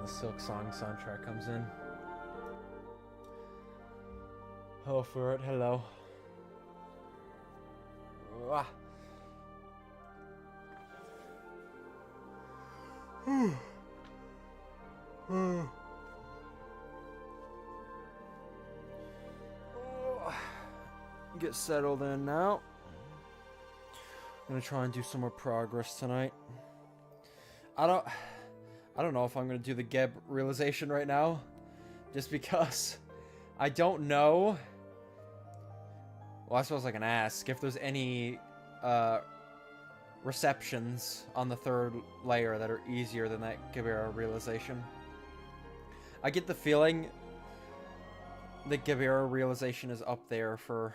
Silk Song soundtrack comes in. Oh, for it, hello. Get settled in now. I'm gonna try and do some more progress tonight. I don't know if I'm gonna do the Geb realization right now, just because I don't know. Well, I suppose I can ask if there's any receptions on the third layer that are easier than that Gibera realization. I get the feeling the Gibera realization is up there for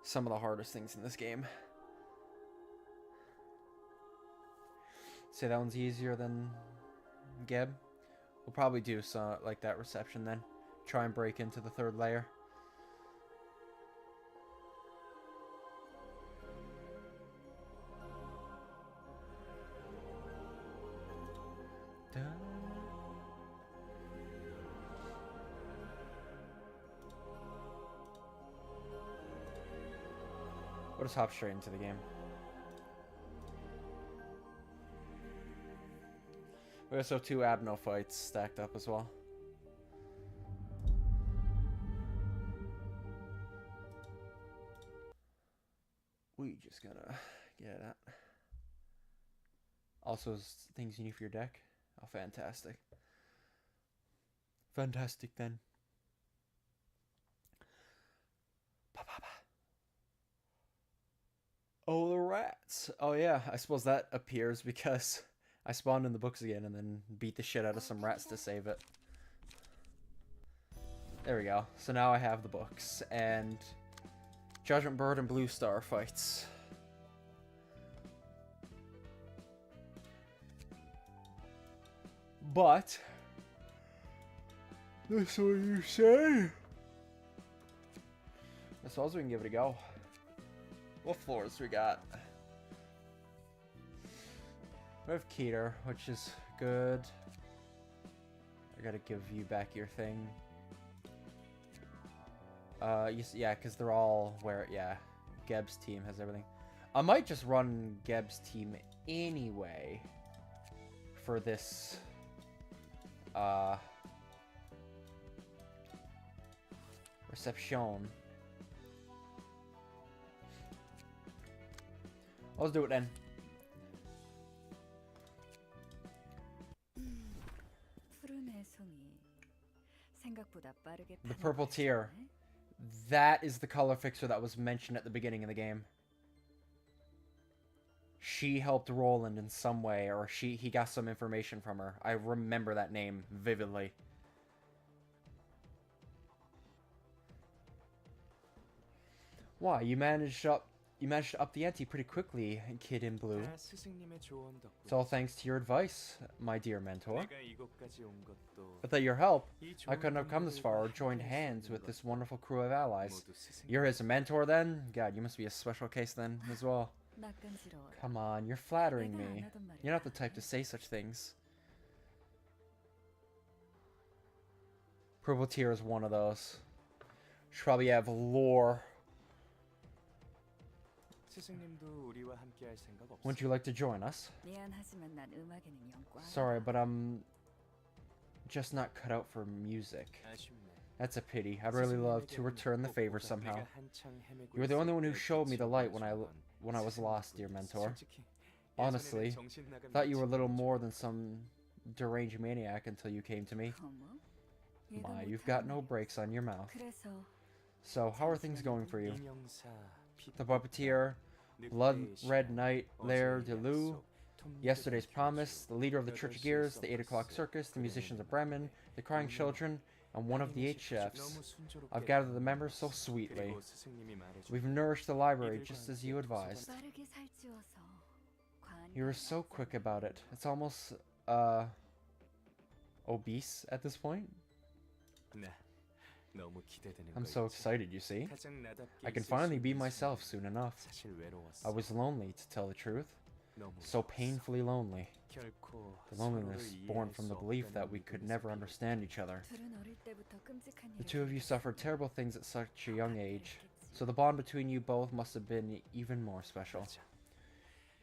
some of the hardest things in this game. Say that one's easier than Geb. We'll probably do some like that reception then. Try and break into the third layer. We'll just hop straight into the game. We also have 2 Abno fights stacked up as well. We just gotta get that. Also, things you need for your deck. Oh, fantastic. Fantastic then. Oh, the rats. Oh, yeah. I suppose that appears because I spawned in the books again and then beat the shit out of some rats to save it. There we go. So now I have the books and Judgment Bird and Blue Star fights. But that's what you say. I suppose we can give it a go. What floors we got? We have Keter, which is good. I gotta give you back your thing. Yeah, because they're all where, yeah, Geb's team has everything. I might just run Geb's team anyway for this, reception. Let's do it then. The purple tier. That is the color fixer that was mentioned at the beginning of the game. She helped Roland in some way, or he got some information from her. I remember that name vividly. Why, you managed to up the ante pretty quickly, kid in blue. It's all thanks to your advice, my dear mentor. Without your help, I couldn't have come this far or joined hands with this wonderful crew of allies. You're his mentor then? God, you must be a special case then as well. Come on, you're flattering me. You're not the type to say such things. Purple Tier is one of those. Should probably have lore. Wouldn't you like to join us? Sorry, but I'm just not cut out for music. That's a pity. I'd really love to return the favor somehow. You were the only one who showed me the light when I was lost, dear mentor. Honestly, I thought you were little more than some deranged maniac until you came to me. My, you've got no brakes on your mouth. So, how are things going for you? The Puppeteer, Blood Red Knight, Lair de Lou, Yesterday's Promise, the leader of the Church of Gears, the 8 o'clock Circus, the Musicians of Bremen, the Crying Children, and one of the 8 chefs. I've gathered the members so sweetly. We've nourished the library just as you advised. You were so quick about it. It's almost, obese at this point. I'm so excited, you see. I can finally be myself soon enough. I was lonely, to tell the truth. So painfully lonely. The loneliness born from the belief that we could never understand each other. The two of you suffered terrible things at such a young age, so the bond between you both must have been even more special.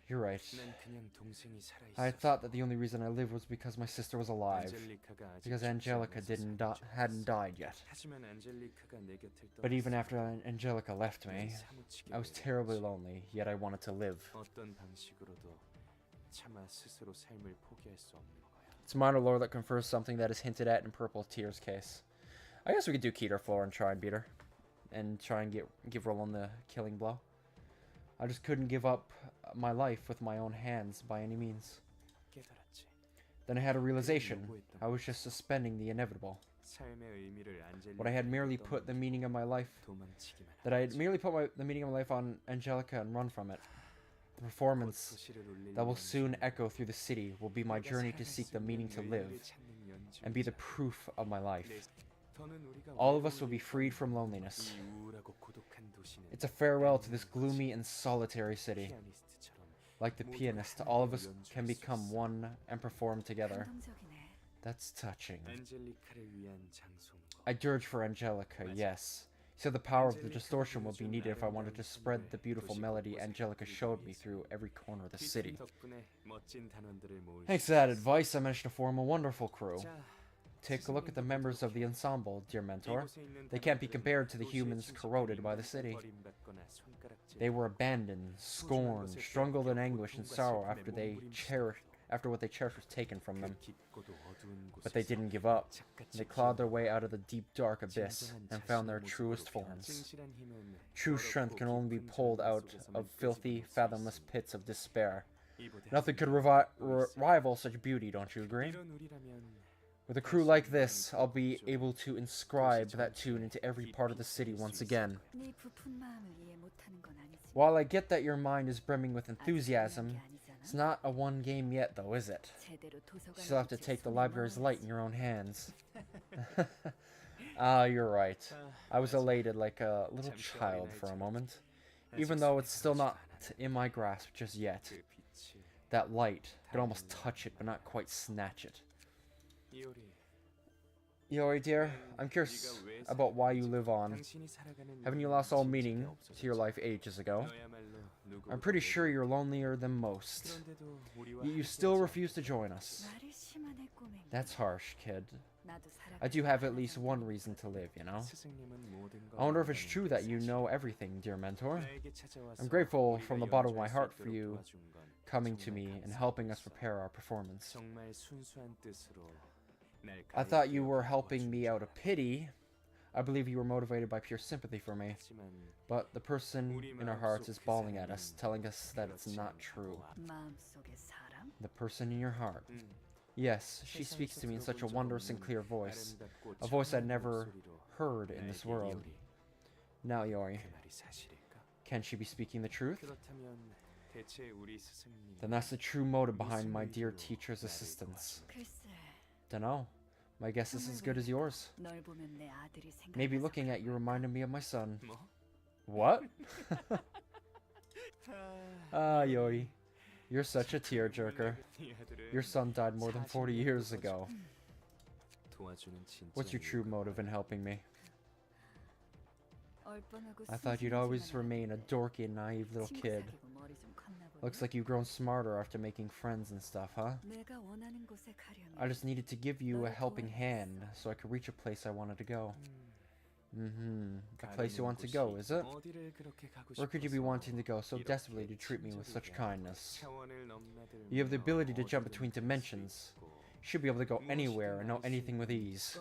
You're right. I had thought that the only reason I lived was because my sister was alive, because Angelica hadn't died yet. But even after Angelica left me, I was terribly lonely, yet I wanted to live. It's minor lore that confers something that is hinted at in Purple Tear's case. I guess we could do Keter Floor and try and beat her. And try and give Roland the killing blow. I just couldn't give up my life with my own hands by any means. Then I had a realization. I was just suspending the inevitable. What I had merely put the meaning of my life... That I had merely put the meaning of my life on Angelica and run from it. The performance that will soon echo through the city will be my journey to seek the meaning to live, and be the proof of my life. All of us will be freed from loneliness. It's a farewell to this gloomy and solitary city. Like the pianist, all of us can become one and perform together. That's touching. I dirge for Angelica, yes. So the power of the distortion will be needed if I wanted to spread the beautiful melody Angelica showed me through every corner of the city. Thanks to that advice, I managed to form a wonderful crew. Take a look at the members of the ensemble, dear mentor. They can't be compared to the humans corroded by the city. They were abandoned, scorned, struggled in anguish and sorrow after what they cherished was taken from them. But they didn't give up. They clawed their way out of the deep dark abyss and found their truest forms. True strength can only be pulled out of filthy, fathomless pits of despair. Nothing could rival such beauty, don't you agree? With a crew like this, I'll be able to inscribe that tune into every part of the city once again. While I get that your mind is brimming with enthusiasm, it's not a one game yet though, is it? You still have to take the library's light in your own hands. Ah, you're right. I was elated like a little child for a moment, even though it's still not in my grasp just yet. That light, I could almost touch it but not quite snatch it. Iori dear, I'm curious about why you live on. Haven't you lost all meaning to your life ages ago? I'm pretty sure you're lonelier than most. Yet you still refuse to join us. That's harsh, kid. I do have at least one reason to live, you know? I wonder if it's true that you know everything, dear mentor. I'm grateful from the bottom of my heart for you coming to me and helping us prepare our performance. I thought you were helping me out of pity. I believe you were motivated by pure sympathy for me. But the person in our hearts is bawling at us, telling us that it's not true. The person in your heart. Yes, she speaks to me in such a wondrous and clear voice. A voice I'd never heard in this world. Now, Iori, can she be speaking the truth? Then that's the true motive behind my dear teacher's assistance. Dunno. My guess is as good as yours. Maybe looking at you reminded me of my son. What? Ah, Iori. You're such a tearjerker. Your son died more than 40 years ago. What's your true motive in helping me? I thought you'd always remain a dorky and naive little kid. Looks like you've grown smarter after making friends and stuff, huh? I just needed to give you a helping hand so I could reach a place I wanted to go. The place you want to go, is it? Where could you be wanting to go so desperately to treat me with such kindness? You have the ability to jump between dimensions. You should be able to go anywhere and know anything with ease.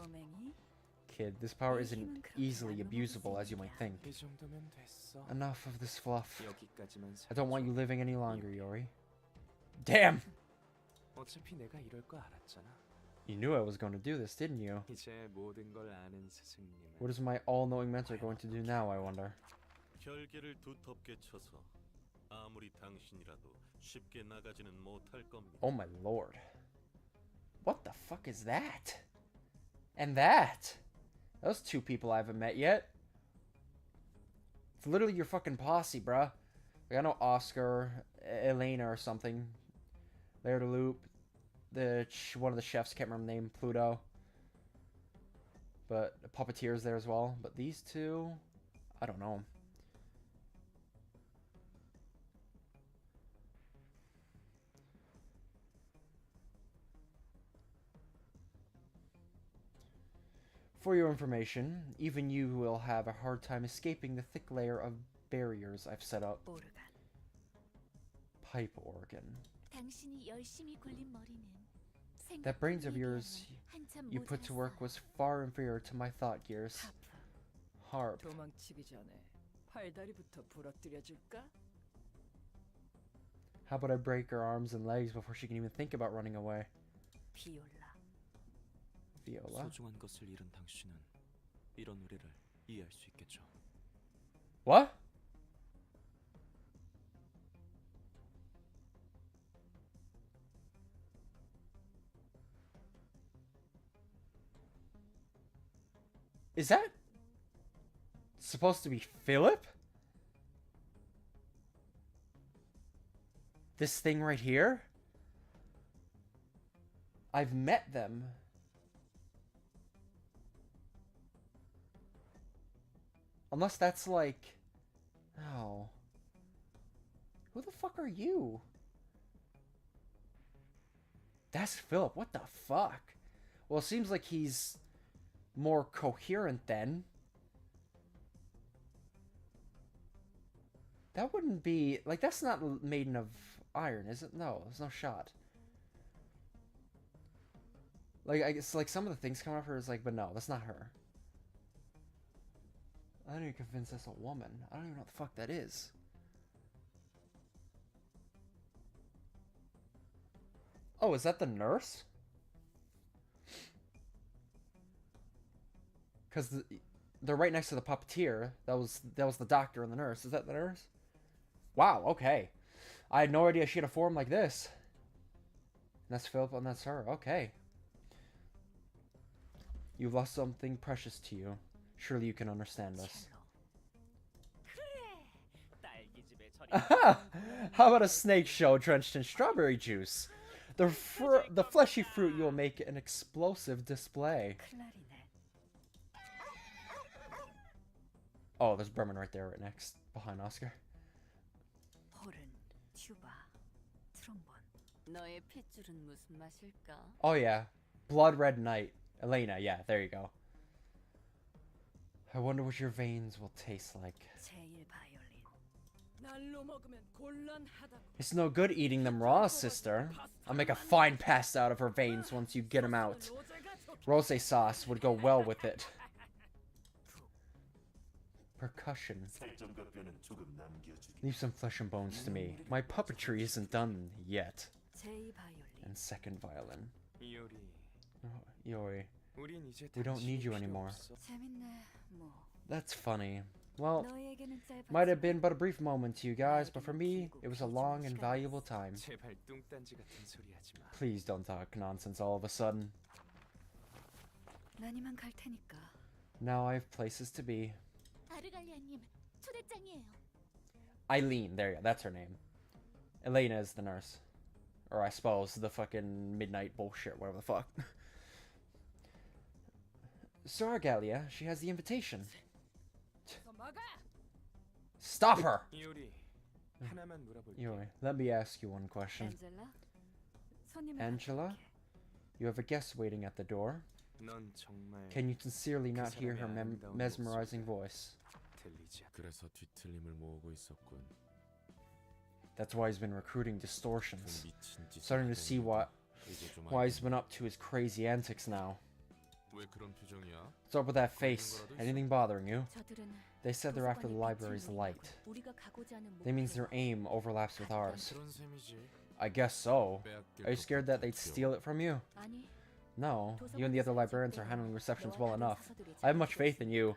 Kid, this power isn't easily abusable as you might think. Enough of this fluff. I don't want you living any longer, Iori. Damn! You knew I was going to do this, didn't you? What is my all-knowing mentor going to do now, I wonder? Oh my lord. What the fuck is that? And that? Those two people I haven't met yet. It's literally your fucking posse, bruh. Like, I know Oscar, Elena or something. Laird of Loop. One of the chefs, can't remember the name, Pluto. But the puppeteer's there as well. But these two, I don't know. For your information, even you will have a hard time escaping the thick layer of barriers I've set up. Pipe organ. That brains of yours you put to work was far inferior to my thought gears. Harp. How about I break her arms and legs before she can even think about running away? Viola. What? Is that supposed to be Philip? This thing right here? I've met them. Unless that's like... Oh. Who the fuck are you? That's Philip. What the fuck? Well, it seems like he's more coherent then. That wouldn't be... Like, that's not Maiden of Iron, is it? No, there's no shot. Like, I guess, like, some of the things coming off her is like, but no, that's not her. I don't even convince that's a woman. I don't even know what the fuck that is. Oh, is that the nurse? Because they're right next to the puppeteer. That was the doctor and the nurse. Is that the nurse? Wow, okay. I had no idea she had a form like this. And that's Philip and that's her. Okay. You've lost something precious to you. Surely you can understand us. How about a snake show drenched in strawberry juice? The fleshy fruit you will make an explosive display. Oh, there's Bremen right there, right next, behind Oscar. Oh yeah, Blood Red Knight. Elena, yeah, there you go. I wonder what your veins will taste like. It's no good eating them raw, sister. I'll make a fine pasta out of her veins once you get them out. Rosé sauce would go well with it. Percussion. Leave some flesh and bones to me. My puppetry isn't done yet. And second violin. Oh, Iori. We don't need you anymore. That's funny. Well, might have been but a brief moment to you guys, but for me, it was a long and valuable time. Please don't talk nonsense all of a sudden. Now I have places to be. Eileen, there you go, that's her name. Elena is the nurse. Or I suppose the fucking midnight bullshit, whatever the fuck. Sir Argalia, she has the invitation. Stop her! Iori, let me ask you one question. Angela? You have a guest waiting at the door. Can you sincerely not hear her mesmerizing voice? That's why he's been recruiting distortions. Starting to see why he's been up to his crazy antics now. What's up with that face? Anything bothering you? They said they're after the library's light. That means their aim overlaps with ours. I guess so. Are you scared that they'd steal it from you? No, you and the other librarians are handling receptions well enough. I have much faith in you.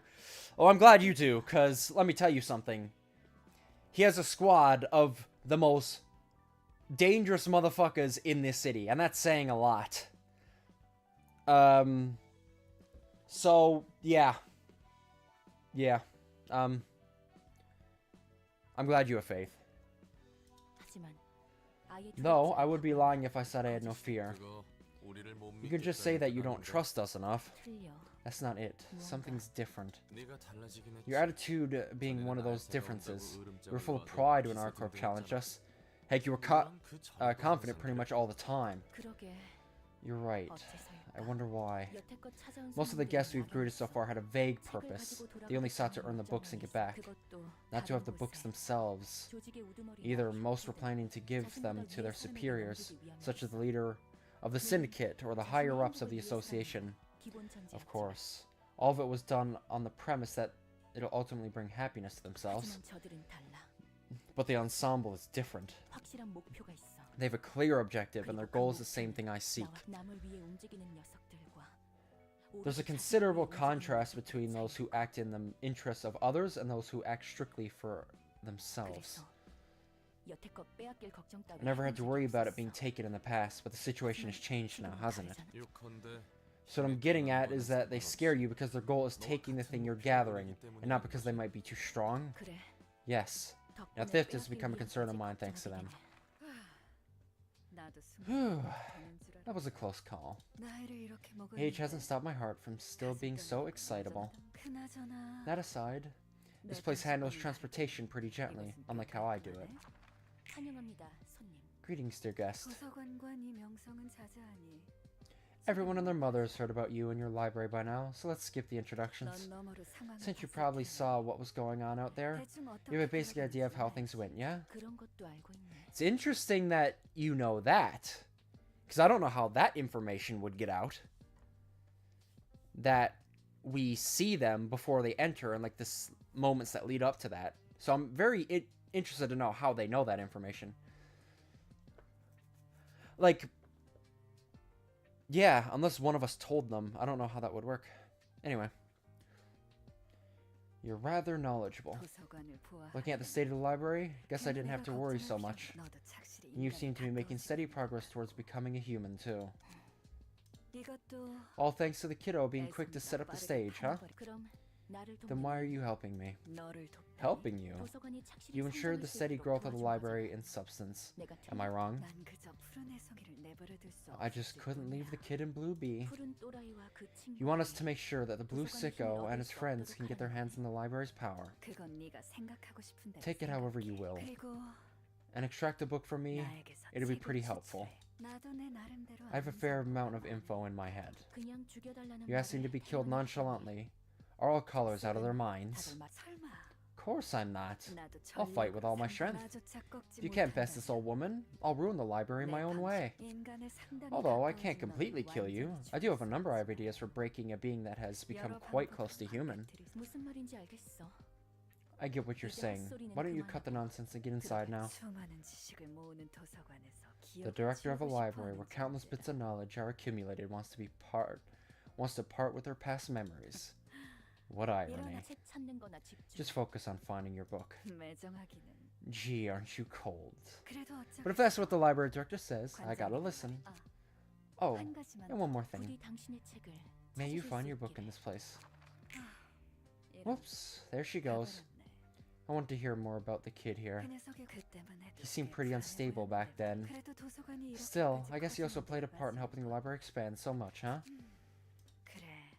Oh, I'm glad you do, because let me tell you something. He has a squad of the most dangerous motherfuckers in this city, and that's saying a lot. So, yeah. Yeah. I'm glad you have faith. Though, I would be lying if I said I had no fear. You could just say that you don't trust us enough. That's not it. Something's different. Your attitude being one of those differences. You were full of pride when ArcCorp challenged us. Heck, you were confident pretty much all the time. You're right. I wonder why. Most of the guests we've greeted so far had a vague purpose. They only sought to earn the books and get back. Not to have the books themselves. Either most were planning to give them to their superiors, such as the leader of the syndicate or the higher-ups of the association. Of course. All of it was done on the premise that it'll ultimately bring happiness to themselves. But the ensemble is different. They have a clear objective, and their goal is the same thing I seek. There's a considerable contrast between those who act in the interests of others and those who act strictly for themselves. I never had to worry about it being taken in the past, but the situation has changed now, hasn't it? So what I'm getting at is that they scare you because their goal is taking the thing you're gathering, and not because they might be too strong? Yes. Now theft has become a concern of mine thanks to them. Whew. That was a close call. Age hasn't stopped my heart from still being so excitable. That aside, this place handles transportation pretty gently, unlike how I do it. Greetings, dear guest. Everyone and their mother has heard about you and your library by now, so let's skip the introductions. Since you probably saw what was going on out there, you have a basic idea of how things went, yeah? It's interesting that you know that, because I don't know how that information would get out. That we see them before they enter, and like the moments that lead up to that. So I'm very interested to know how they know that information. Like, yeah, unless one of us told them. I don't know how that would work. Anyway. You're rather knowledgeable. Looking at the state of the library, guess I didn't have to worry so much. And you seem to be making steady progress towards becoming a human, too. All thanks to the kiddo being quick to set up the stage, huh? Then why are you helping me? Helping you? You ensured the steady growth of the library in substance. Am I wrong? I just couldn't leave the kid in blue be. You want us to make sure that the blue sicko and his friends can get their hands on the library's power. Take it however you will. And extract a book from me, it'll be pretty helpful. I have a fair amount of info in my head. You're asking to be killed nonchalantly. Are all colors out of their minds? Of course I'm not. I'll fight with all my strength. If you can't best this old woman, I'll ruin the library my own way. Although I can't completely kill you, I do have a number of ideas for breaking a being that has become quite close to human. I get what you're saying. Why don't you cut the nonsense and get inside now? The director of a library where countless bits of knowledge are accumulated wants to part with her past memories. What irony. Just focus on finding your book. Gee, aren't you cold? But if that's what the library director says, I gotta listen. Oh, and one more thing. May you find your book in this place. Whoops, there she goes. I want to hear more about the kid here. He seemed pretty unstable back then. Still, I guess he also played a part in helping the library expand so much, huh?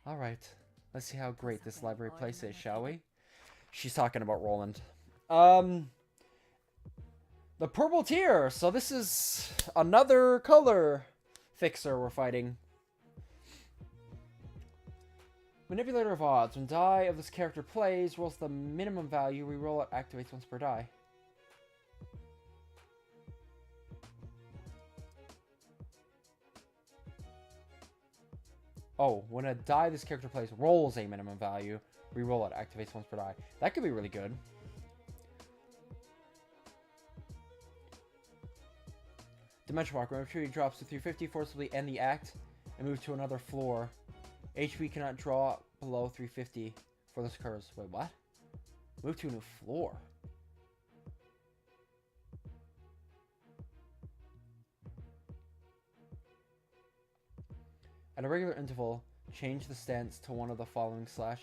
Alright. Let's see how great this library place is, shall we? She's talking about Roland. The purple tier. So this is another color fixer we're fighting. Manipulator of odds. When die of this character plays, rolls the minimum value. Reroll it, activates once per die. Oh, when a die this character plays rolls a minimum value, reroll it, activates once per die. That could be really good. Dimension Walk. When a tree drops to 350, forcibly end the act and move to another floor. HP cannot draw below 350 for this occurs. Wait, what? Move to a new floor. At a regular interval, change the stance to one of the following slash.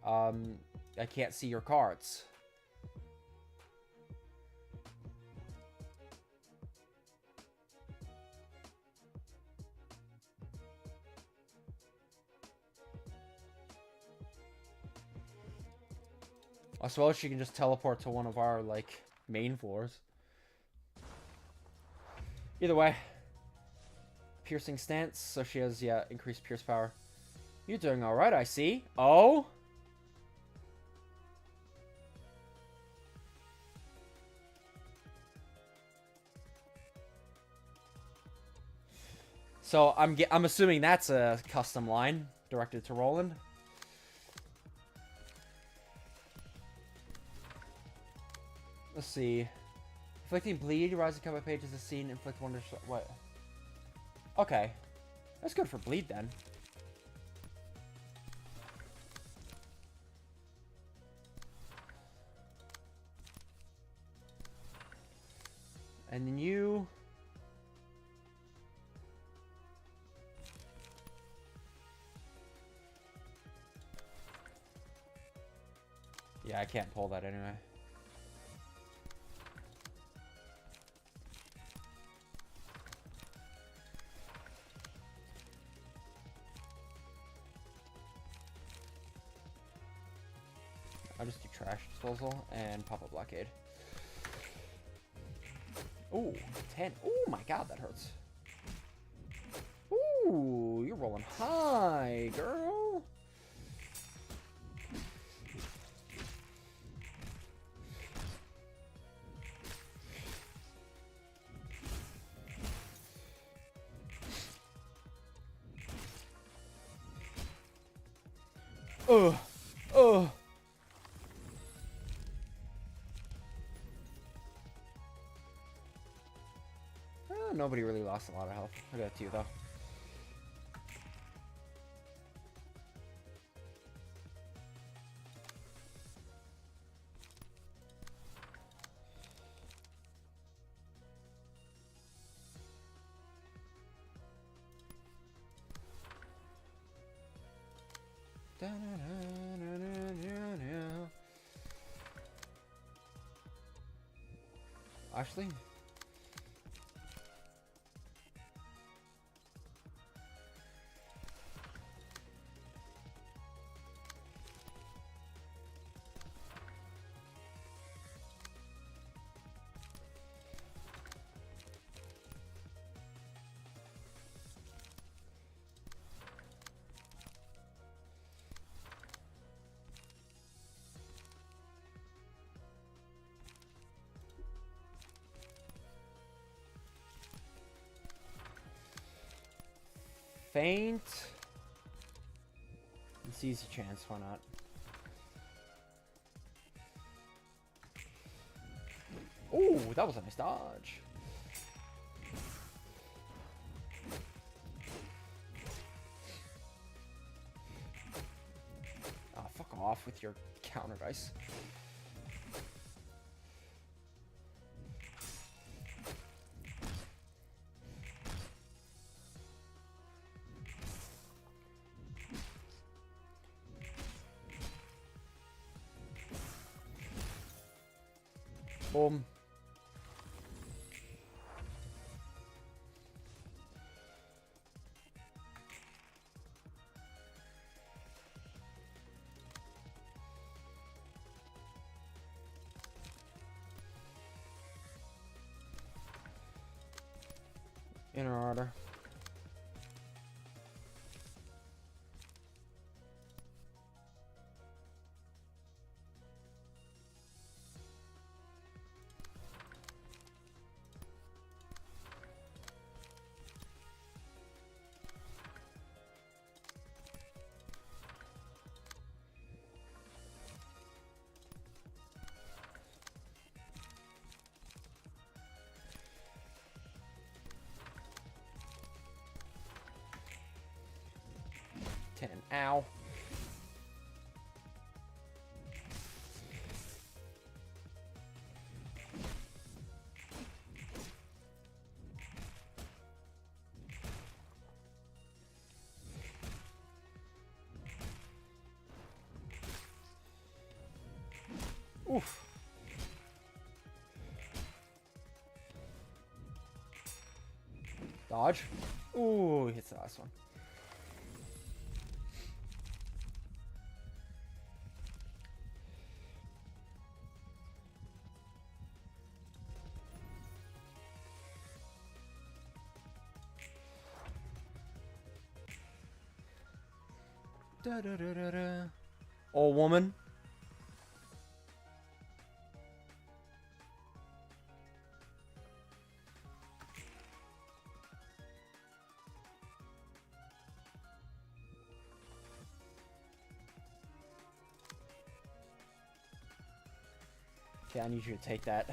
I can't see your cards. I suppose she can just teleport to one of our, like, main floors. Either way. Piercing stance, so she has, yeah, increased pierce power. You're doing alright, I see. Oh? So I'm assuming that's a custom line directed to Roland. Let's see. Inflicting bleed, rising combat page is a scene, inflict wonder. What? Okay. That's good for bleed then. And then you. Yeah, I can't pull that anyway. I'll just do trash disposal and pop a blockade. Ooh, 10. Oh my god, that hurts. Ooh, you're rolling high, girl. Ugh. Ugh. Nobody really lost a lot of health. Look at that you, though. Actually, faint. It's easy chance, why not? Ooh, that was a nice dodge. Oh, fuck off with your counter dice. Boom. Inner order. Ow. Oof. Dodge. Ooh, he hits the last one. Da, da, da, da, da. Old woman. Okay, I need you to take that.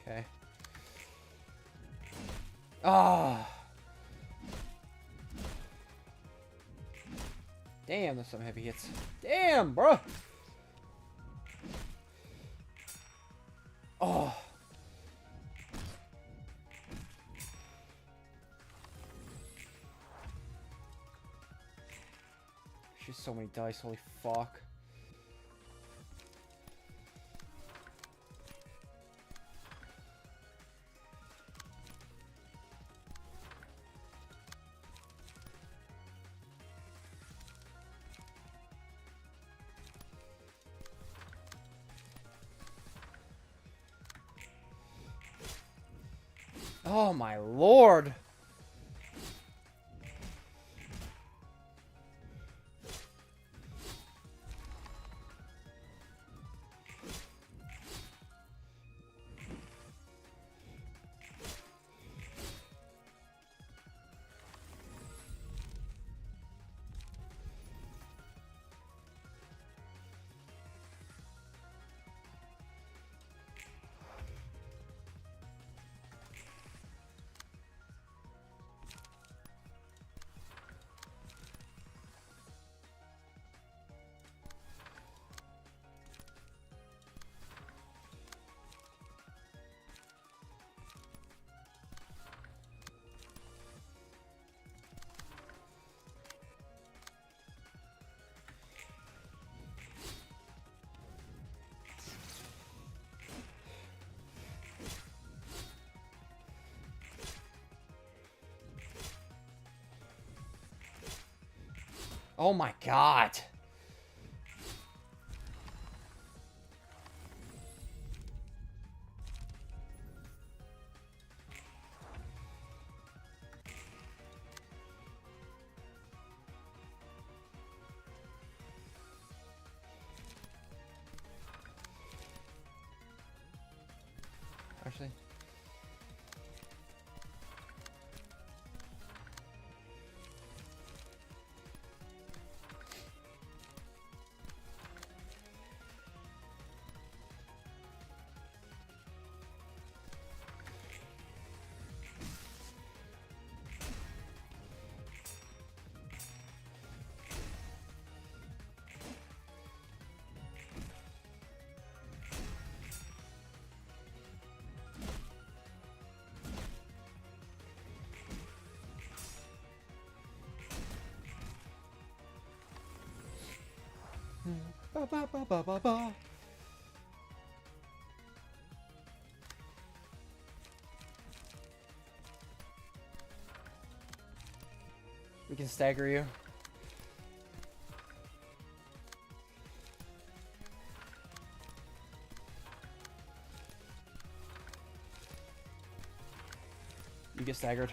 Okay. Ah. Damn, there's some heavy hits. Damn, bro. Oh. There's just so many dice, holy fuck. Oh my lord. Oh my god. Actually. Ba, ba, ba, ba, ba, ba. We can stagger you. You get staggered.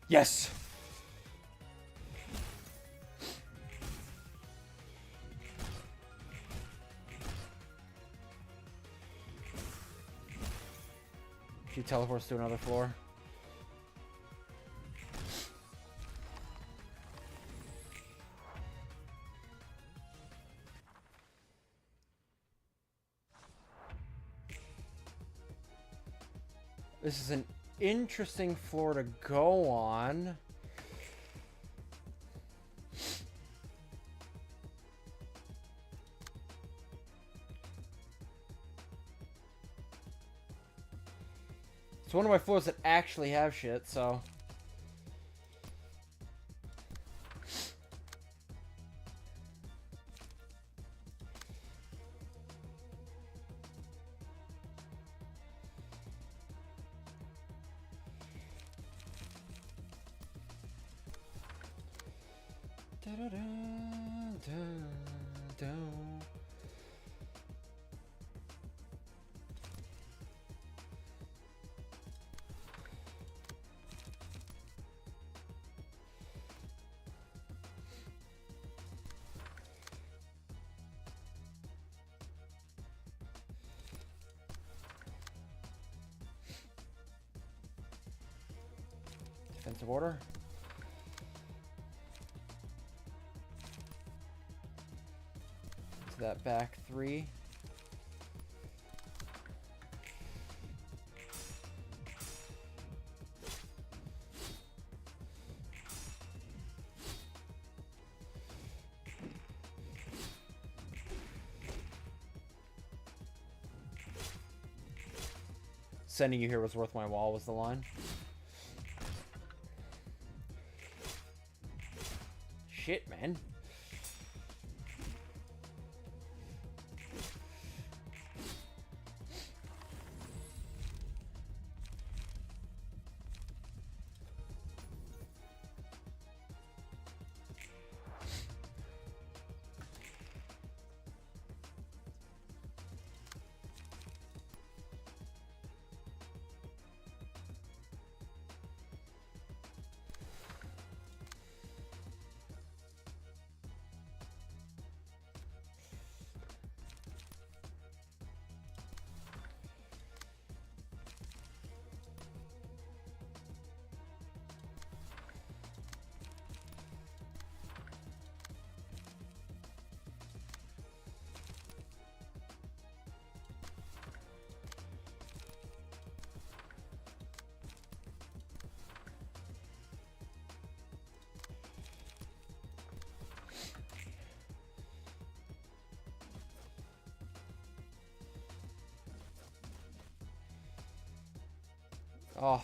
Yes! She teleports to another floor. This is an interesting floor to go on. It's one of my floors that actually have shit, so... Defensive order. To that back three. Sending you here was worth my while was the line. Shit, man. Oh.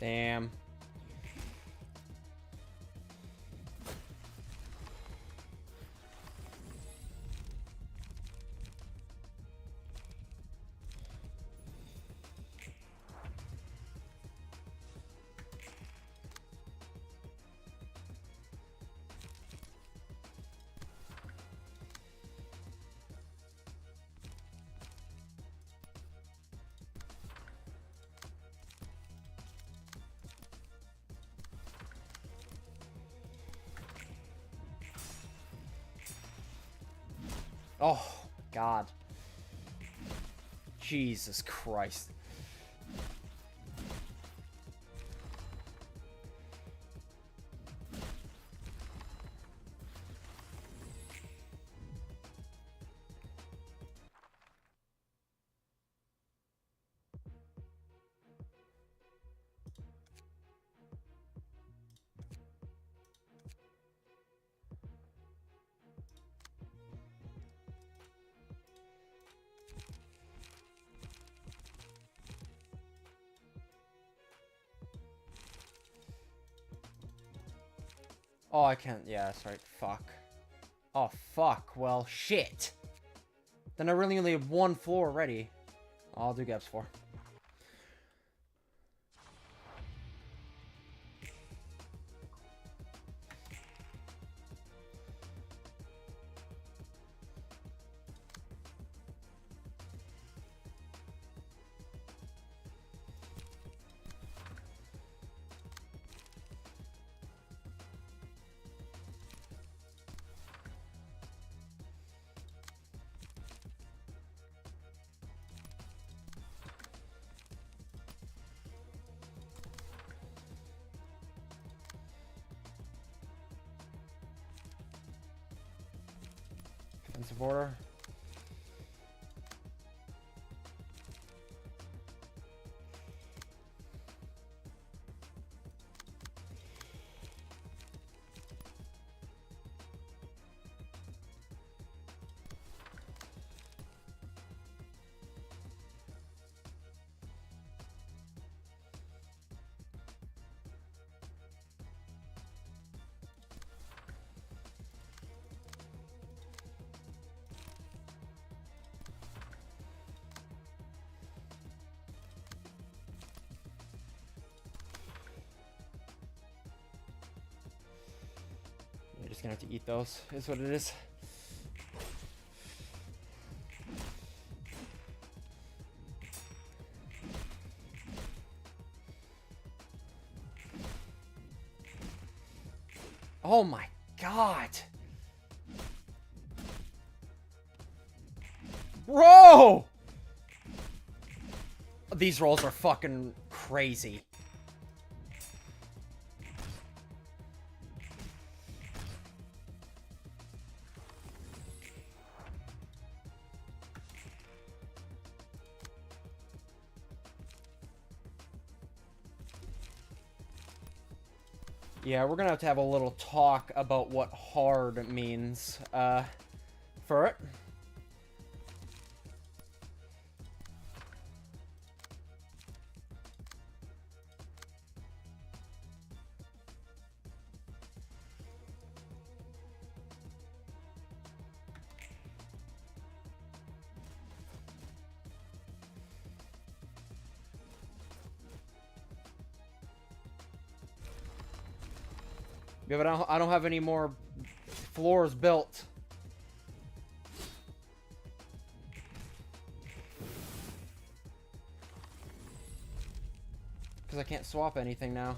Damn. Oh, God. Jesus Christ. Oh, I can't. Yeah, that's right. Fuck. Oh, fuck. Well, shit. Then I really only have one floor ready. I'll do gaps 4. Defensive order. You're just gonna have to eat those, is what it is. Oh my god! Bro! These rolls are fucking crazy. Yeah, we're gonna have a little talk about what hard means, for it. Yeah, but I don't have any more floors built. Because I can't swap anything now.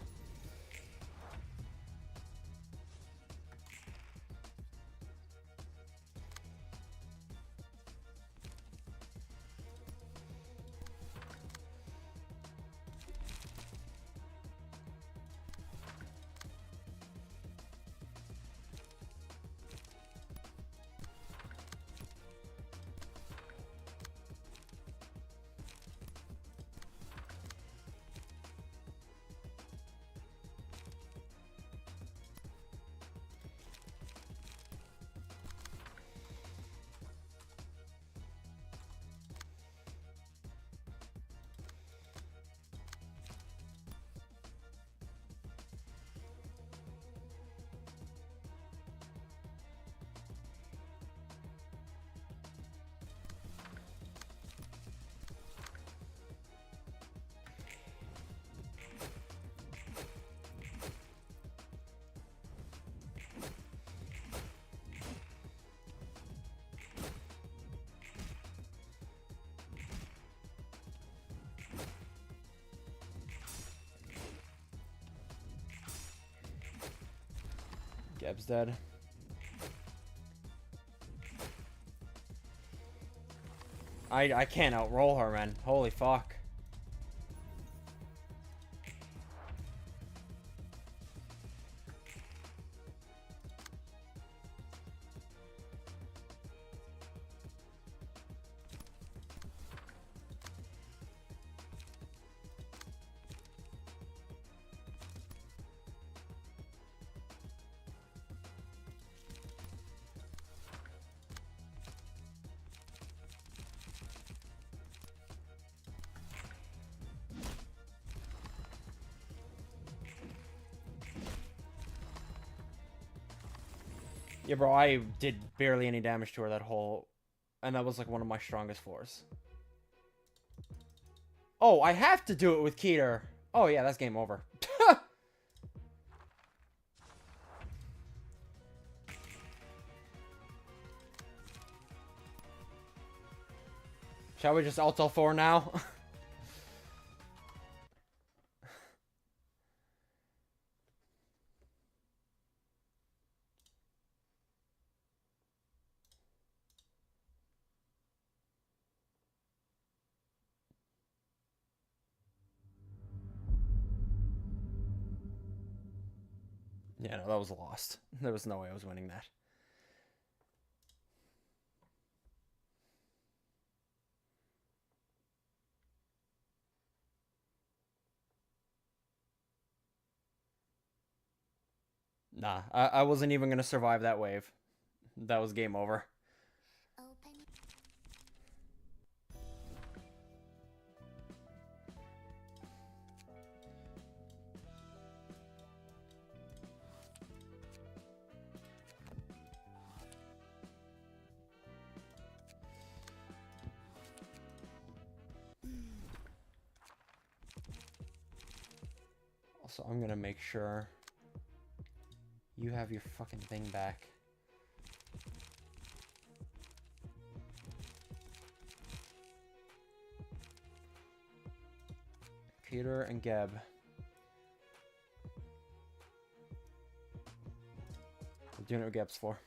Geb's dead. I can't outroll her, man. Holy fuck. Yeah, bro, I did barely any damage to her that whole... And that was like one of my strongest floors. Oh, I have to do it with Keter. Oh, yeah, that's game over. Shall we just Alt L4 now? Yeah, no, that was lost. There was no way I was winning that. Nah, I wasn't even gonna survive that wave. That was game over. Also, I'm gonna make sure you have your fucking thing back. Peter and Geb. I'm doing it with Geb's floor.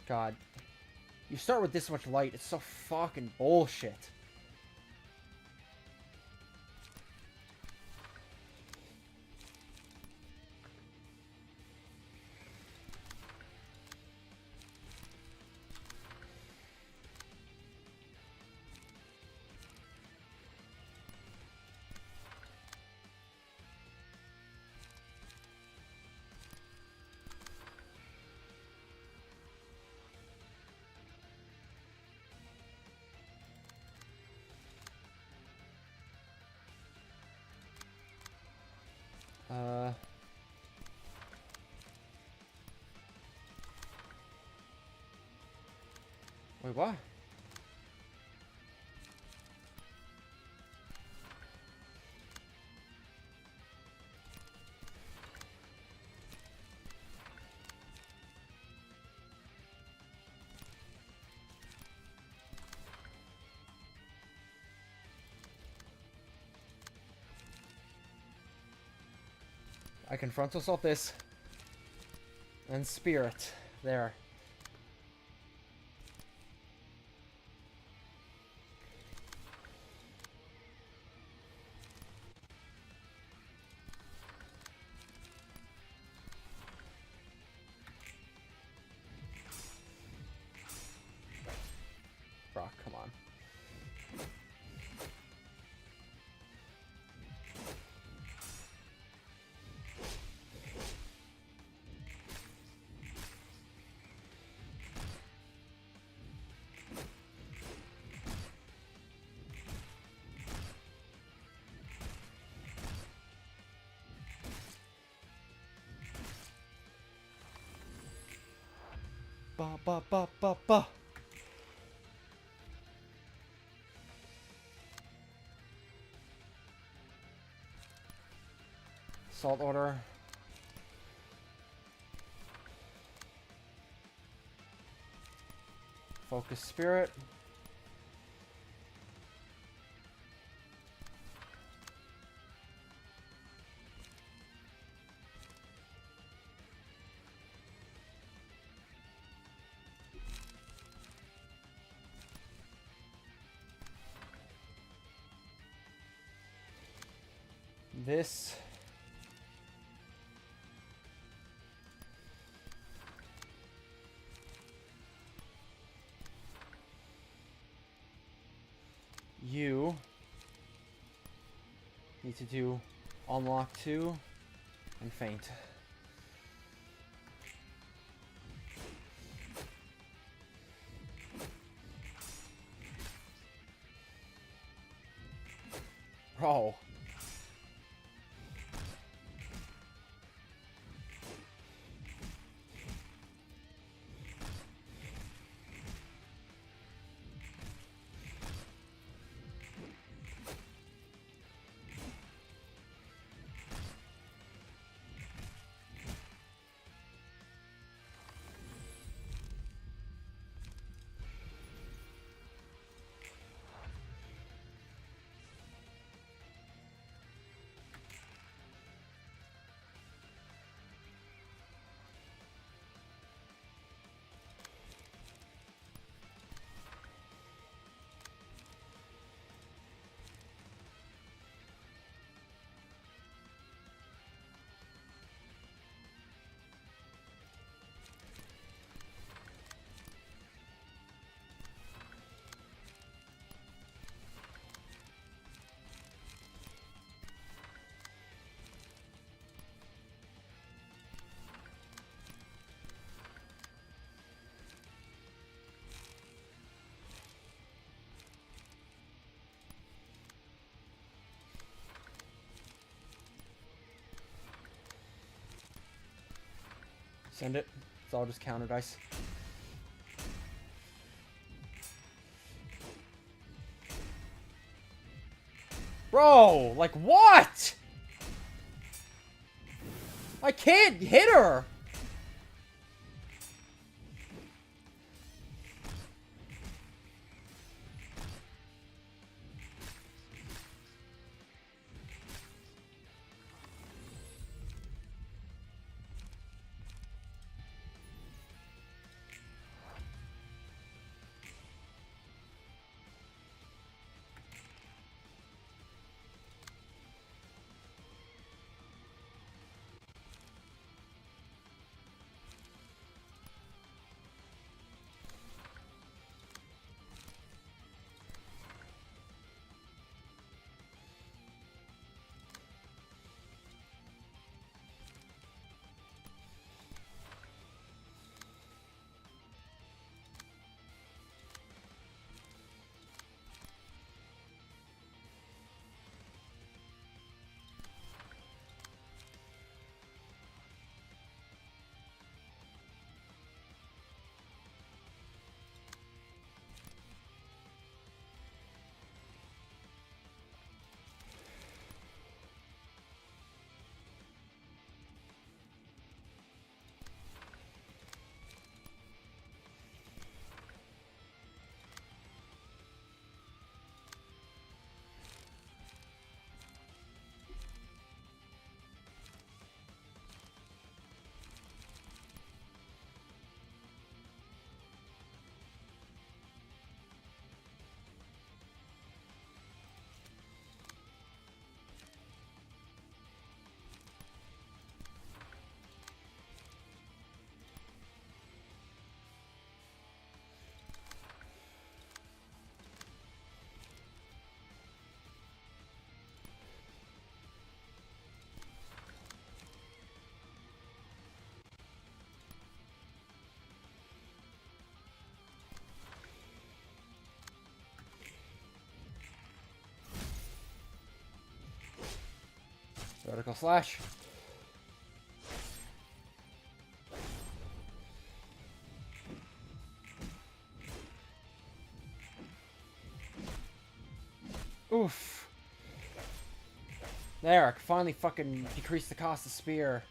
God. You start with this much light, it's so fucking bullshit. Wait, what? I can frontal assault this. And spirit. There. Brock, come on. Ba ba ba ba ba. Salt order. Focus spirit. This. You need to do unlock 2 and faint. Bro. Send it. It's all just counter dice. Bro, like what? I can't hit her. Vertical slash. Oof. There, I can finally fucking decrease the cost of spear.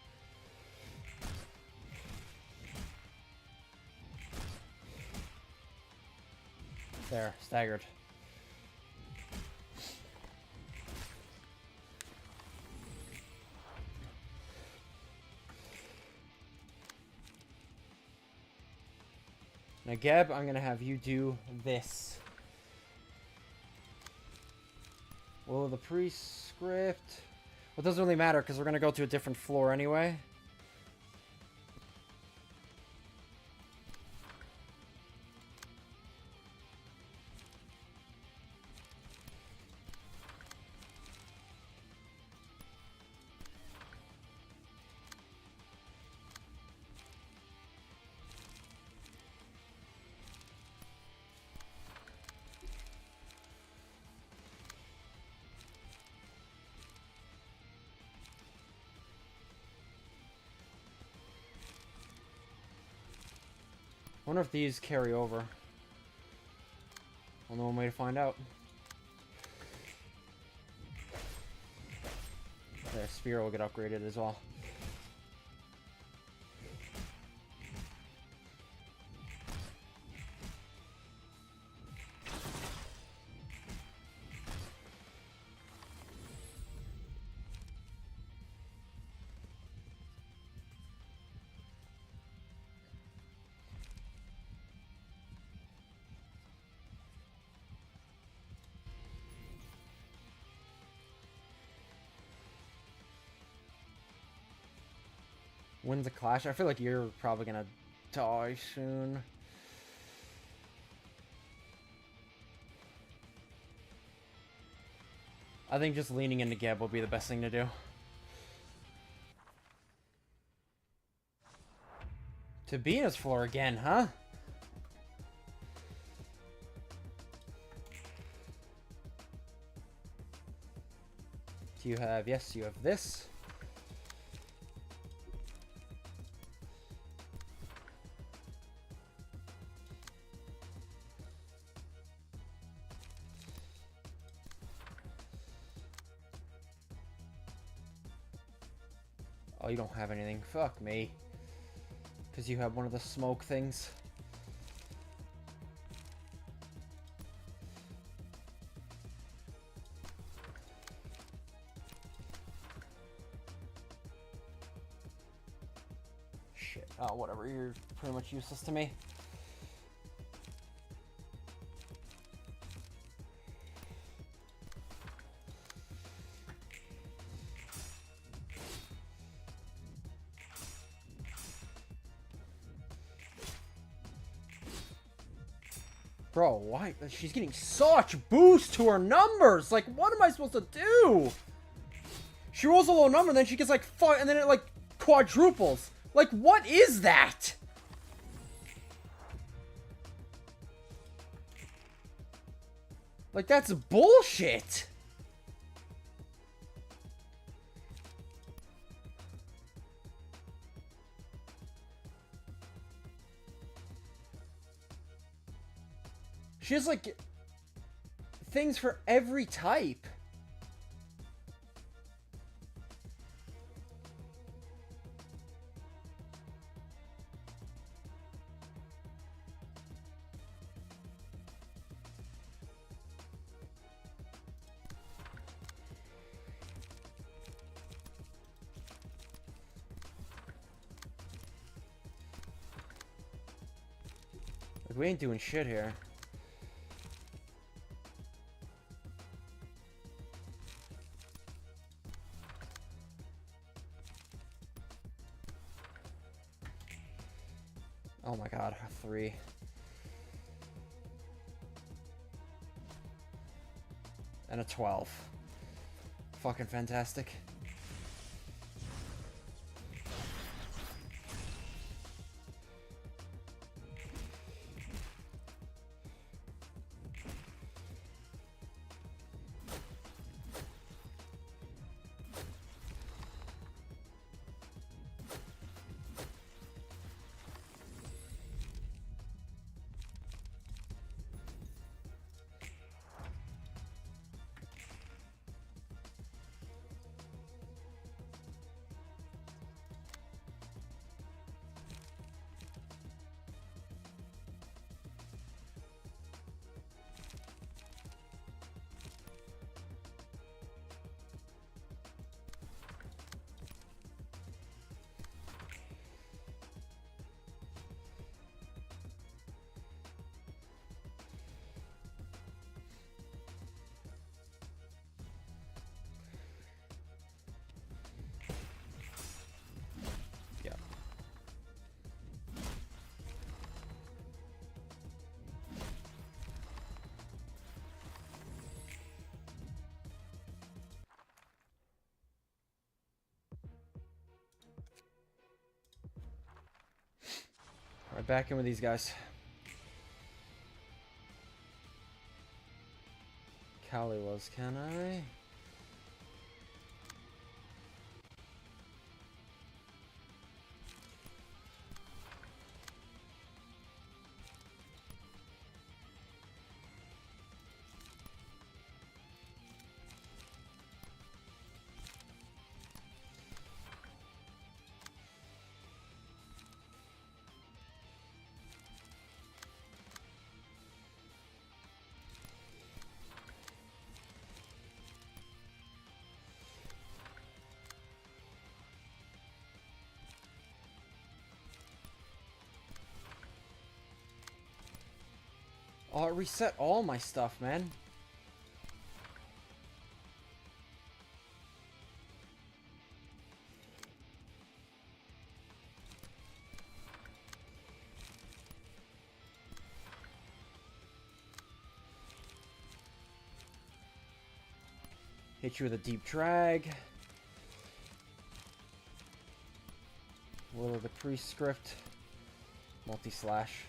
There, staggered. Now, Geb, I'm gonna have you do this. Well, the prescript... Well, it doesn't really matter, because we're gonna go to a different floor anyway. I wonder if these carry over. Only one way to find out. There, Sphere will get upgraded as well. Wins a clash. I feel like you're probably gonna die soon. I think just leaning into Geb will be the best thing to do. To Bina's floor again, huh? Do you have... Yes, you have this. Oh, you don't have anything. Fuck me. Because you have one of the smoke things. Shit. Oh, whatever. You're pretty much useless to me. Bro, why? She's getting such boost to her numbers. Like, what am I supposed to do? She rolls a low number, and then she gets like 5, and then it like quadruples. Like, what is that? Like, that's bullshit. She has, like, things for every type. Like, we ain't doing shit here. Oh my god, 3. And a 12. Fucking fantastic. Alright, back in with these guys. Callie was, can I? Oh, it reset all my stuff, man. Hit you with a deep drag. Will of the priest script. Multi-slash.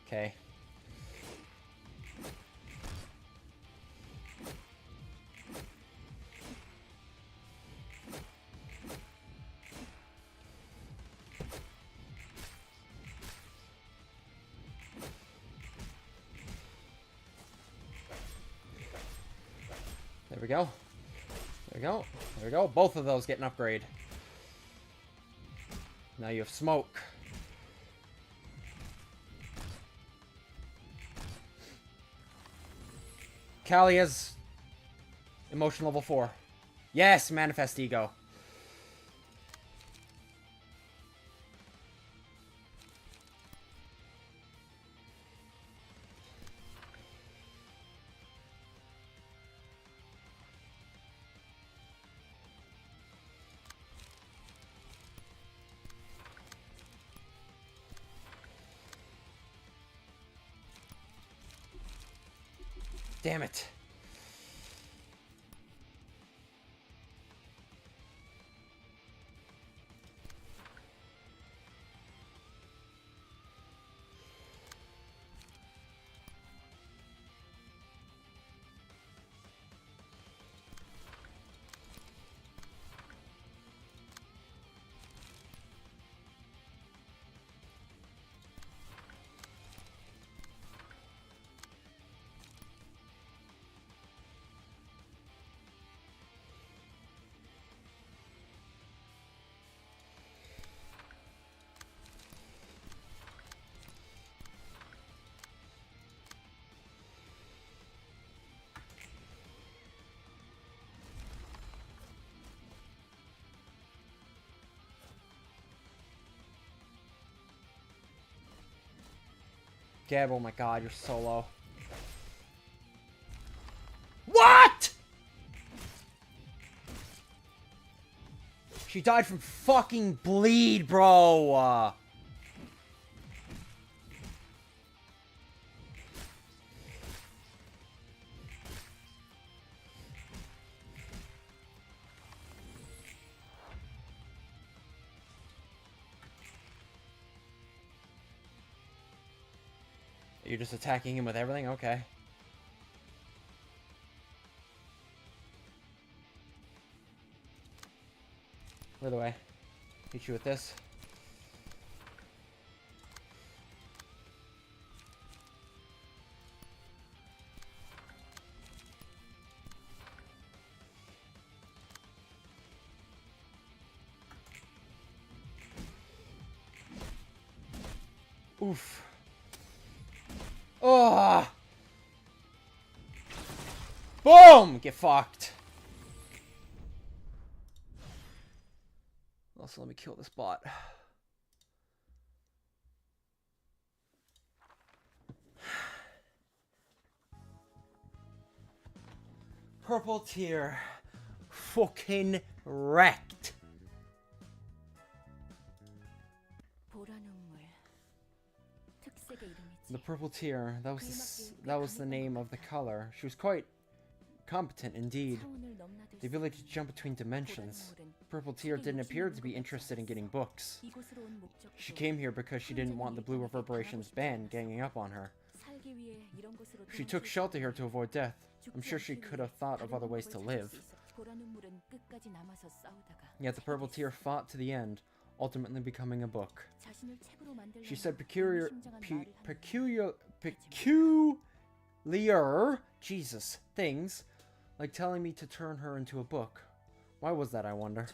Okay. we go. There we go. There we go. Both of those get an upgrade. Now you have smoke. Callie has emotion level 4. Yes, manifest ego. Damn it. Gab, oh my god, you're so low. What?! She died from fucking bleed, bro! You're just attacking him with everything? Okay. By the way, hit you with this. Oof. Oh! Boom! Get fucked. Also, let me kill this bot. Purple tier. Fucking wrecked. The purple tear, that was the name of the color. She was quite competent indeed. The ability to jump between dimensions. Purple tear didn't appear to be interested in getting books. She came here because she didn't want the Blue Reverberations band ganging up on her. She took shelter here to avoid death. I'm sure she could have thought of other ways to live. Yet the purple tear fought to the end, ultimately becoming a book. She said peculiar, Jesus, things, like telling me to turn her into a book. Why was that, I wonder?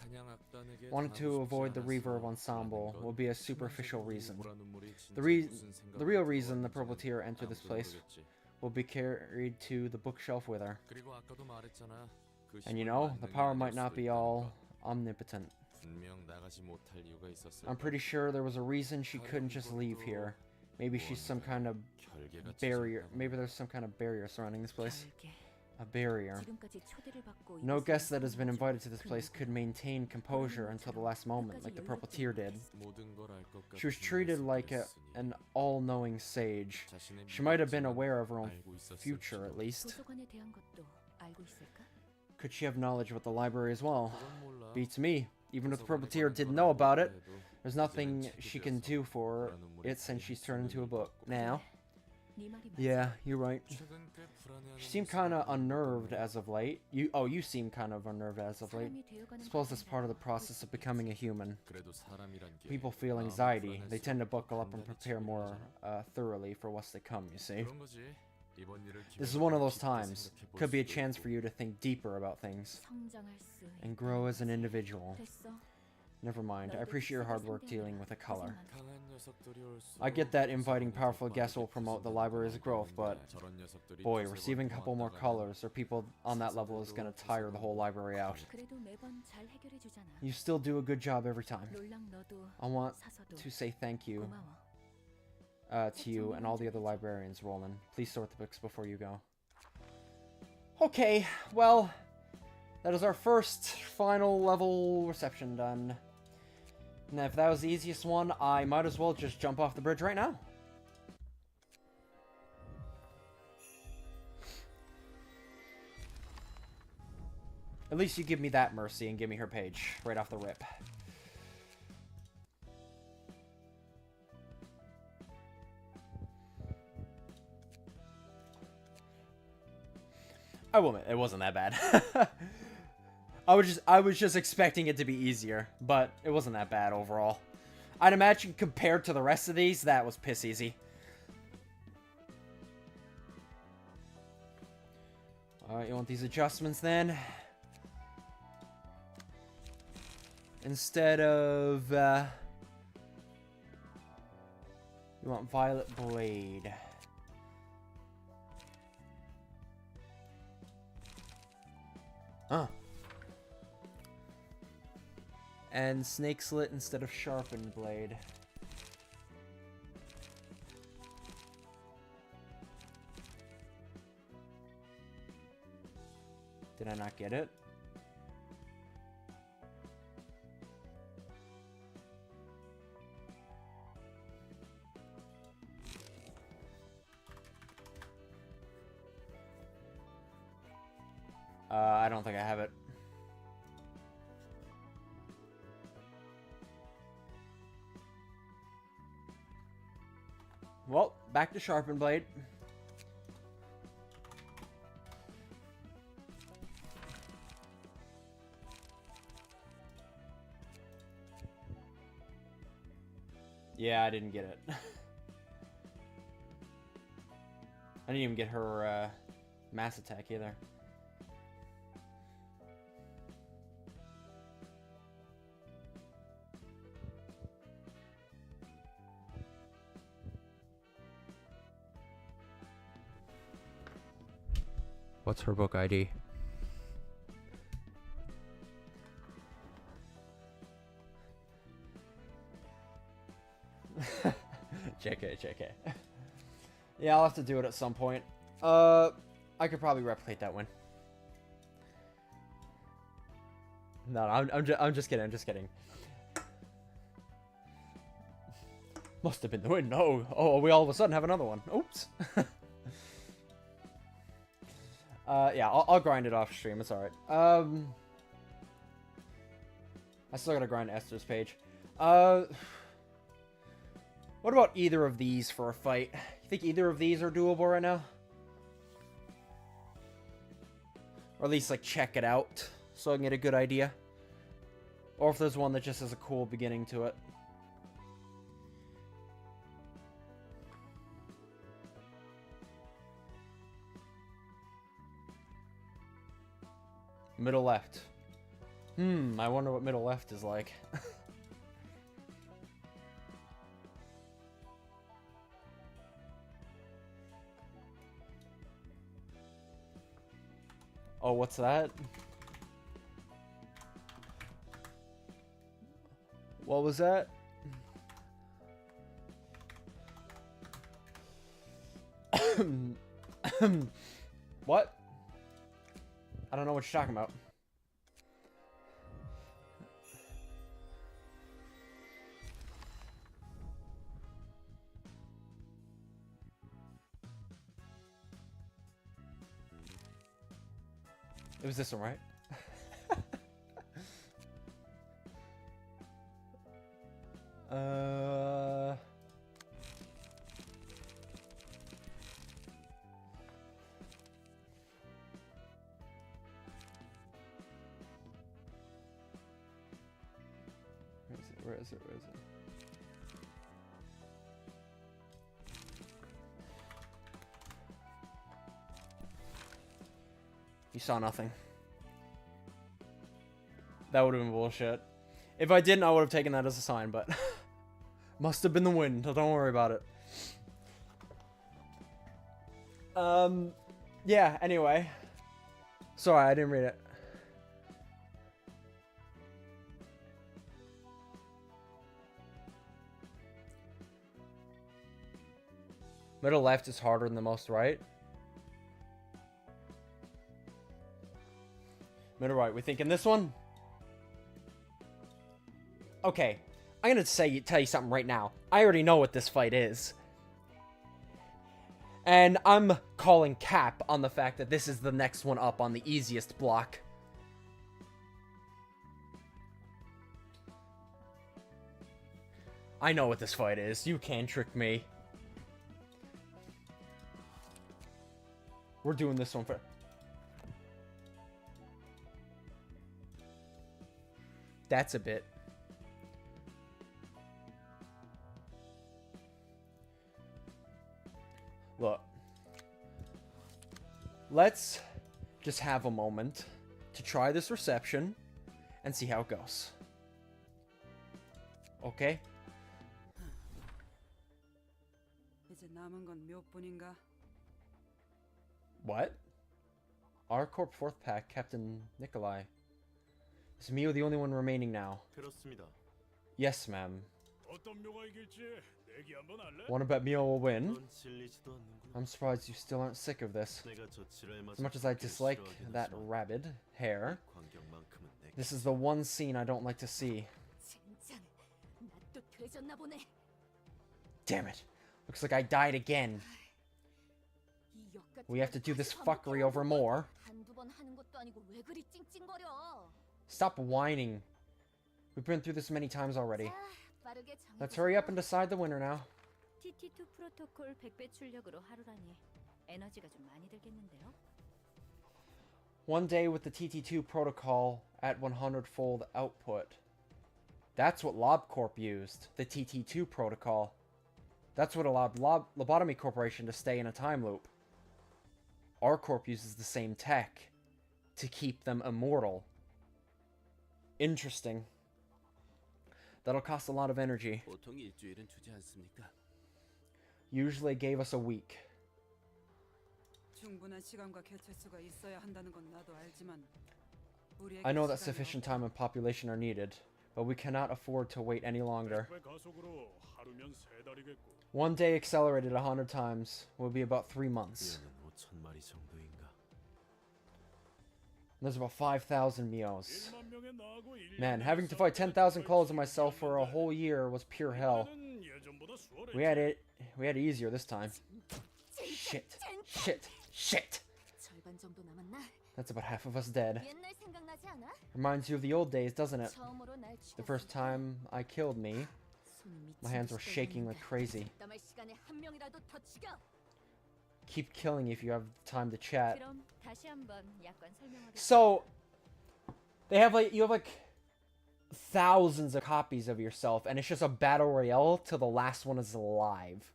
Wanted to avoid the reverb ensemble will be a superficial reason. The real reason the purple tear entered this place will be carried to the bookshelf with her. And you know, the power might not be all omnipotent. I'm pretty sure there was a reason she couldn't just leave here. Maybe she's some kind of barrier. Maybe there's some kind of barrier surrounding this place. A barrier. No guest that has been invited to this place could maintain composure until the last moment, like the purple tear did. She was treated like an all-knowing sage. She might have been aware of her own future, at least. Could she have knowledge about the library as well? Beats me. Even if the purple tear didn't know about it, there's nothing she can do for it since she's turned into a book. Now. Yeah, you're right. She seemed kind of unnerved as of late. You seem kind of unnerved as of late. I suppose that's part of the process of becoming a human. People feel anxiety. They tend to buckle up and prepare more thoroughly for what's to come, you see. This is one of those times. Could be a chance for you to think deeper about things and grow as an individual. Never mind. I appreciate your hard work dealing with the color. I get that inviting powerful guests will promote the library's growth, but boy, receiving a couple more colors or people on that level is gonna tire the whole library out. You still do a good job every time. I want to say thank you to you and all the other librarians, Roland. Please sort the books before you go. Okay, well, that is our first final level reception done. And if that was the easiest one, I might as well just jump off the bridge right now. At least you give me that mercy and give me her page right off the rip. I will admit, it wasn't that bad. I was just expecting it to be easier, but it wasn't that bad overall. I'd imagine compared to the rest of these, that was piss easy. Alright, you want these adjustments then? Instead of, you want Violet Blade. Huh. And Snake Slit instead of Sharpened Blade. Did I not get it? I don't think I have it. Well, back to Sharpened Blade. Yeah, I didn't get it. I didn't even get her mass attack either. What's her book ID? JK. Yeah, I'll have to do it at some point. I could probably replicate that win. No, I'm just kidding. Must have been the win. No. Oh, we all of a sudden have another one. Oops. Yeah, I'll grind it off stream. It's alright. I still gotta grind Esther's page. What about either of these for a fight? You think either of these are doable right now? Or at least, like, check it out so I can get a good idea. Or if there's one that just has a cool beginning to it. Middle left. I wonder what middle left is like. Oh, what's that? What was that? What? I don't know what you're talking about. It was this one, right? Where is it? You saw nothing. That would have been bullshit. If I didn't, I would have taken that as a sign, but... must have been the wind, so don't worry about it. Yeah, anyway. Sorry, I didn't read it. Middle left is harder than the most right. Middle right, we thinking this one? Okay, I'm gonna tell you something right now. I already know what this fight is. And I'm calling cap on the fact that this is the next one up on the easiest block. I know what this fight is. You can't trick me. We're doing this one for... That's a bit. Look. Let's just have a moment to try this reception and see how it goes. Okay? What? Our Corp 4th Pack, Captain Nikolai. Is Mio the only one remaining now? Yes, ma'am. Wanna bet Mio will win? I'm surprised you still aren't sick of this. As much as I dislike that rabid hair, this is the one scene I don't like to see. Damn it. Looks like I died again. We have to do this fuckery over more. Stop whining. We've been through this many times already. Let's hurry up and decide the winner now. One day with the TT2 protocol at 100-fold output. That's what LobCorp used, the TT2 protocol. That's what allowed Lobotomy Corporation to stay in a time loop. Our corp uses the same tech to keep them immortal. Interesting. That'll cost a lot of energy. Usually gave us a week. I know that sufficient time and population are needed, but we cannot afford to wait any longer. One day accelerated 100 times will be about 3 months. There's about 5,000 Mios. Man, having to fight 10,000 clones of myself for a whole year was pure hell. We had it easier this time. Shit. Shit. Shit. That's about half of us dead. Reminds you of the old days, doesn't it? The first time I killed me, my hands were shaking like crazy. Keep killing if you have time to chat. So, you have like thousands of copies of yourself, and it's just a battle royale till the last one is alive.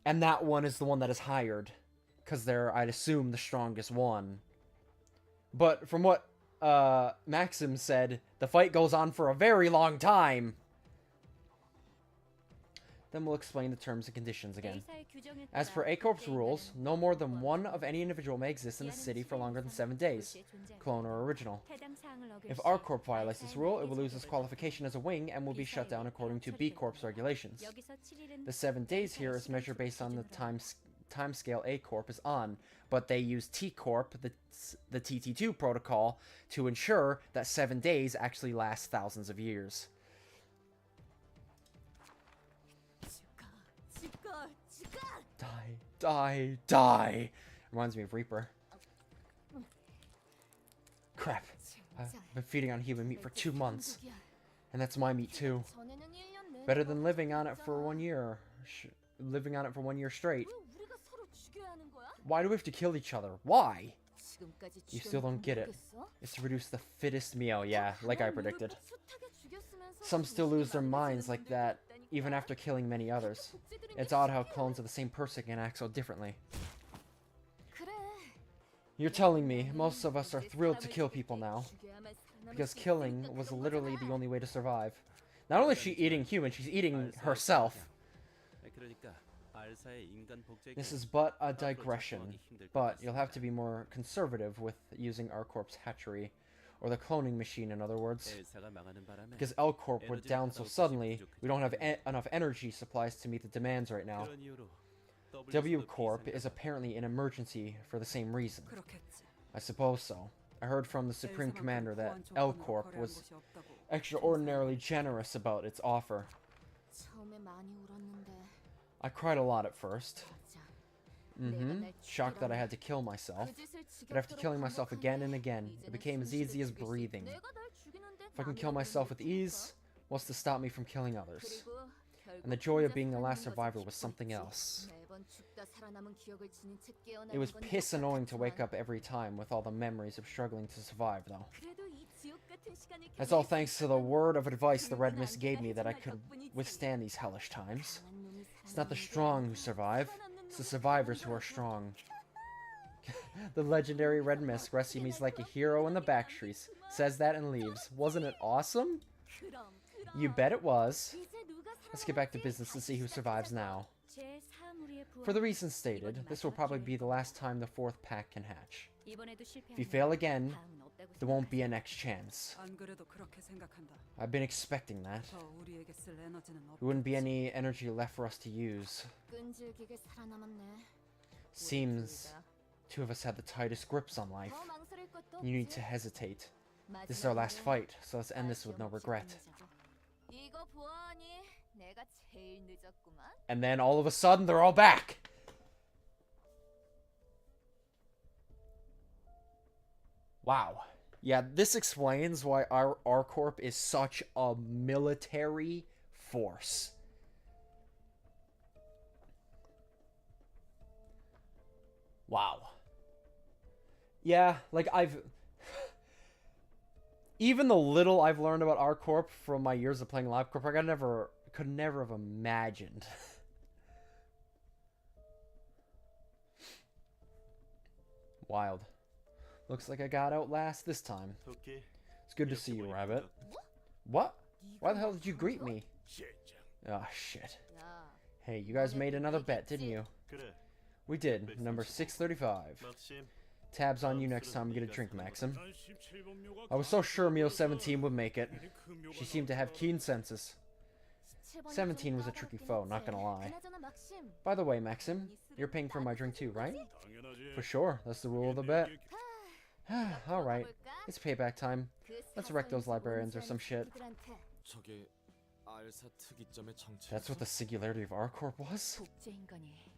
And that one is the one that is hired, because they're, I'd assume, the strongest one. But from what Maxim said, the fight goes on for a very long time. Then we'll explain the terms and conditions again. As per A-Corp's rules, no more than one of any individual may exist in the city for longer than 7 days, clone or original. If R-Corp violates this rule, it will lose its qualification as a wing and will be shut down according to B-Corp's regulations. The 7 days here is measured based on the time scale A-Corp is on, but they use T-Corp, the TT2 protocol, to ensure that 7 days actually last thousands of years. Die, die, die! Reminds me of Reaper. Crap. I've been feeding on human meat for 2 months. And that's my meat too. Better than living on it for 1 year. Living on it for 1 year straight. Why do we have to kill each other? Why? You still don't get it. It's to reduce the fittest Mio, yeah, like I predicted. Some still lose their minds like that, even after killing many others. It's odd how clones of the same person can act so differently. You're telling me most of us are thrilled to kill people now, because killing was literally the only way to survive. Not only is she eating humans, she's eating herself. This is but a digression, but you'll have to be more conservative with using R-Corp's hatchery, or the cloning machine in other words. Because L-Corp went down so suddenly, we don't have enough energy supplies to meet the demands right now. W-Corp is apparently an emergency for the same reason. I suppose so. I heard from the Supreme Commander that L-Corp was extraordinarily generous about its offer. I cried a lot at first. Shocked that I had to kill myself. But after killing myself again and again, it became as easy as breathing. If I can kill myself with ease, what's to stop me from killing others? And the joy of being the last survivor was something else. It was piss annoying to wake up every time with all the memories of struggling to survive, though. That's all thanks to the word of advice the Red Mist gave me that I could withstand these hellish times. It's not the strong who survive, it's the survivors who are strong. The legendary Red Mist rescued me like a hero in the backstreets, says that and leaves. Wasn't it awesome? You bet it was. Let's get back to business to see who survives now. For the reasons stated, this will probably be the last time the fourth pack can hatch. If you fail again, there won't be a next chance. I've been expecting that. There wouldn't be any energy left for us to use. Seems two of us had the tightest grips on life. You need to hesitate. This is our last fight, so let's end this with no regret. And then all of a sudden, they're all back! Wow. Yeah, this explains why our R-Corp is such a military force. Wow. Yeah, like even the little I've learned about R-Corp from my years of playing LabCorp, I could never have imagined. Wild. Looks like I got out last this time. It's good to see you, Rabbit. What? Why the hell did you greet me? Ah, shit. Hey, you guys made another bet, didn't you? We did. Number 635. Tabs on you next time we get a drink, Maxim. I was so sure Mio 17 would make it. She seemed to have keen senses. 17 was a tricky foe, not gonna lie. By the way, Maxim, you're paying for my drink too, right? For sure, that's the rule of the bet. Alright, it's payback time. Let's wreck those librarians or some shit. That's what the singularity of R-Corp was?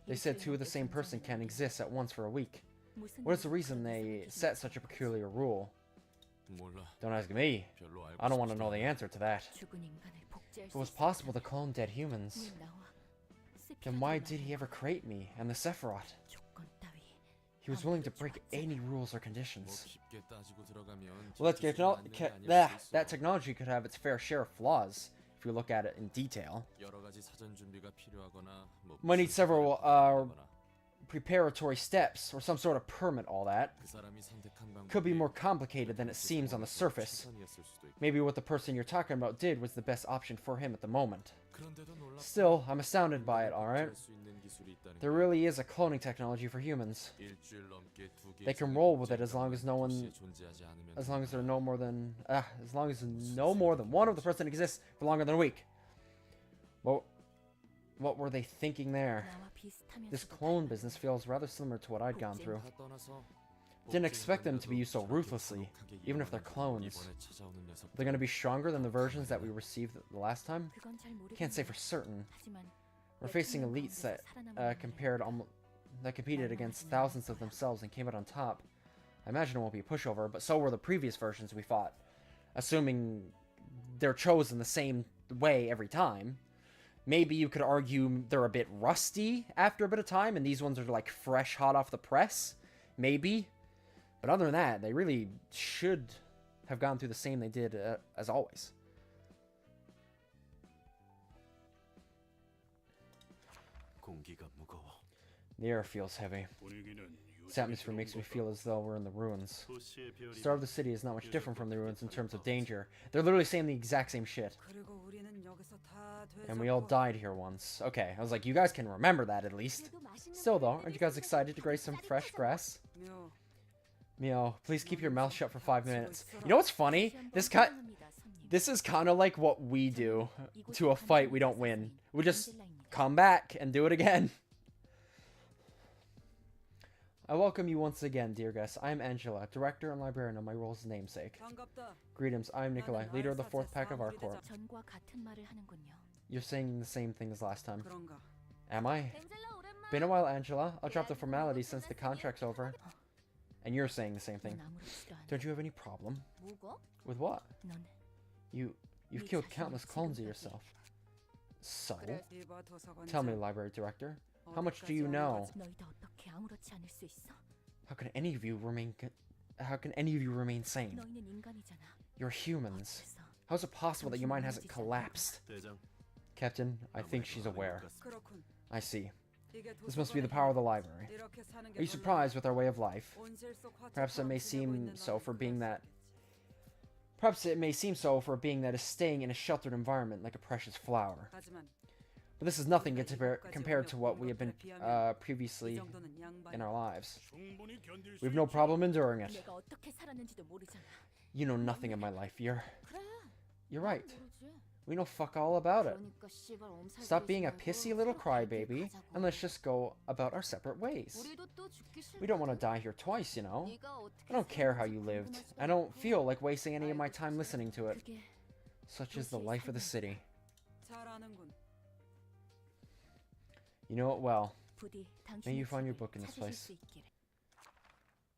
They said two of the same person can't exist at once for a week. What is the reason they set such a peculiar rule? Don't ask me. I don't want to know the answer to that. If it was possible to clone dead humans, then why did he ever create me and the Sephiroth? He was willing to break any rules or conditions. Well, that technology could have its fair share of flaws, if you look at it in detail. Might need several preparatory steps, or some sort of permit, all that. Could be more complicated than it seems on the surface. Maybe what the person you're talking about did was the best option for him at the moment. Still, I'm astounded by it, alright? There really is a cloning technology for humans. They can roll with it as long as no more than one of the person exists for longer than a week. Well, what were they thinking there? This clone business feels rather similar to what I'd gone through. Didn't expect them to be used so ruthlessly, even if they're clones. They're going to be stronger than the versions that we received the last time? Can't say for certain. We're facing elites that competed against thousands of themselves and came out on top. I imagine it won't be a pushover, but so were the previous versions we fought. Assuming they're chosen the same way every time. Maybe you could argue they're a bit rusty after a bit of time, and these ones are like fresh, hot off the press. Maybe. But other than that, they really should have gone through the same they did as always. The air feels heavy. This atmosphere makes me feel as though we're in the ruins. The star of the city is not much different from the ruins in terms of danger. They're literally saying the exact same shit. And we all died here once. Okay, I was like, you guys can remember that at least. Still though, aren't you guys excited to graze some fresh grass? Mio, please keep your mouth shut for 5 minutes. You know what's funny? This is kind of like what we do to a fight we don't win. We just come back and do it again. I welcome you once again, dear guests. I am Angela, director and librarian of my role's namesake. Greetings, I am Nikolai, leader of the 4th pack of our corps. You're saying the same thing as last time. Am I? Been a while, Angela. I'll drop the formality since the contract's over. And you're saying the same thing. Don't you have any problem? With what? You've killed countless clones of yourself. So? Tell me, library director. How much do you know? How can any of you remain sane? You're humans. How is it possible that your mind hasn't collapsed? Captain, I think she's aware. I see. This must be the power of the library. Are you surprised with our way of life? Perhaps it may seem so for being that is staying in a sheltered environment like a precious flower. But this is nothing compared to what we have been previously in our lives. We have no problem enduring it. You know nothing of my life. You're right. We know fuck all about it. Stop being a pissy little crybaby, and let's just go about our separate ways. We don't want to die here twice, you know. I don't care how you lived. I don't feel like wasting any of my time listening to it. Such is the life of the city. You know it well. May you find your book in this place.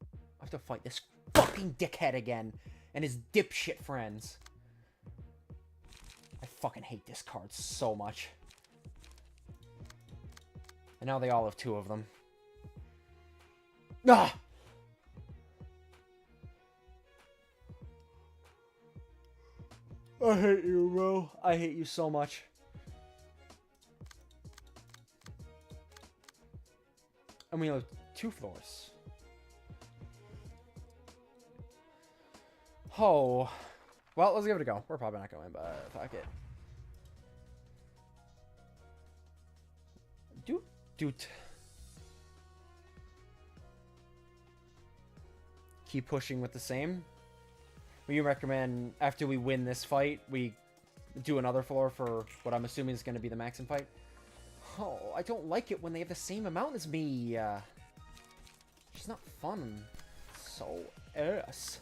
I have to fight this fucking dickhead again, and his dipshit friends. I fucking hate this card so much. And now they all have 2 of them. Ah! I hate you, bro. I hate you so much. And we have 2 floors. Oh. Well, let's give it a go. We're probably not going, but fuck it. Doot. Keep pushing with the same. Will you recommend, after we win this fight, we do another floor for what I'm assuming is going to be the Maxim fight? Oh, I don't like it when they have the same amount as me. It's not fun. So, ass.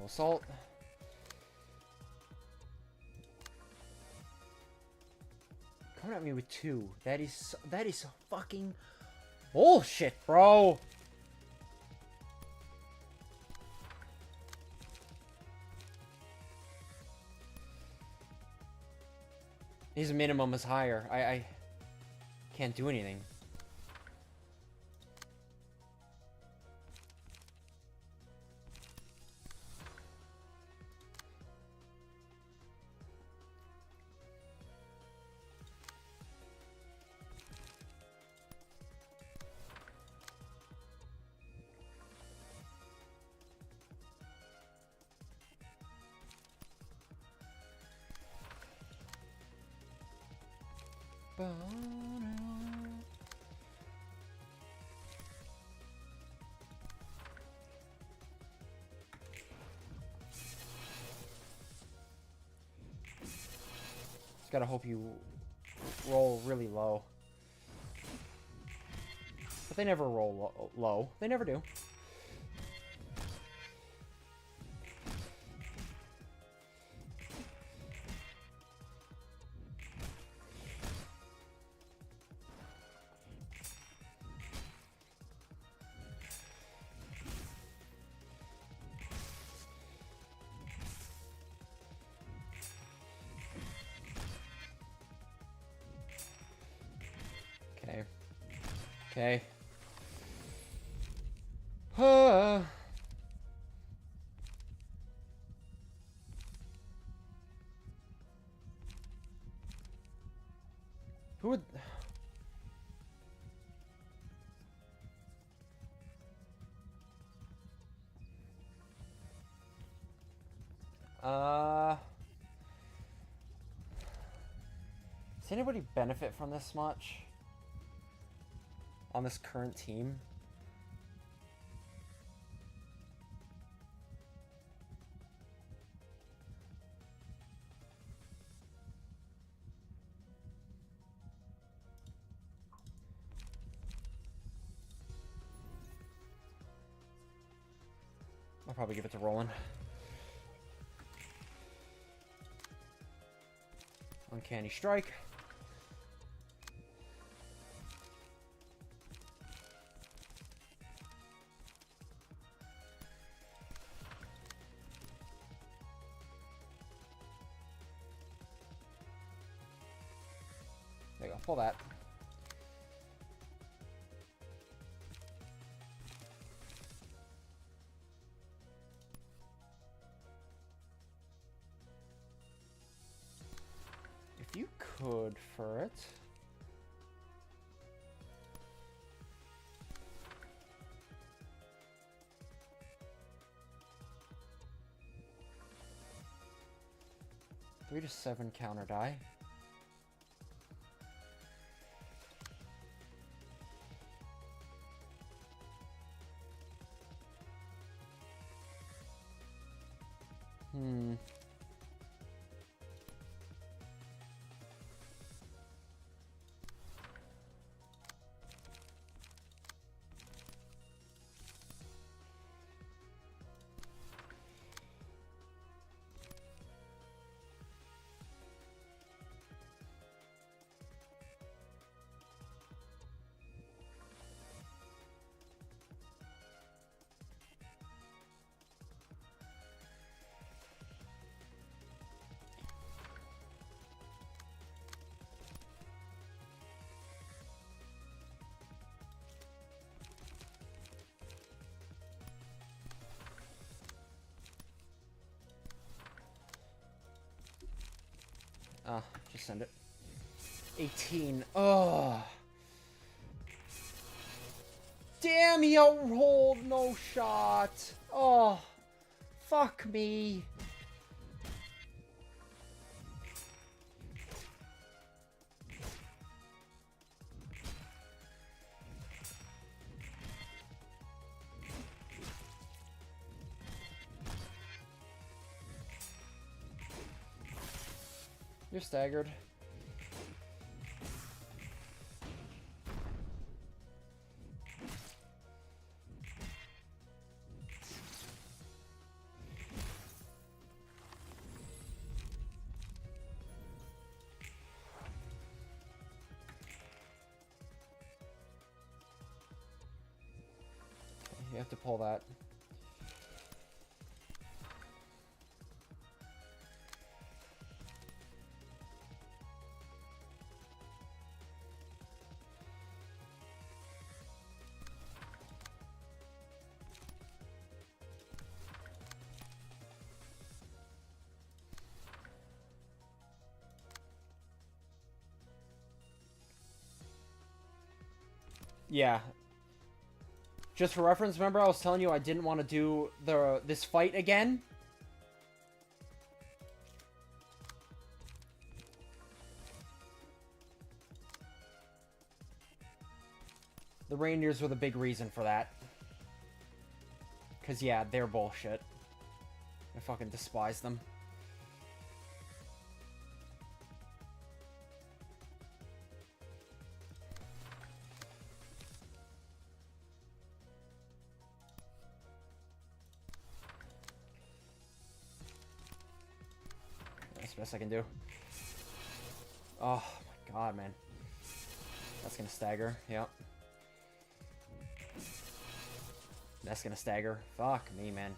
Assault. Coming at me with 2. That is fucking bullshit, bro. His minimum is higher. I can't do anything. Just gotta hope you roll really low. But they never roll low. They never do. Okay. Who would... Does anybody benefit from this much? On this current team? I'll probably give it to Roland. Uncanny strike. There you go, pull that. If you could for it. Three to 7 counter die. Just send it. 18. Oh. Damn, he outrolled. No shot. Oh. Fuck me. You're staggered. You have to pull that. Yeah. Just for reference, remember I was telling you I didn't want to do this fight again? The reindeers were the big reason for that. Because, yeah, they're bullshit. I fucking despise them. That's the best I can do. Oh, my God, man. That's gonna stagger, yep. That's gonna stagger. Fuck me, man.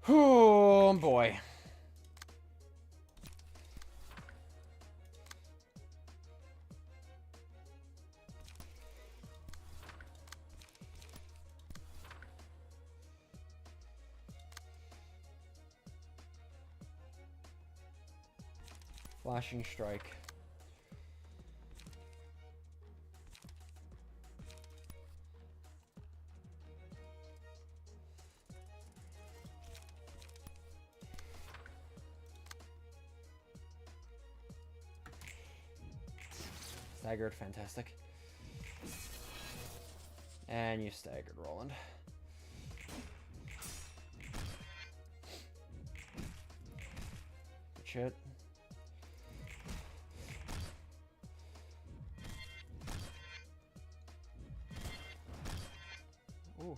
Oh boy. Flashing strike. Staggered, fantastic. And you staggered, Roland. Good shit. Ooh.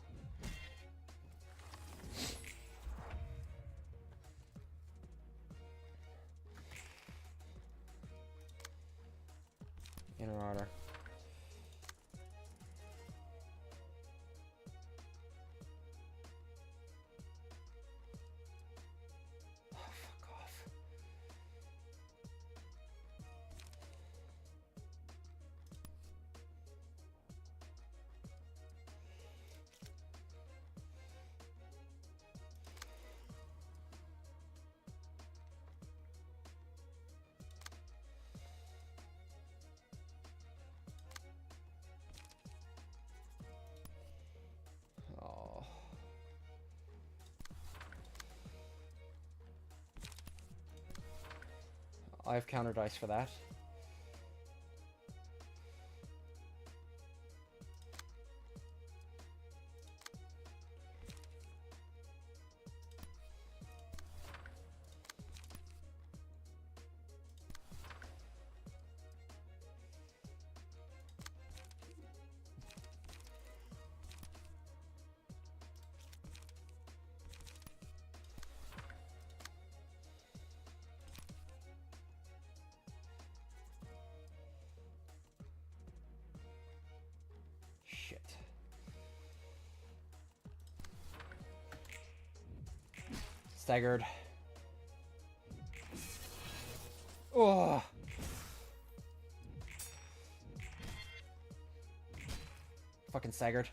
Inner order. Oh, fuck off. Oh. I have counter dice for that. Shit. Staggered. Oh. Fucking staggered.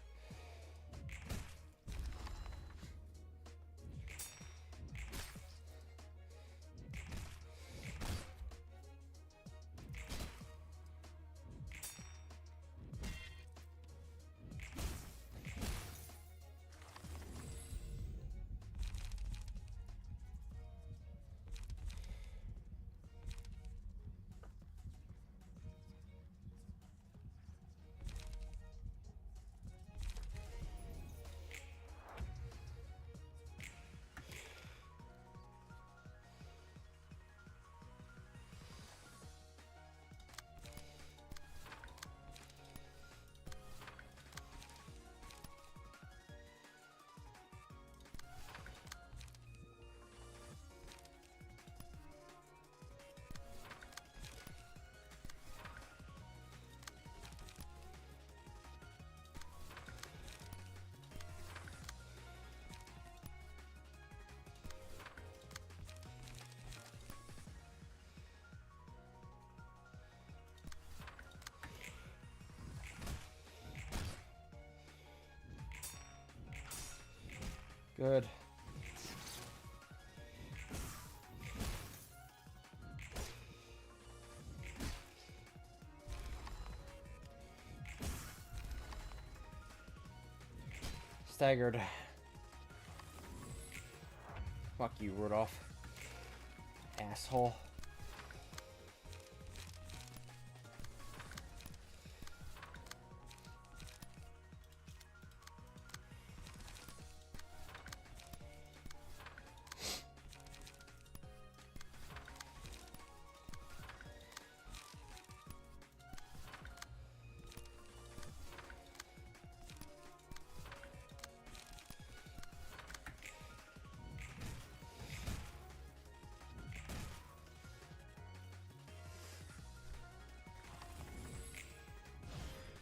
Good. Staggered. Fuck you, Rudolph. Asshole.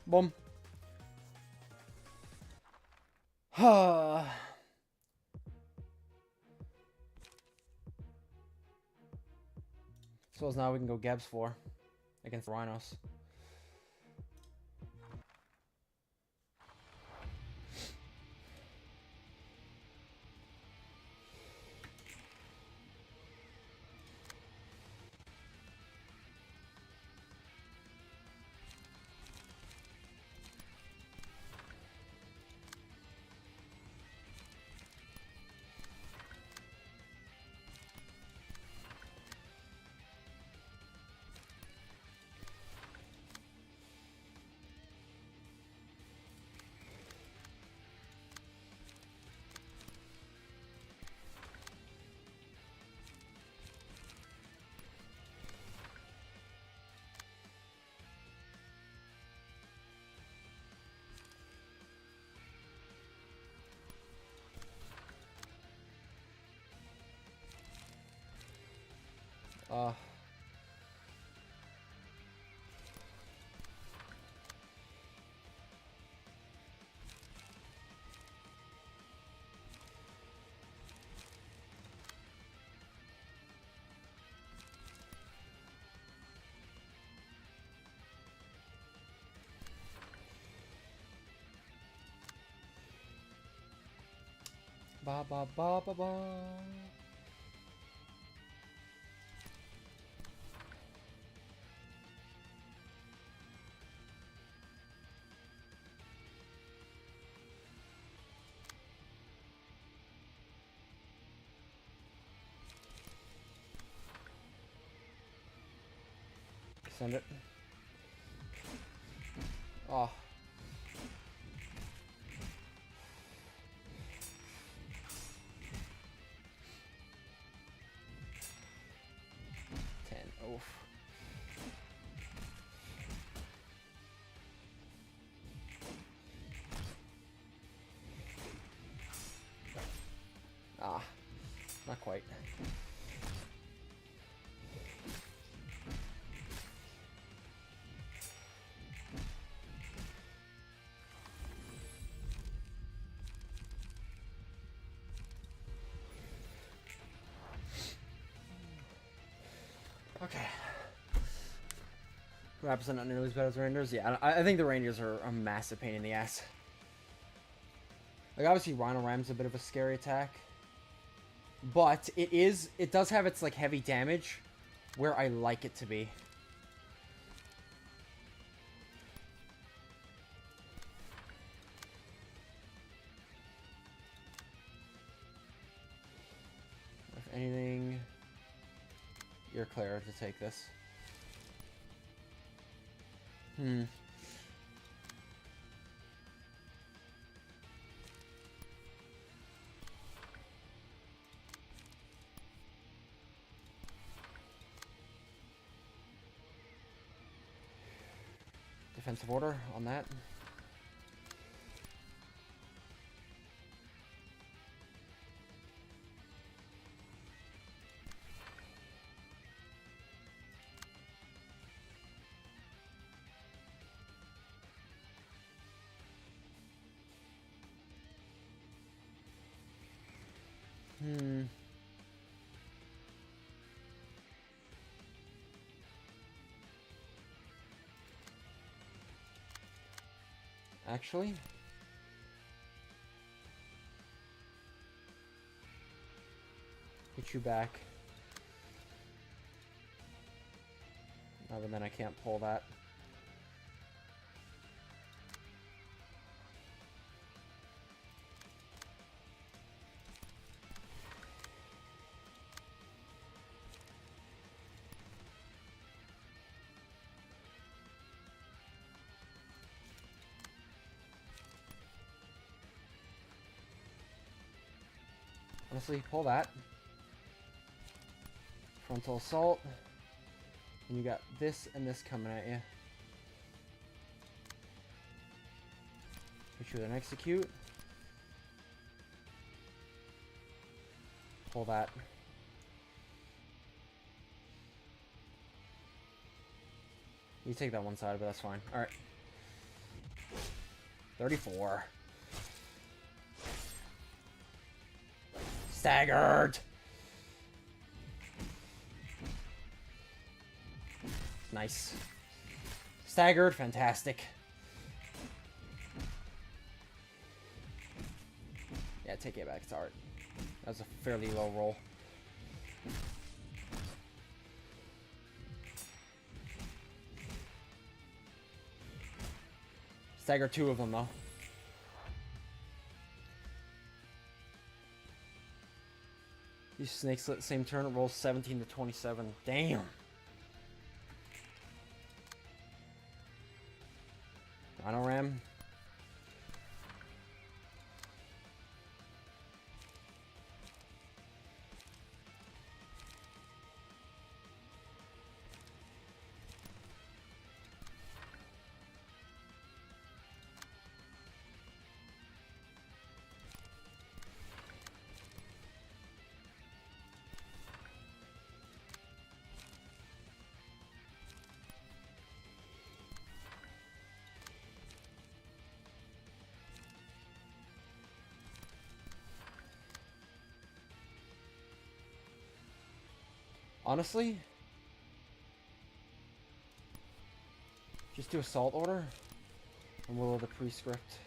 Boom. Suppose now we can go Gebs 4 against the Rhinos. Ba ba ba ba ba. Send it. Oh. Oof. Ah, not quite. Okay. Raps are not nearly as bad as Rangers. Yeah, I think the Rangers are a massive pain in the ass. Like, obviously, Rhino Ram's a bit of a scary attack. But it does have its, like, heavy damage where I like it to be. If anything, you're clear to take this. Defensive order on that. Actually, get you back. Oh, but then I can't pull that. Honestly, pull that. Frontal assault. And you got this and this coming at you. Hit you with an execute. Pull that. You take that one side, but that's fine. Alright. 34. Staggered. Nice. Staggered. Fantastic. Yeah, take it back. It's art. That was a fairly low roll. Stagger 2 of them, though. These snakes at the same turn. It rolls 17 to 27. Damn. Rhino Ram. Honestly, just do Assault Order and Will of the Prescript.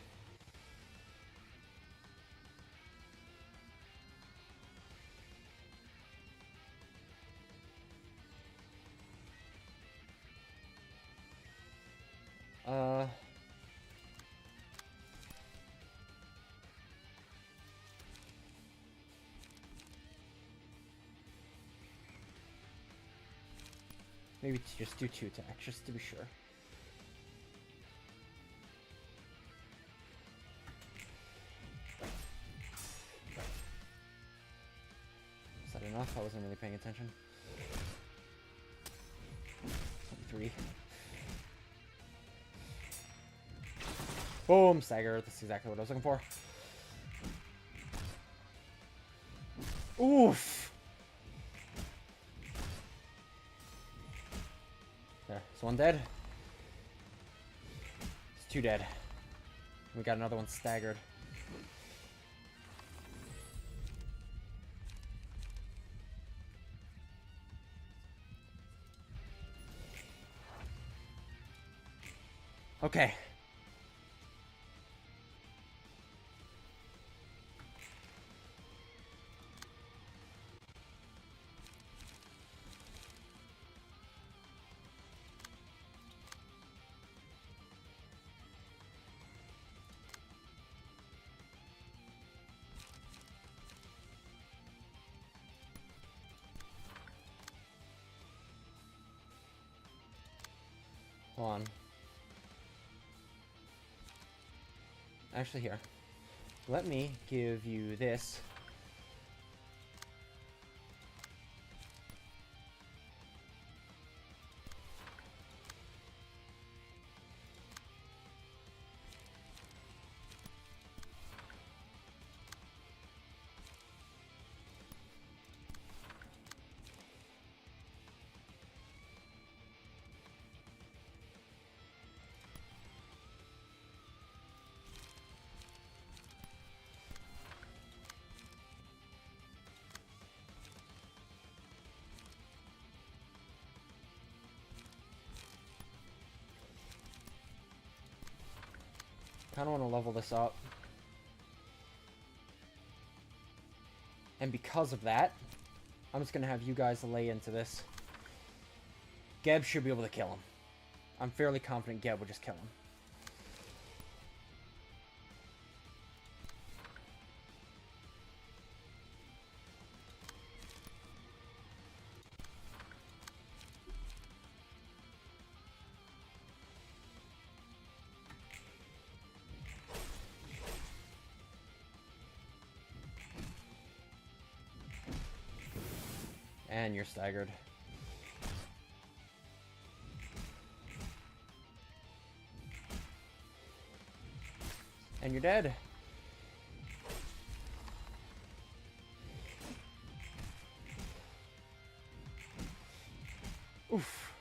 Maybe just do 2 attacks, just to be sure. Is that enough? I wasn't really paying attention. 3. Boom! Stagger. That's exactly what I was looking for. Oof! There. It's 1 dead. It's 2 dead. We got another one staggered. Okay. Hold on. Actually, here. Let me give you this. Kind of want to level this up. And because of that, I'm just going to have you guys lay into this. Geb should be able to kill him. I'm fairly confident Geb will just kill him. And you're staggered. And you're dead. Oof.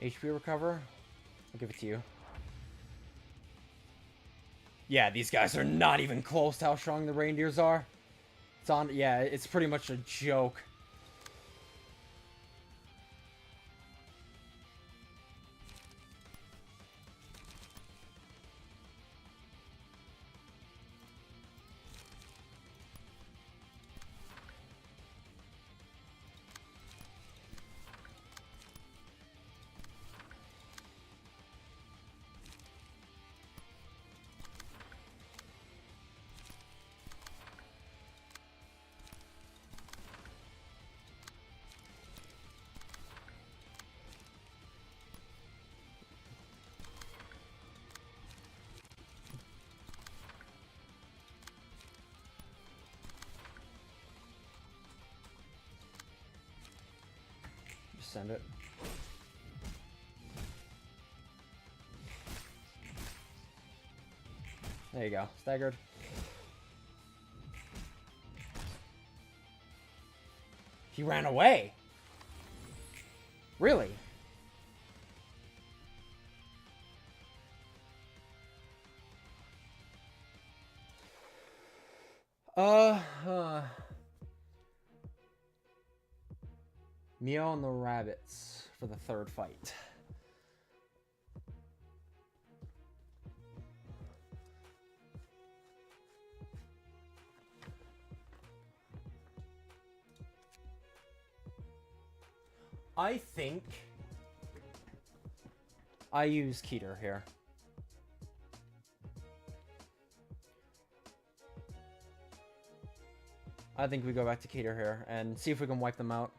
HP recover. I'll give it to you. Yeah, these guys are not even close to how strong the reindeers are. Yeah, it's pretty much a joke. Send it. There you go. Staggered. He ran away. Really? Mio and the rabbits for the third fight. I think I use Keter here. I think we go back to Keter here and see if we can wipe them out.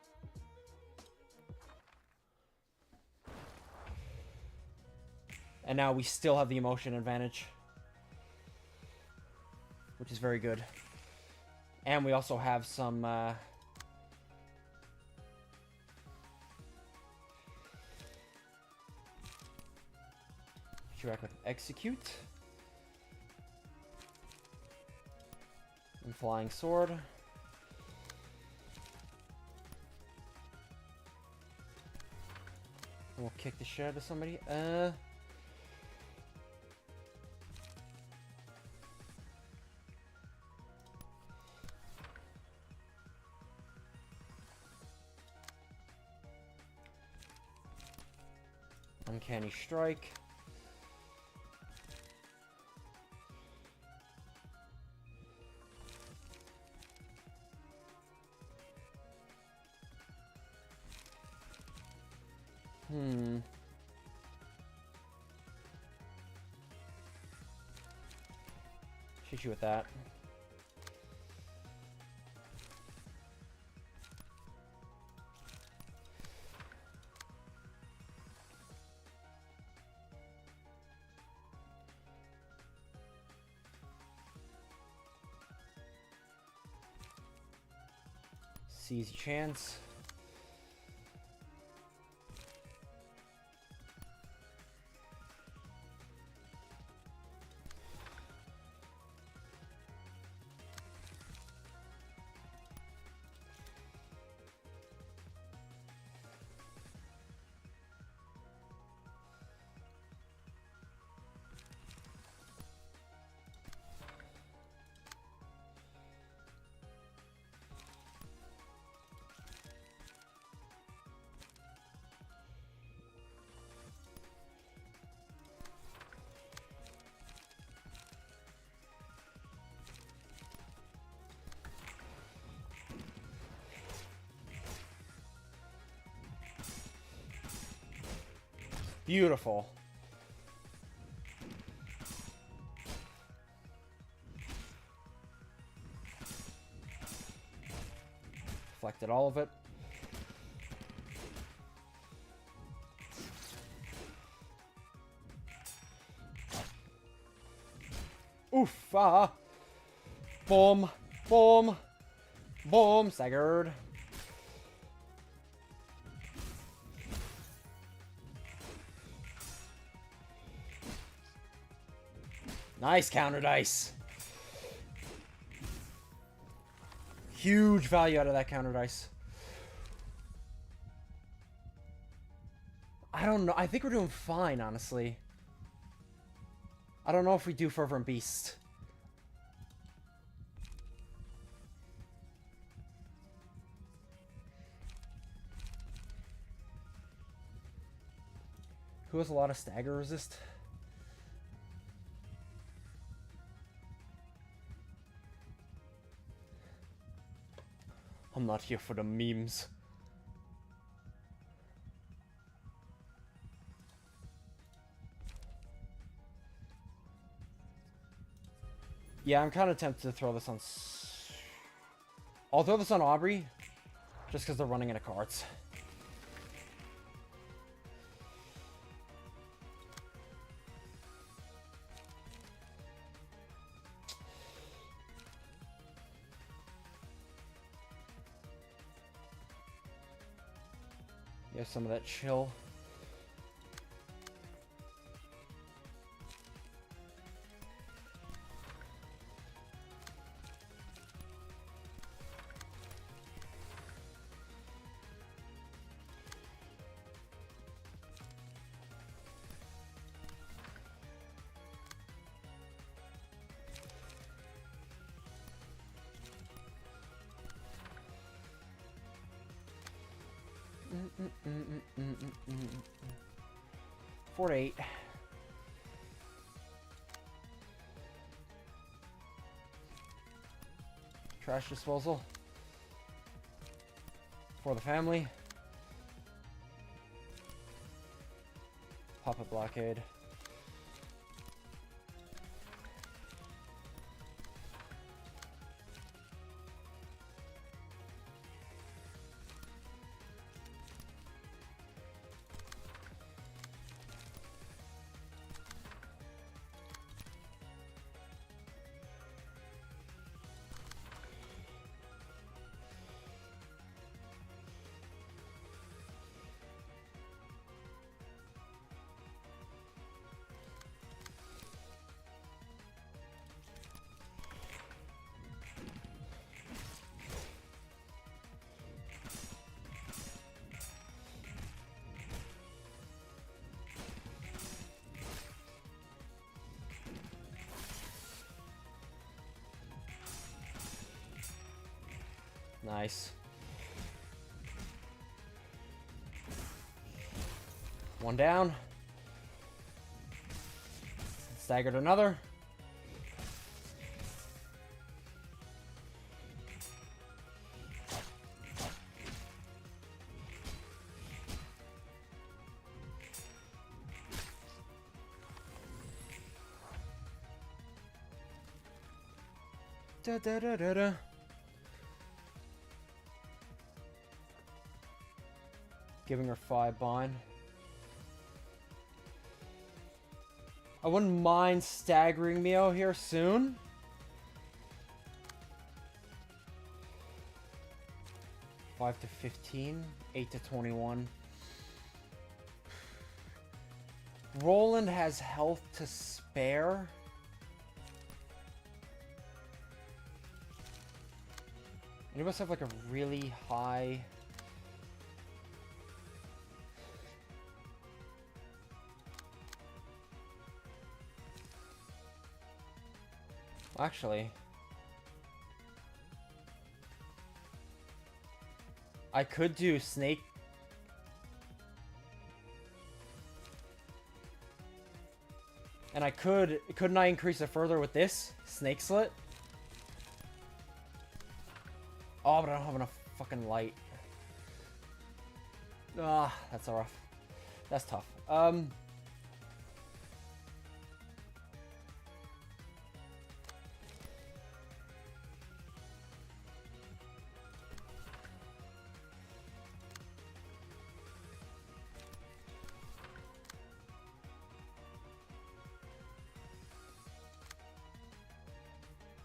And now we still have the emotion advantage, which is very good. And we also have some Back with execute and flying sword. And we'll kick the shit out of somebody. Uncanny strike. Shoot you with that. Seize your chance. Beautiful. Deflected all of it. Oof, boom, boom, boom, staggered. Nice counter dice. Huge value out of that counter dice. I don't know. I think we're doing fine, honestly. I don't know if we do Fervent Beast. Who has a lot of stagger resist? I'm not here for the memes. Yeah, I'm kind of tempted to throw this on... I'll throw this on Aubrey, just because they're running out of cards. You have some of that chill. Four to 8. Trash disposal. For the family. Pop-up blockade. Nice. One down. Staggered another. Da da da da da. Giving her 5 bind. I wouldn't mind staggering Mio here soon. $5 to $15, $8 to $21. Roland has health to spare. He must have like a really high... Actually, I could do snake. And couldn't I increase it further with this? Snake slit? Oh, but I don't have enough fucking light. Ah, that's rough. That's tough.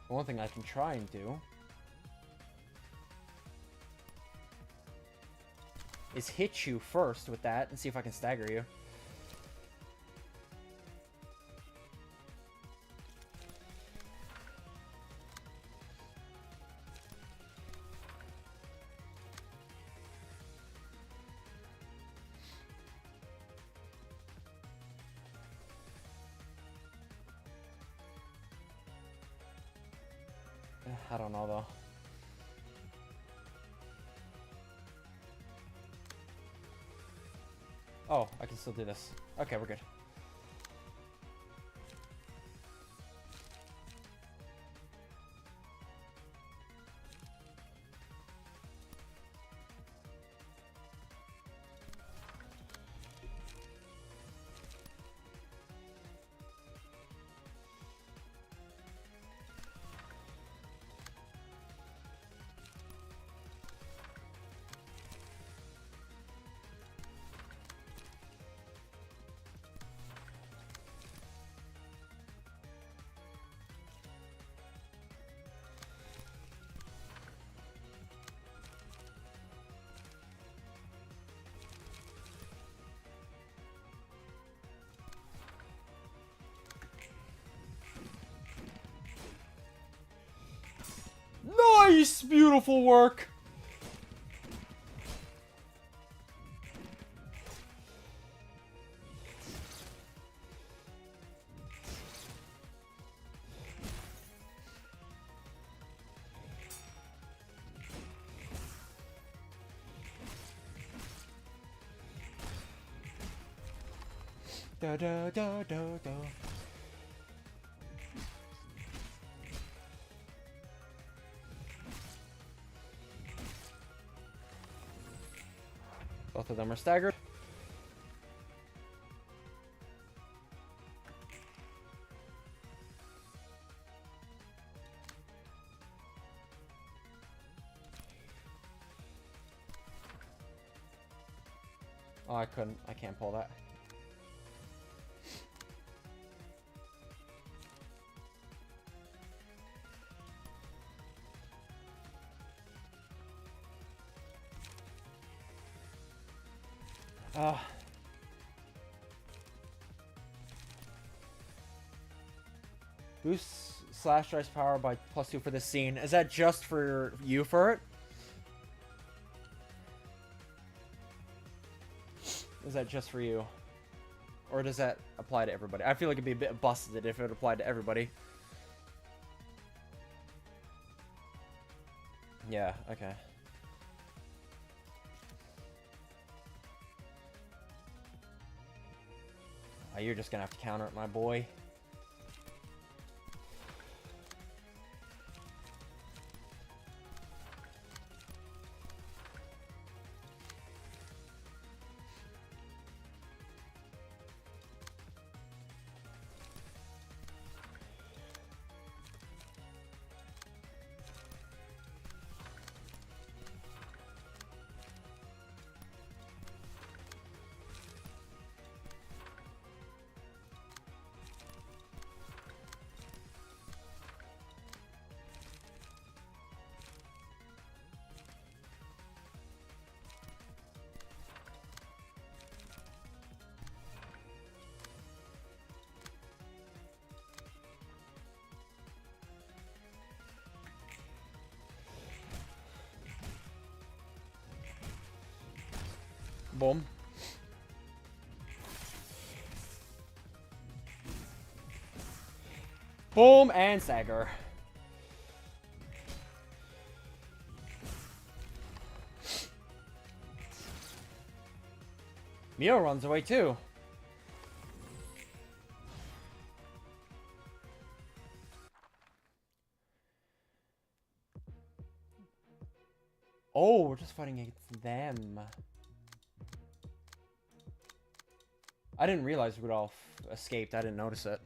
One thing I can try and do is hit you first with that and see if I can stagger you. I don't know, though. Oh, I can still do this. Okay, we're good. Nice! Beautiful work! Da da da da da. Both of them are staggered. Oh, I couldn't. I can't pull that. Boost slash dice power by +2 for this scene. Is that just for you for it? Is that just for you? Or does that apply to everybody? I feel like it'd be a bit busted if it applied to everybody. Yeah, okay. Oh, you're just gonna have to counter it, my boy. Boom. Boom and stagger. Mio runs away too. Oh, we're just fighting against them. I didn't realize we would all escaped. I didn't notice it.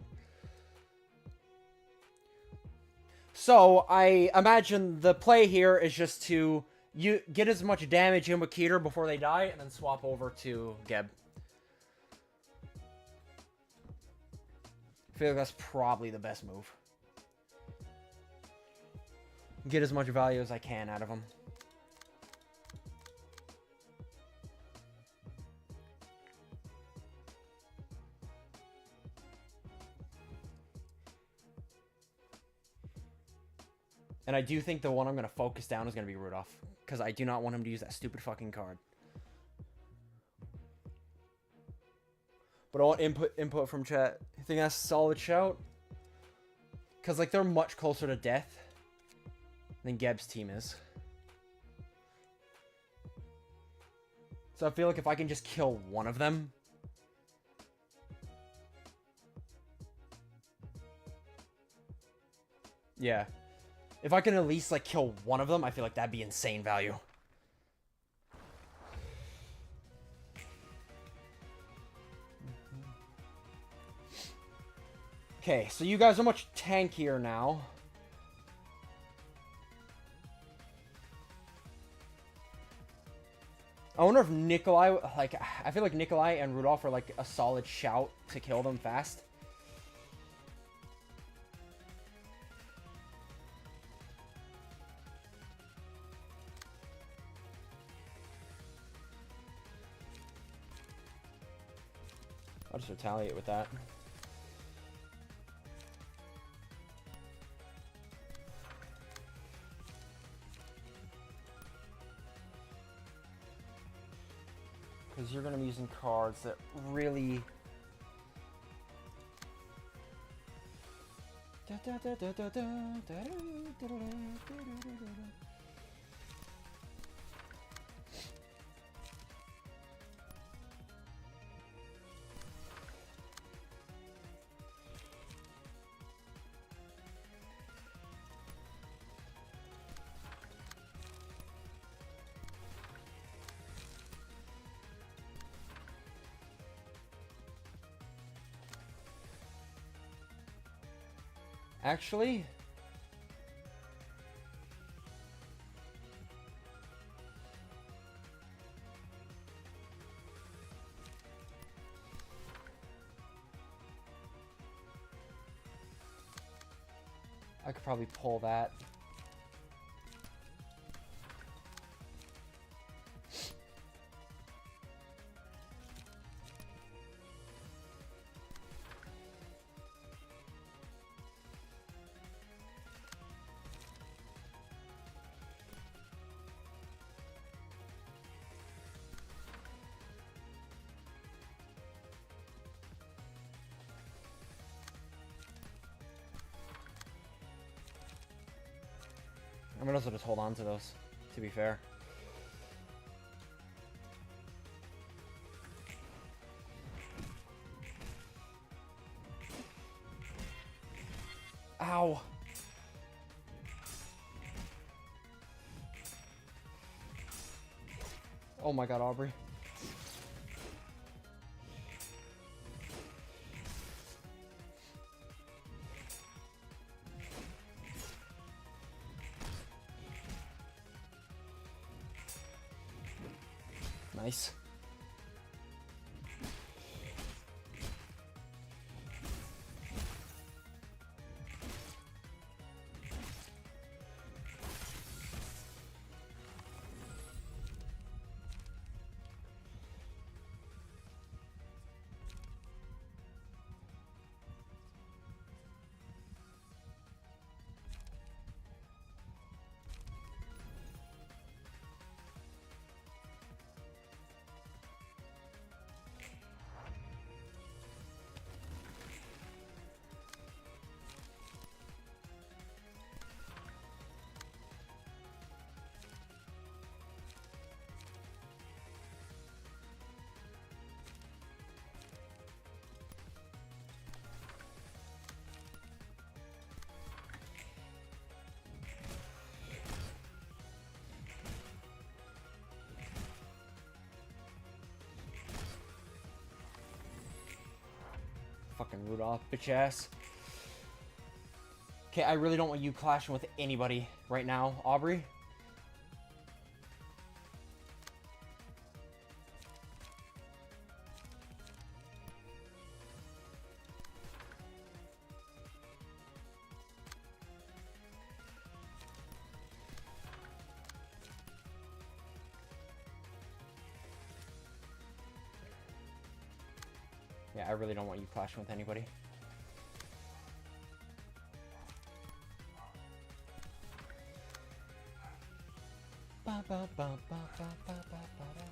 So, I imagine the play here is just to get as much damage in with Keter before they die, and then swap over to Geb. I feel like that's probably the best move. Get as much value as I can out of them. And I do think the one I'm going to focus down is going to be Rudolph. Because I do not want him to use that stupid fucking card. But I want input from chat. You think that's a solid shout? Because, like, they're much closer to death. than Geb's team is. So I feel like if I can just kill one of them... Yeah. If I can at least, like, kill one of them, I feel like that'd be insane value. Okay, so you guys are much tankier now. I wonder if Nikolai, like, I feel like Nikolai and Rudolph are, like, a solid shout to kill them fast. I'll just retaliate with that. Because you're going to be using cards that really... Actually... I could probably pull that. I'm gonna also just hold on to those, to be fair. Ow! Oh my god, Aubrey. Nice. Fucking Rudolph, bitch ass. Okay, I really don't want you clashing with anybody right now, Aubrey. Yeah, I really don't want you clashing with anybody. Ba, ba, ba, ba, ba, ba, ba, ba.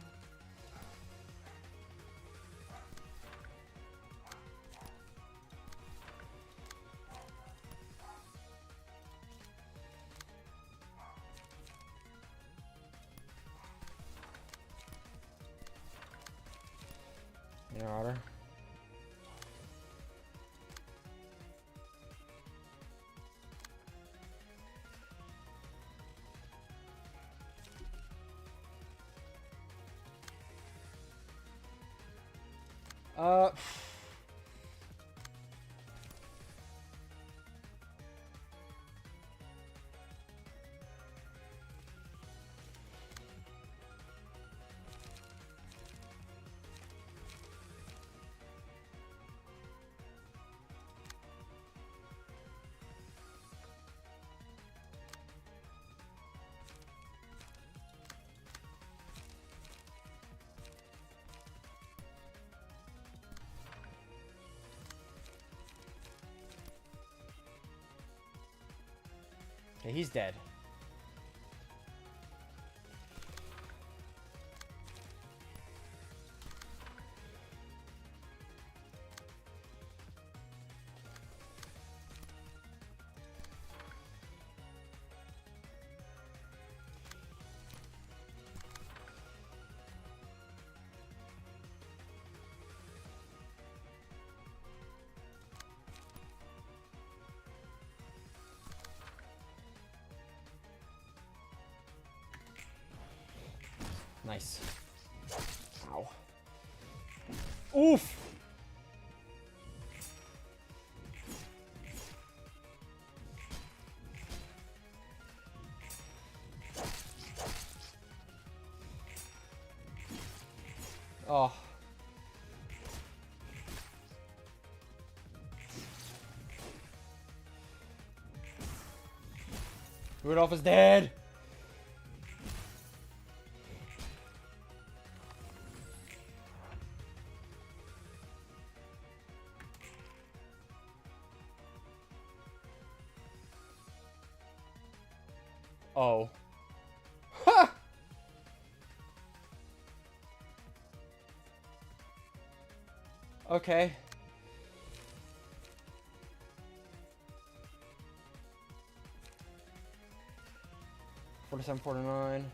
In order. Okay, he's dead. Nice. Ow. Oof! Oh. Rudolph is dead! Oh. Ha! Okay. 47, 49.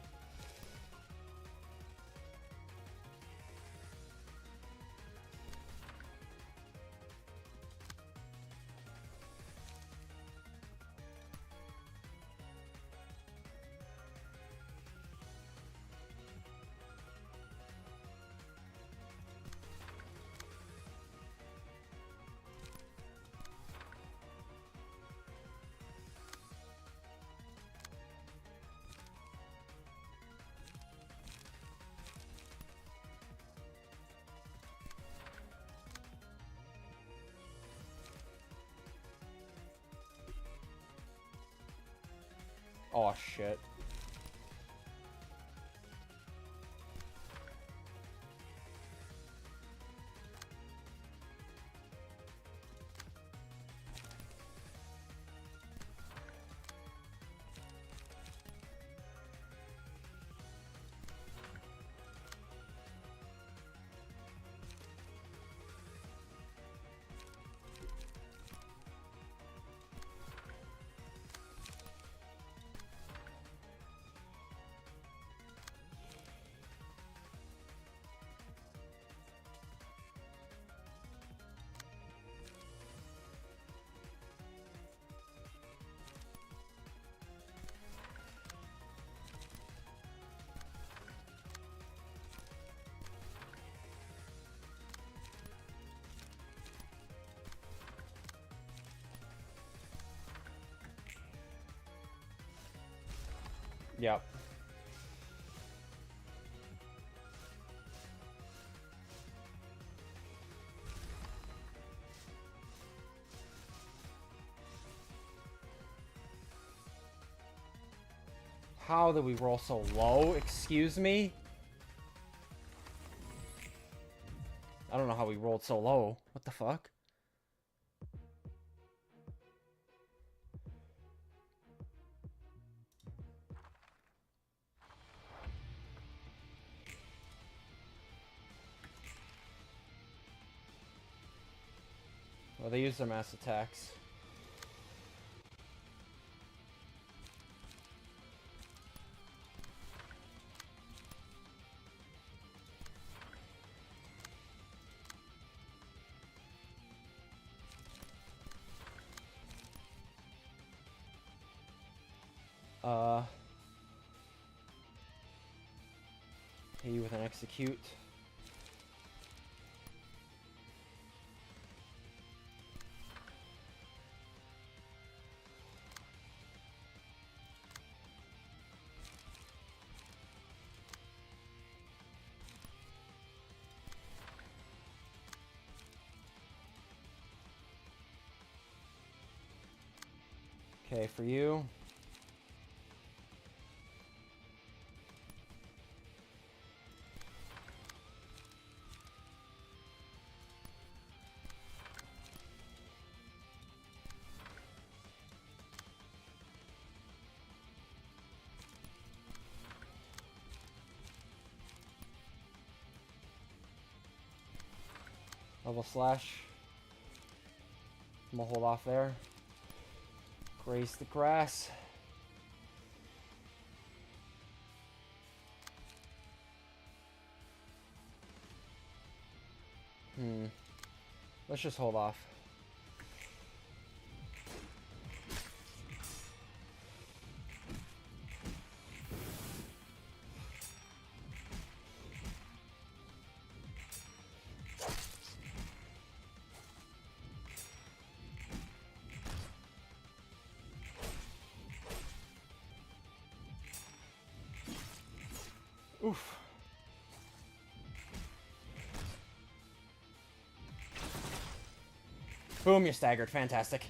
Oh, shit. Yep. How did we roll so low? Excuse me? I don't know how we rolled so low. What the fuck? Well, they use their mass attacks. Hit you with an execute. Okay, for you. Level slash. I'm gonna hold off there. Graze the grass. Let's just hold off. Oof. Boom, you're staggered. Fantastic.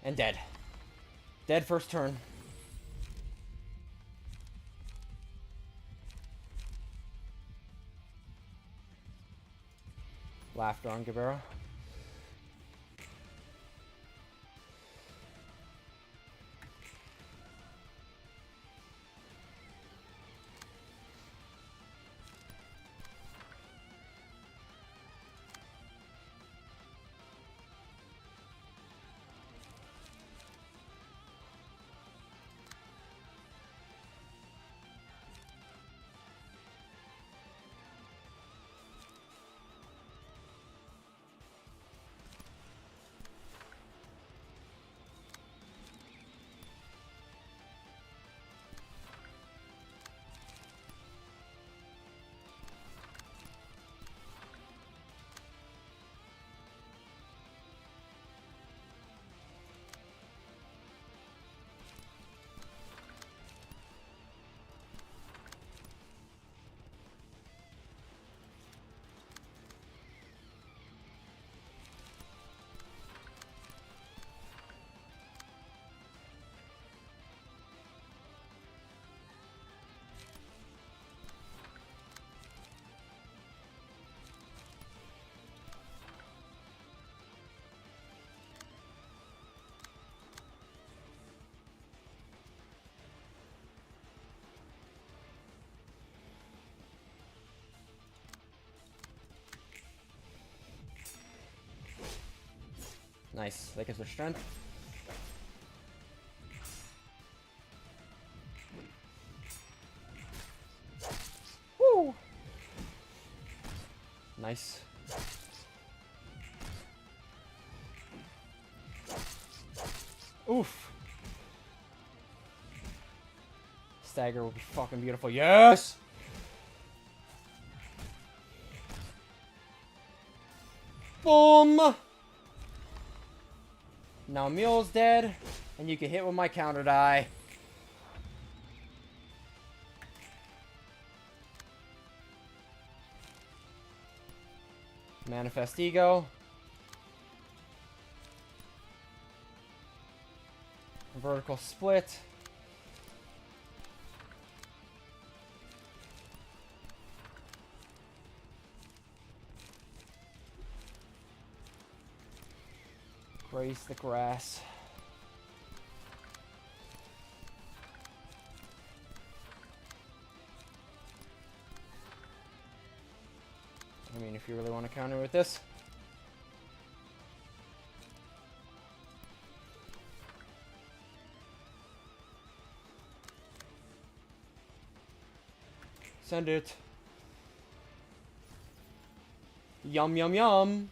And dead. Dead first turn. Laughter on Gabera. Nice. That gives her strength. Woo! Nice. Oof. Stagger will be fucking beautiful. Yes! Boom! Now Mule's dead, and you can hit with my counter die. Manifest Ego. Vertical split. Graze the grass. I mean, if you really want to counter with this. Send it. Yum, yum, yum.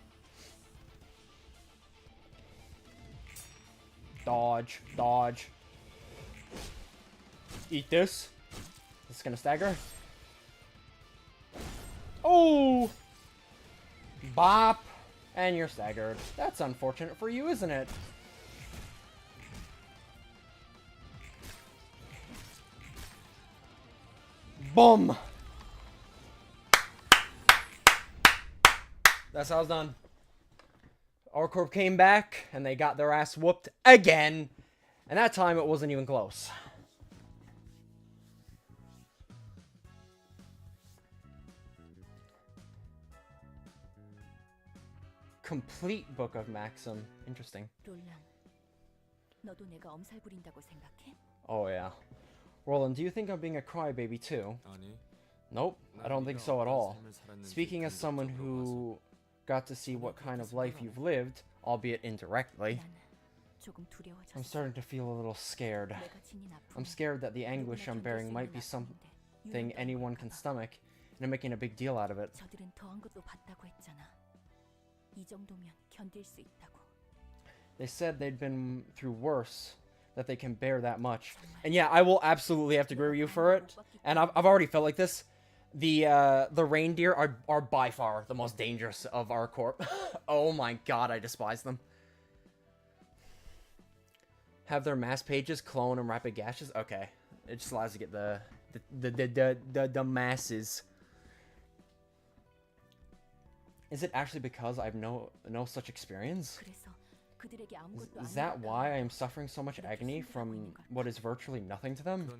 Dodge. Dodge. Eat this. This is gonna stagger. Oh! Bop! And you're staggered. That's unfortunate for you, isn't it? Boom! That's how it's done. R-Corp came back, and they got their ass whooped again. And that time, it wasn't even close. Complete Book of Maxim. Interesting. Oh, yeah. Roland, do you think I'm being a crybaby too? Nope, I don't think so at all. Speaking as someone who got to see what kind of life you've lived, albeit indirectly, I'm starting to feel a little scared. I'm scared that the anguish I'm bearing might be something anyone can stomach, and I'm making a big deal out of it. They said they'd been through worse, that they can bear that much. And yeah, I will absolutely have to agree with you for it. And I've already felt like this. The reindeer are by far the most dangerous of our corp. Oh my god, I despise them. Have their mass pages, clone, and rapid gashes? Okay. It just allows you to get the masses. Is it actually because I've no such experience? Is that why I am suffering so much agony from what is virtually nothing to them?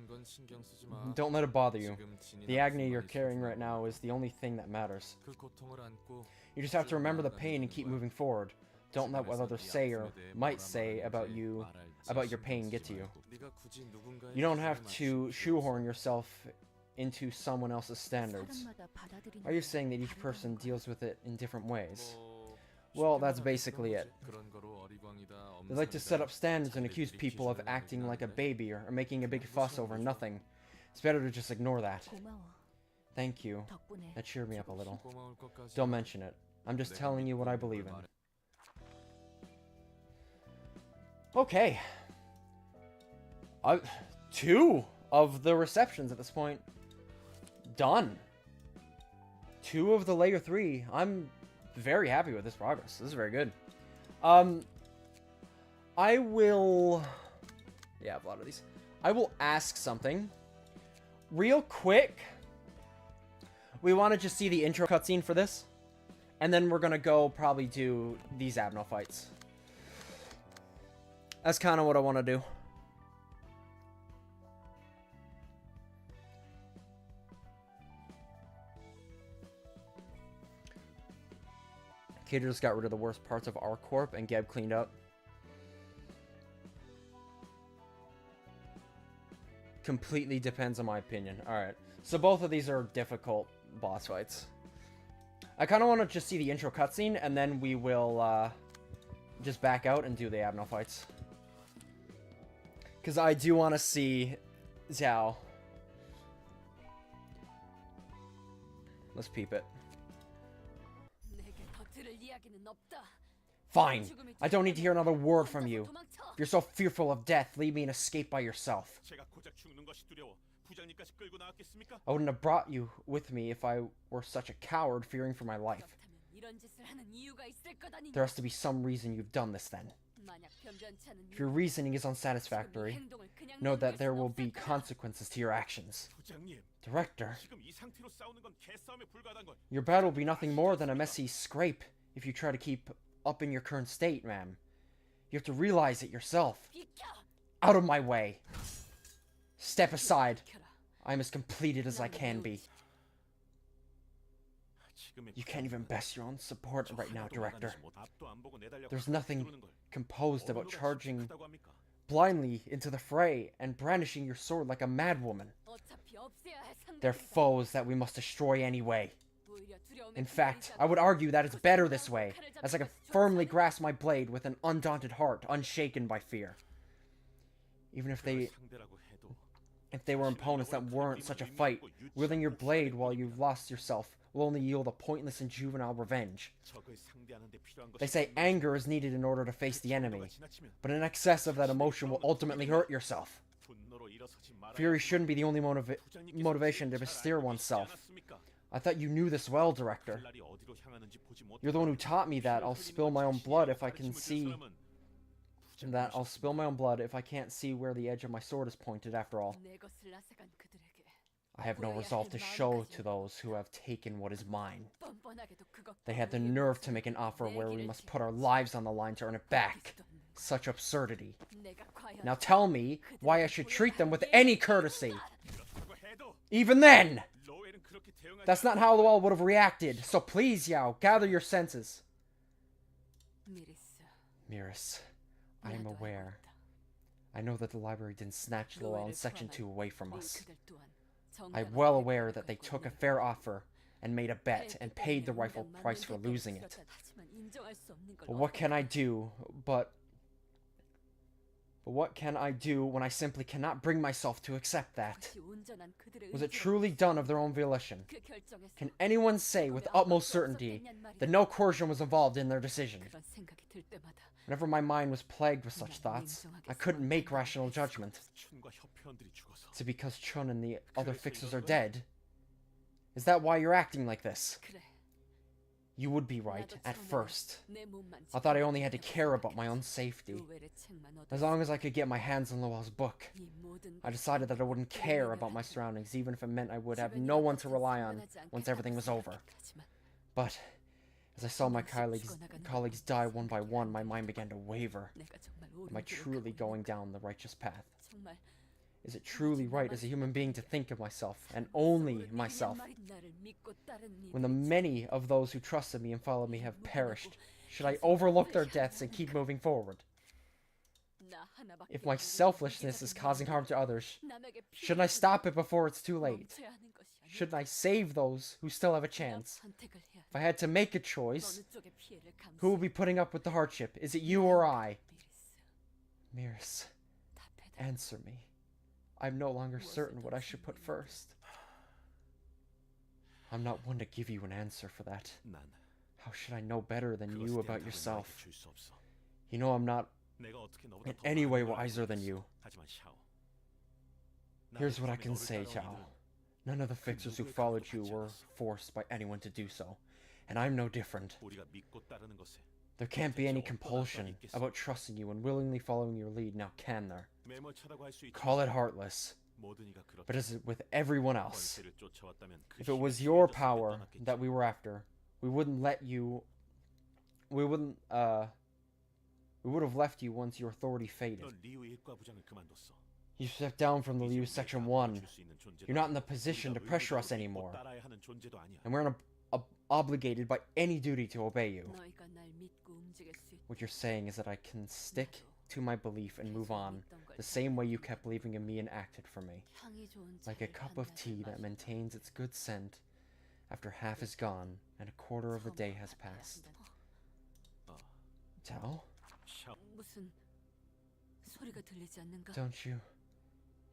Don't let it bother you. The agony you're carrying right now is the only thing that matters. You just have to remember the pain and keep moving forward. Don't let what others say or might say about your pain get to you. You don't have to shoehorn yourself into someone else's standards. Are you saying that each person deals with it in different ways? Well, that's basically it. They like to set up standards and accuse people of acting like a baby or making a big fuss over nothing. It's better to just ignore that. Thank you. That cheered me up a little. Don't mention it. I'm just telling you what I believe in. Okay. 2 of the receptions at this point. Done. 2 of the layer 3. I'm very happy with this progress. This is very good. I will... Yeah, I have a lot of these. I will ask something. Real quick. We want to just see the intro cutscene for this. And then we're going to go probably do these Abno fights. That's kind of what I want to do. Kid just got rid of the worst parts of our corp and Geb cleaned up. Completely depends on my opinion. Alright. So both of these are difficult boss fights. I kind of want to just see the intro cutscene and then we will just back out and do the Abno fights. Because I do want to see Xiao. Let's peep it. Fine. I don't need to hear another word from you. If you're so fearful of death, leave me and escape by yourself. I wouldn't have brought you with me if I were such a coward fearing for my life. There has to be some reason you've done this then. If your reasoning is unsatisfactory, know that there will be consequences to your actions. Director, your battle will be nothing more than a messy scrape if you try to keep up in your current state, ma'am. You have to realize it yourself. Out of my way. Step aside. I'm as completed as I can be. You can't even best your own support right now, Director. There's nothing composed about charging blindly into the fray and brandishing your sword like a madwoman. They're foes that we must destroy anyway. In fact, I would argue that it's better this way, as I can firmly grasp my blade with an undaunted heart, unshaken by fear. Even if they were opponents that weren't such a fight, wielding your blade while you've lost yourself will only yield a pointless and juvenile revenge. They say anger is needed in order to face the enemy, but an excess of that emotion will ultimately hurt yourself. Fury shouldn't be the only motivation to steer oneself. I thought you knew this well, Director. You're the one who taught me that I'll spill my own blood if I can see... that I'll spill my own blood if I can't see where the edge of my sword is pointed after all. I have no resolve to show to those who have taken what is mine. They had the nerve to make an offer where we must put our lives on the line to earn it back. Such absurdity. Now tell me why I should treat them with any courtesy. Even then! That's not how Luol would have reacted, so please, Yao, gather your senses. Miris, I am aware. I know that the library didn't snatch Luol in Section 2 away from us. I'm well aware that they took a fair offer and made a bet and paid the rightful price for losing it. But what can I do what can I do when I simply cannot bring myself to accept that? Was it truly done of their own volition? Can anyone say with utmost certainty that no coercion was involved in their decision? Whenever my mind was plagued with such thoughts, I couldn't make rational judgment. Is it because Chun and the other fixers are dead? Is that why you're acting like this? You would be right, at first. I thought I only had to care about my own safety. As long as I could get my hands on Luol's book. I decided that I wouldn't care about my surroundings, even if it meant I would have no one to rely on once everything was over. But, as I saw my colleagues die one by one, my mind began to waver. Am I truly going down the righteous path? Is it truly right as a human being to think of myself, and only myself? When the many of those who trusted me and followed me have perished, should I overlook their deaths and keep moving forward? If my selfishness is causing harm to others, shouldn't I stop it before it's too late? Shouldn't I save those who still have a chance? If I had to make a choice, who will be putting up with the hardship? Is it you or I? Miris, answer me. I'm no longer certain what I should put first. I'm not one to give you an answer for that. How should I know better than you about yourself? You know I'm not in any way wiser than you. Here's what I can say, Chao. None of the fixers who followed you were forced by anyone to do so, and I'm no different. There can't be any compulsion about trusting you and willingly following your lead, now can there? Call it heartless, but as with everyone else, if it was your power that we were after, we would have left you once your authority faded. You stepped down from the Liu Section 1. You're not in the position to pressure us anymore, and we're obligated by any duty to obey you. What you're saying is that I can stick to my belief and move on, the same way you kept believing in me and acted for me. Like a cup of tea that maintains its good scent after half is gone and a quarter of the day has passed. Tao? Don't you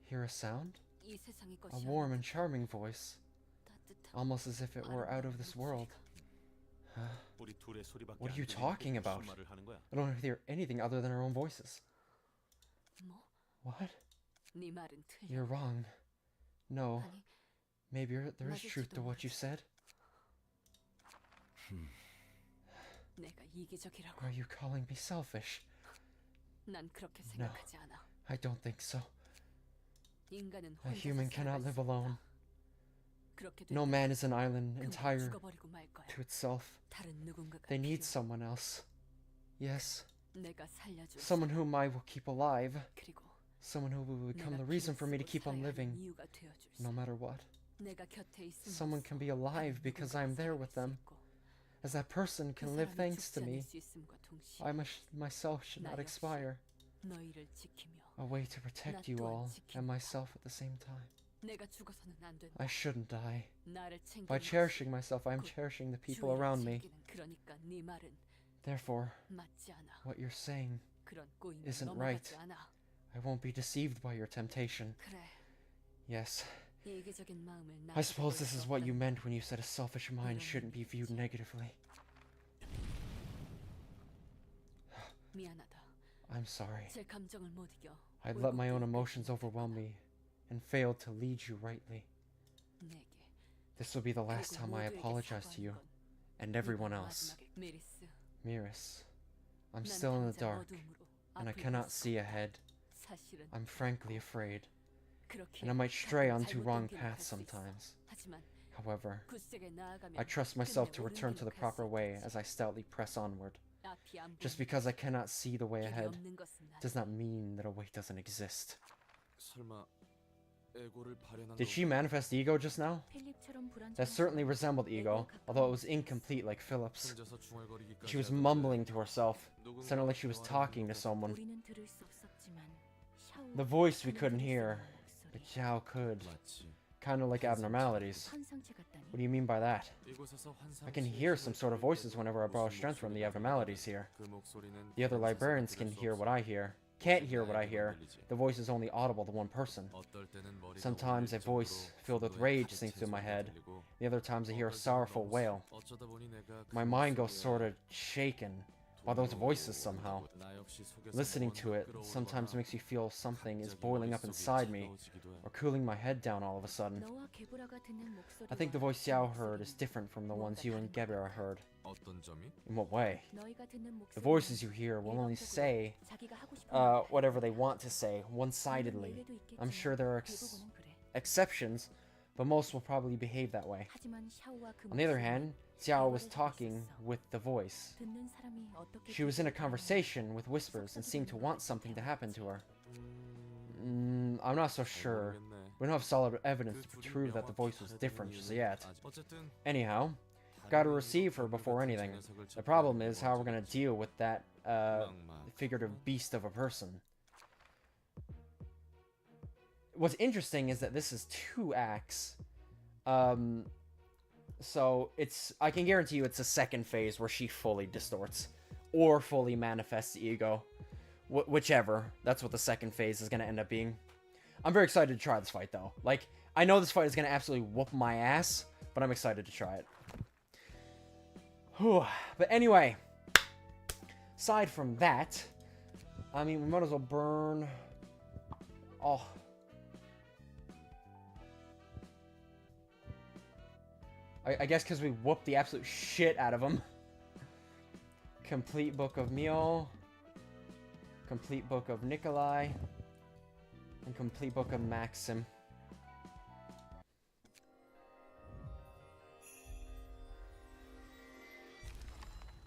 hear a sound? A warm and charming voice. Almost as if it were out of this world. What are you talking about? I don't hear anything other than our own voices. What? You're wrong. No. Maybe there is truth to what you said. Are you calling me selfish? No, I don't think so. A human cannot live alone. No man is an island entire to itself. They need someone else. Yes. Someone whom I will keep alive. Someone who will become the reason for me to keep on living, no matter what. Someone can be alive because I am there with them. As that person can live thanks to me, I myself should not expire. A way to protect you all and myself at the same time. I shouldn't die. By cherishing myself, I am cherishing the people around me. Therefore, what you're saying isn't right. I won't be deceived by your temptation. Yes, I suppose this is what you meant when you said a selfish mind shouldn't be viewed negatively. I'm sorry. I'd let my own emotions overwhelm me and failed to lead you rightly. This will be the last time I apologize to you and everyone else. Miris, I'm still in the dark, and I cannot see ahead. I'm frankly afraid, and I might stray onto wrong paths sometimes. However, I trust myself to return to the proper way as I stoutly press onward. Just because I cannot see the way ahead does not mean that a way doesn't exist. Did she manifest ego just now? That certainly resembled ego, although it was incomplete like Philip's. She was mumbling to herself, sounded like she was talking to someone. The voice we couldn't hear, but Xiao could. Kind of like abnormalities. What do you mean by that? I can hear some sort of voices whenever I borrow strength from the abnormalities here. The other librarians can hear what I hear. Can't hear what I hear. The voice is only audible to one person. Sometimes a voice filled with rage sinks through my head. The other times I hear a sorrowful wail. My mind goes sort of shaken by those voices somehow. Listening to it sometimes makes me feel something is boiling up inside me, or cooling my head down all of a sudden. I think the voice Xiao heard is different from the ones you and Gebera heard. In what way? The voices you hear will only say whatever they want to say, one-sidedly. I'm sure there are exceptions, but most will probably behave that way. On the other hand, Xiao was talking with the voice. She was in a conversation with whispers and seemed to want something to happen to her. I'm not so sure. We don't have solid evidence to prove that the voice was different just yet. Anyhow, gotta receive her before anything. The problem is how we're gonna deal with that figurative beast of a person. What's interesting is that this is 2 acts. So I can guarantee you it's a second phase where she fully distorts or fully manifests the ego. Whichever. That's what the second phase is going to end up being. I'm very excited to try this fight though. Like, I know this fight is going to absolutely whoop my ass, but I'm excited to try it. Whew. But anyway, aside from that, I mean, we might as well burn... Oh... I guess because we whooped the absolute shit out of him. Complete Book of Mio. Complete Book of Nikolai. And Complete Book of Maxim.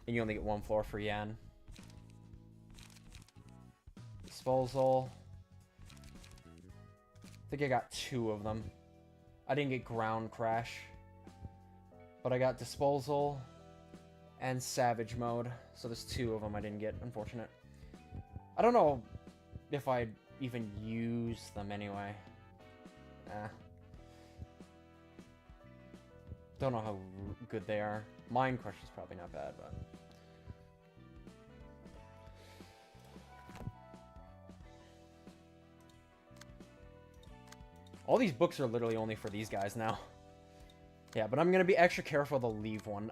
And you only get 1 floor for Yan. Disposal. I think I got 2 of them. I didn't get Ground Crash. But I got Disposal and Savage Mode. So there's 2 of them I didn't get, unfortunate. I don't know if I'd even use them anyway. Don't know how good they are. Mind Crush is probably not bad, but... All these books are literally only for these guys now. Yeah, but I'm gonna be extra careful to leave one.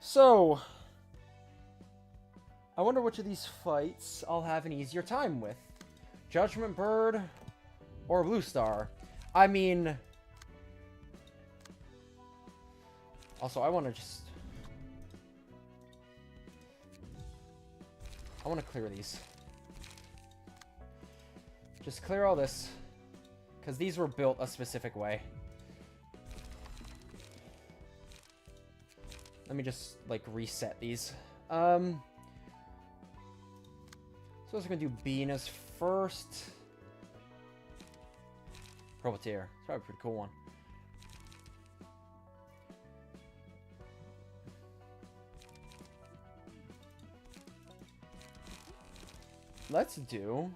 So... I wonder which of these fights I'll have an easier time with. Judgment Bird or Blue Star. I mean... Also, I want to just... I want to clear these. Just clear all this. Because these were built a specific way. Let me just, like, reset these. So I was going to do Venus first. Proleteer. It's probably a pretty cool one. Let's do...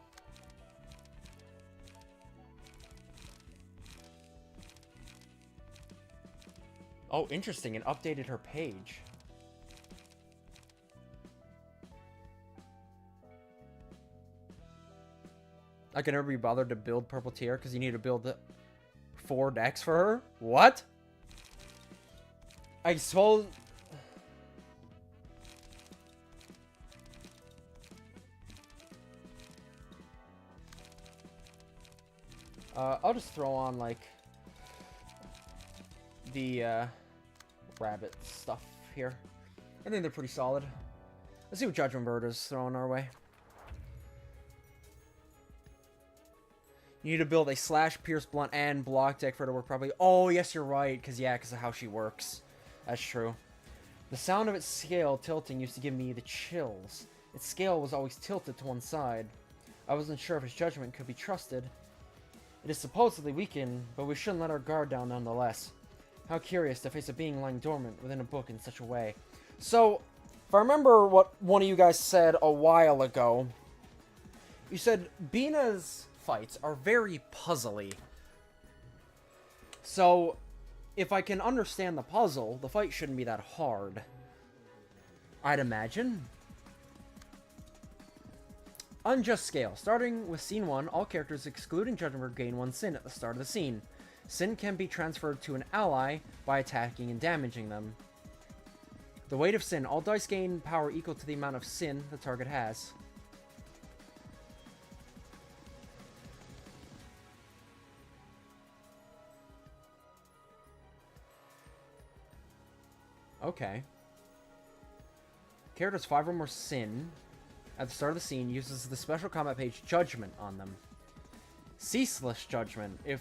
Oh, interesting. It updated her page. I can never be bothered to build Purple Tier because you need to build 4 decks for her? What? I suppose... I'll just throw on, like, the, rabbit stuff here. I think they're pretty solid. Let's see what Judgment Bird is throwing our way. You need to build a Slash, Pierce, Blunt, and Block deck for it to work properly. Oh, yes, you're right. Because of how she works. That's true. The sound of its scale tilting used to give me the chills. Its scale was always tilted to one side. I wasn't sure if its judgment could be trusted. It is supposedly weakened, but we shouldn't let our guard down nonetheless. How curious to face a being lying dormant within a book in such a way. So, if I remember what one of you guys said a while ago, you said Bina's fights are very puzzly. So, if I can understand the puzzle, the fight shouldn't be that hard. I'd imagine. Unjust Scale. Starting with Scene 1, all characters excluding Judgment Bird gain 1 sin at the start of the scene. Sin can be transferred to an ally by attacking and damaging them. The weight of sin. All dice gain power equal to the amount of sin the target has. Okay. Characters 5 or more sin at the start of the scene uses the special combat page Judgment on them. Ceaseless Judgment. If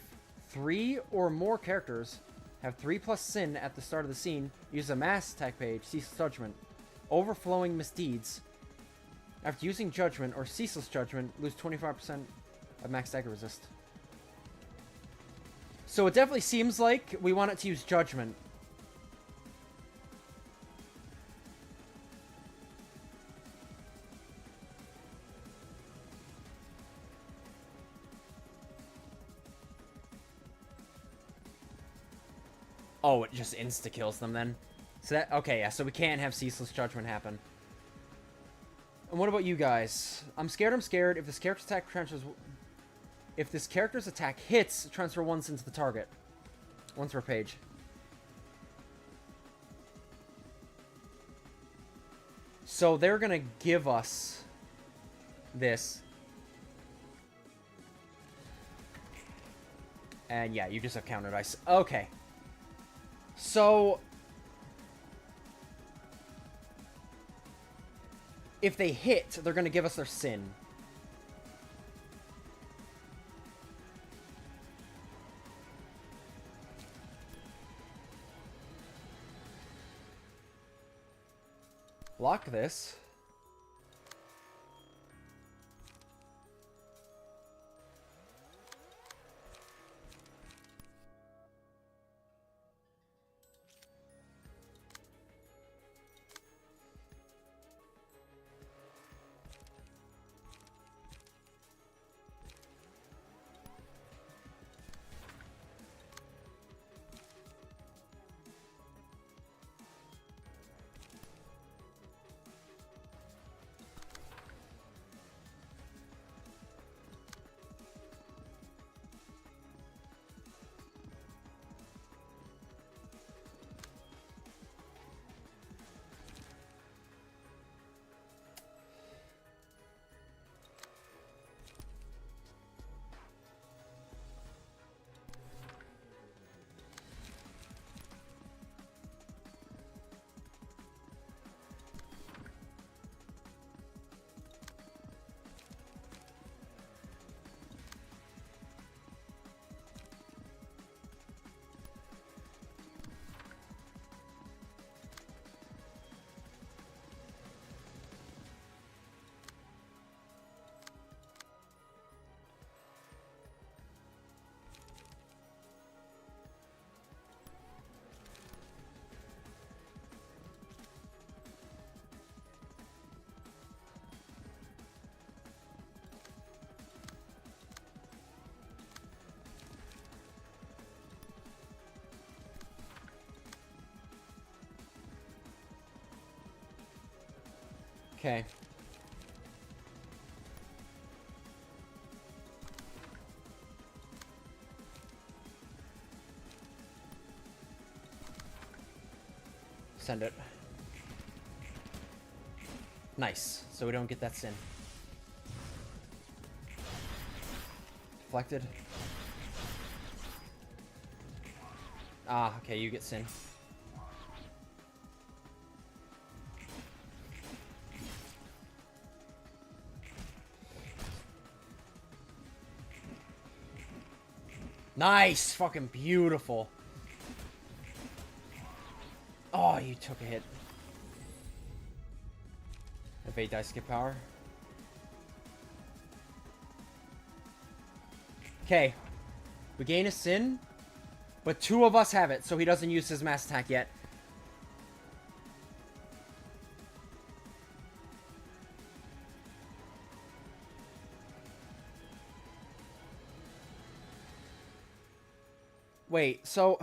3 or more characters have 3+ sin at the start of the scene, use a mass attack page, Ceaseless Judgment. Overflowing Misdeeds. After using Judgment or Ceaseless Judgment, lose 25% of max dagger resist. So it definitely seems like we want it to use Judgment. Oh, it just insta-kills them then. So that, okay, yeah, so we can't have Ceaseless Judgment happen. And what about you guys? I'm scared. If this character's attack transfers... If this character's attack hits, transfer 1 sin to the target. Once per page. So they're gonna give us this. And yeah, you just have counter dice. Okay. So, if they hit, they're going to give us their sin. Block this. Okay. Send it. Nice. So we don't get that sin. Deflected. Ah, okay, you get sin. Nice! Fucking beautiful. Oh, you took a hit. Evade die skip power. Okay. We gain a sin, but 2 of us have it, so he doesn't use his mass attack yet. Wait, so...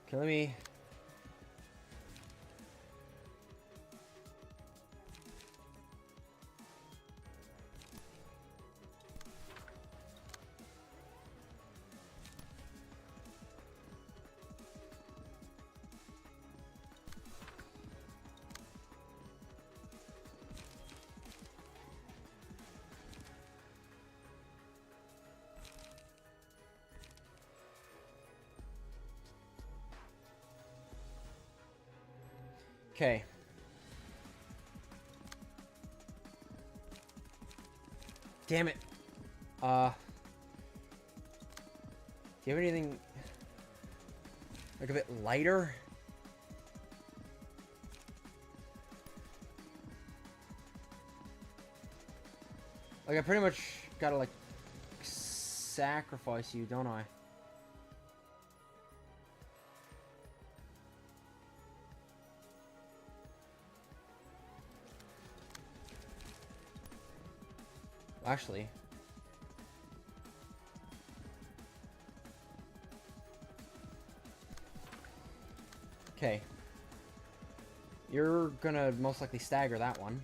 Okay, let me... Okay. Damn it. Do you have anything like a bit lighter? Like I pretty much gotta like sacrifice you, don't I? Actually. Okay. You're gonna most likely stagger that one.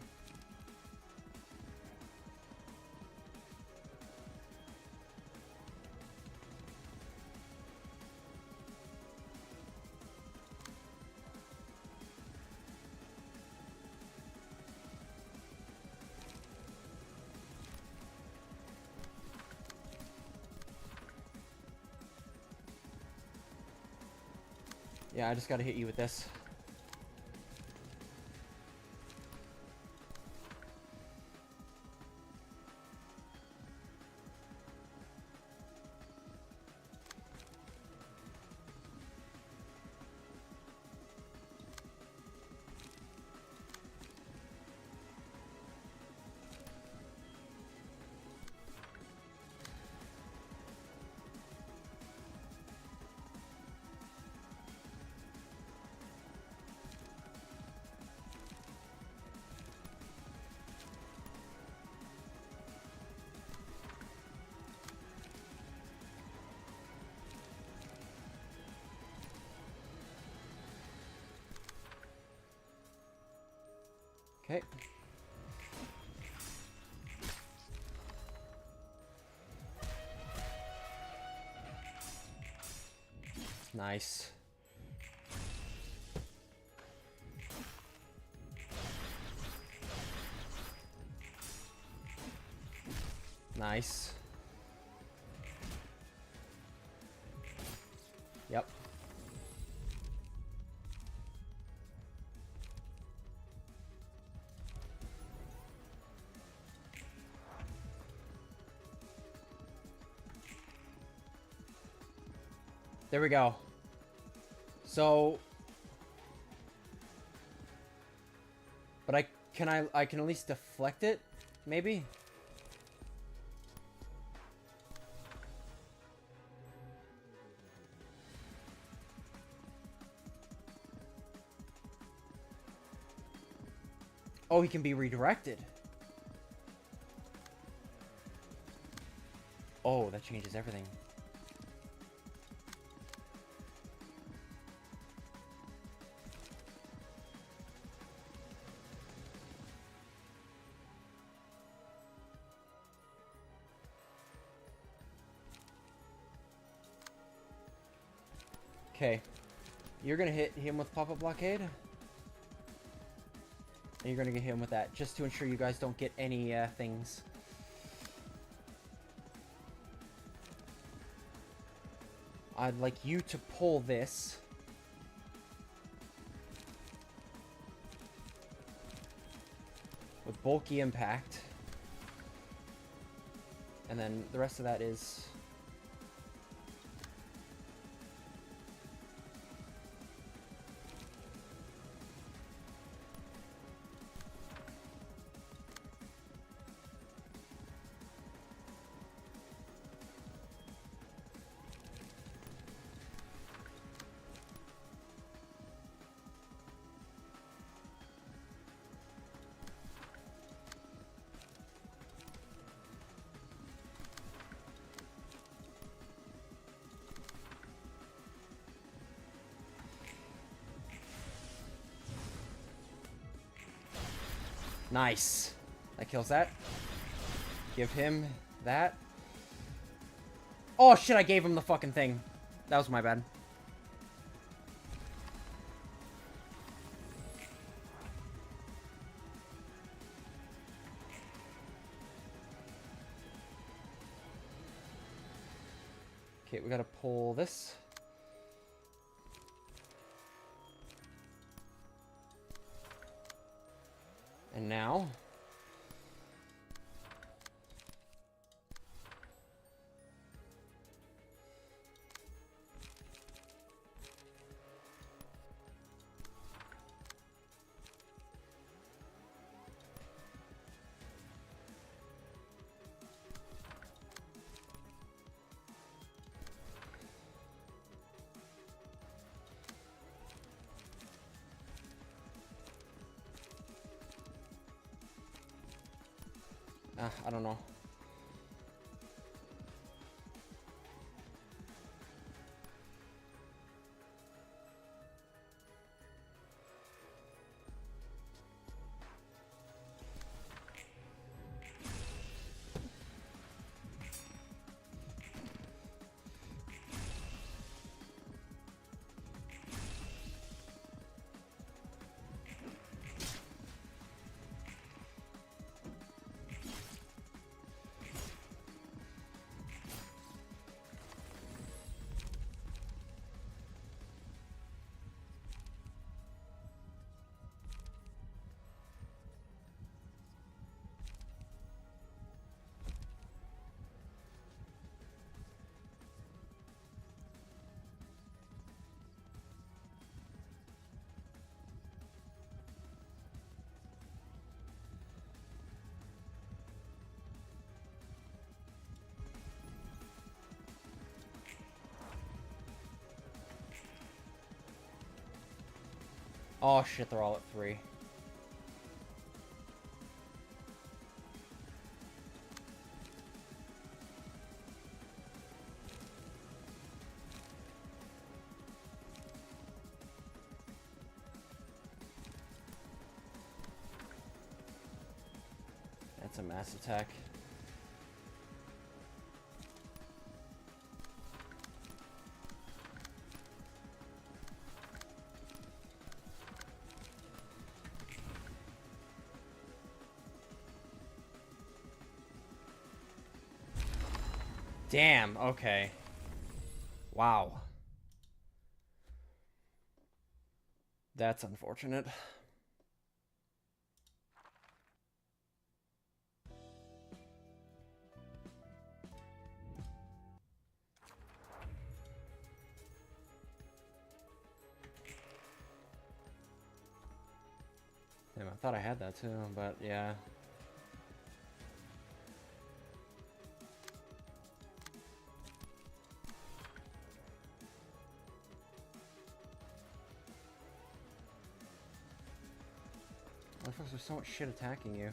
Yeah, I just gotta hit you with this. Okay. Nice. Nice. Yep. There we go. So, but I can at least deflect it, maybe? Oh, he can be redirected. Oh, that changes everything. Okay. You're gonna hit him with pop-up blockade. And you're gonna get him with that, just to ensure you guys don't get any things. I'd like you to pull this. With bulky impact. And then the rest of that is... Nice. That kills that. Give him that. Oh shit, I gave him the fucking thing. That was my bad. Okay, we gotta pull this. And now... I don't know. Oh shit, they're all at 3. That's a mass attack. Damn, okay. Wow. That's unfortunate. Damn, I thought I had that too, but yeah. Motherfuckers, there's so much shit attacking you.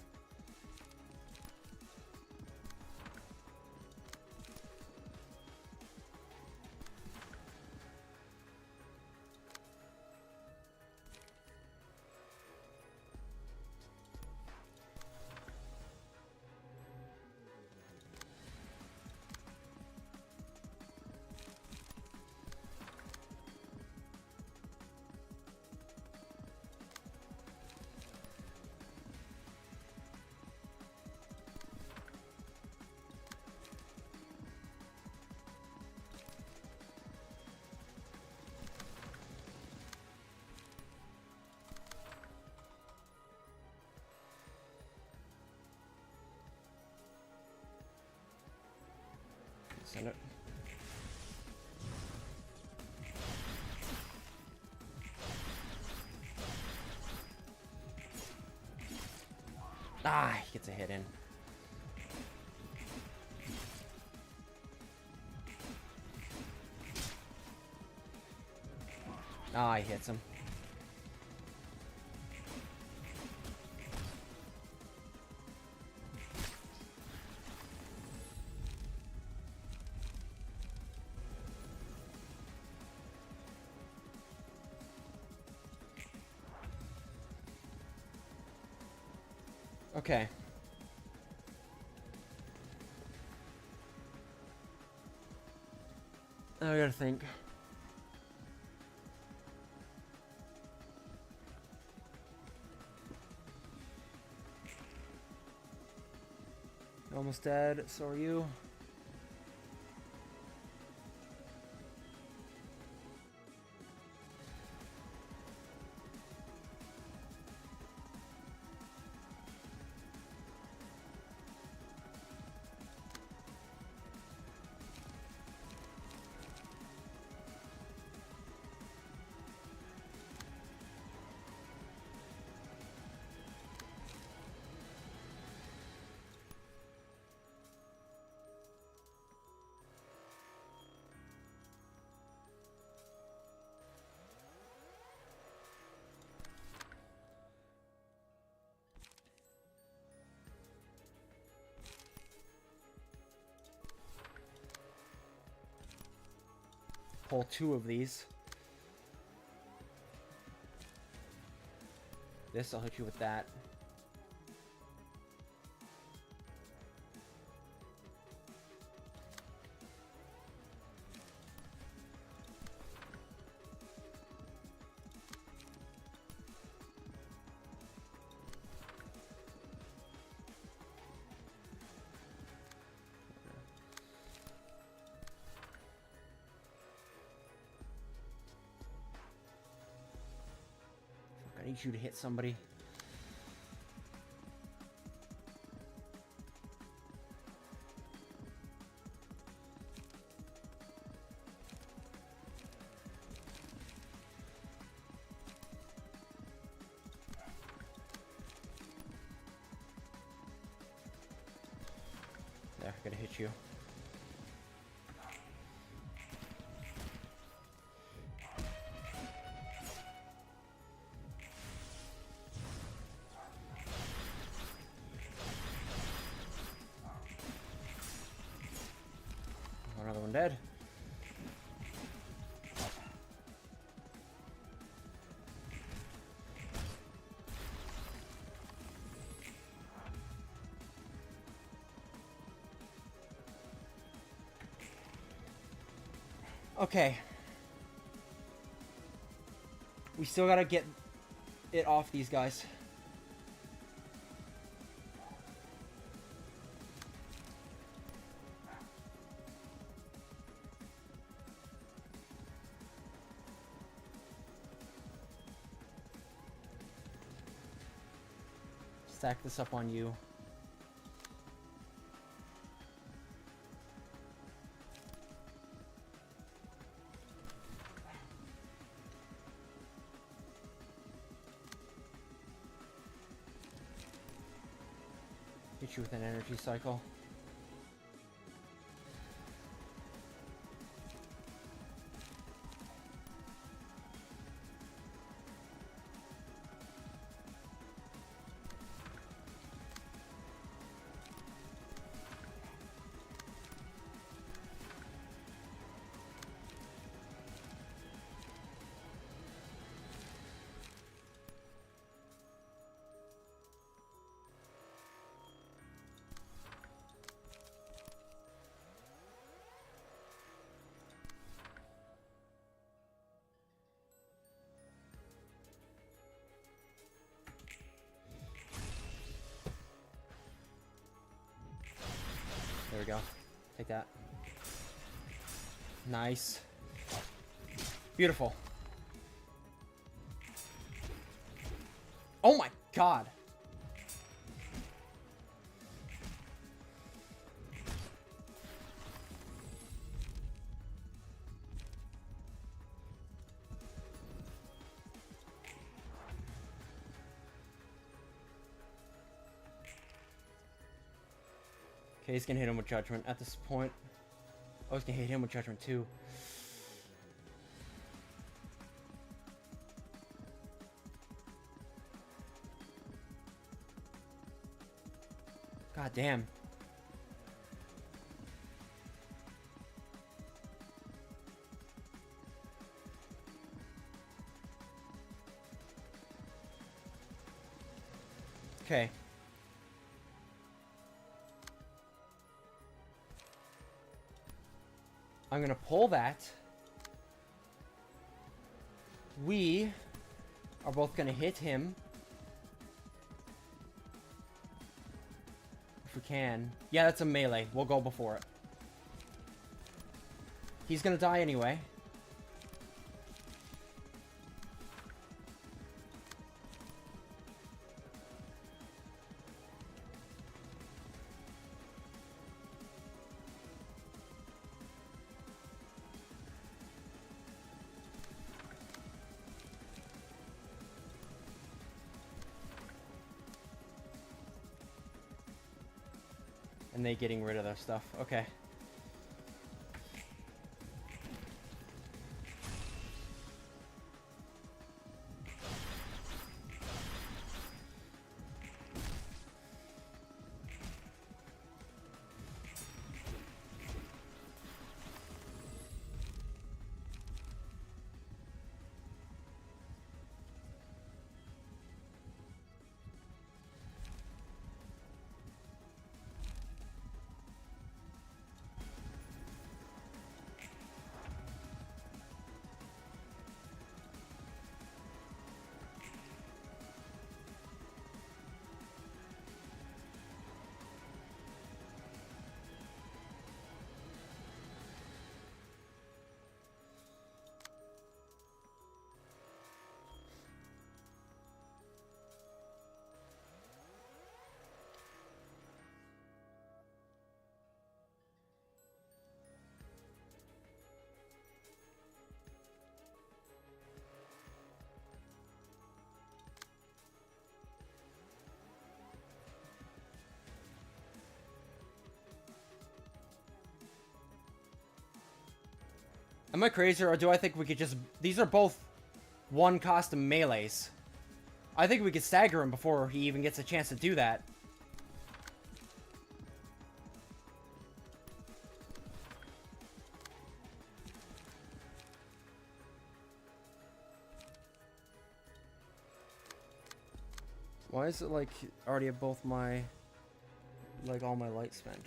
Send it. Ah, he gets a hit in. Ah, he hits him. Okay. Now I gotta think. Almost dead. So are you. Pull 2 of these. This, I'll hit you with that. I need you to hit somebody. There, I gotta hit you. Another one dead. Okay. We still gotta get it off these guys. Stack this up on you. Hit you with an energy cycle. There we go. Take that. Nice. Beautiful. Oh my god. Okay, he's gonna hit him with Judgment at this point. Oh, he's gonna hit him with Judgment too. God damn. Okay. I'm gonna pull that. We are both gonna hit him. If we can. Yeah, that's a melee. We'll go before it. He's gonna die anyway. And they getting rid of their stuff. Okay. Am I crazy, or do I think we could just... These are both one cost of melees. I think we could stagger him before he even gets a chance to do that. Why is it like already have both my... like all my light spent?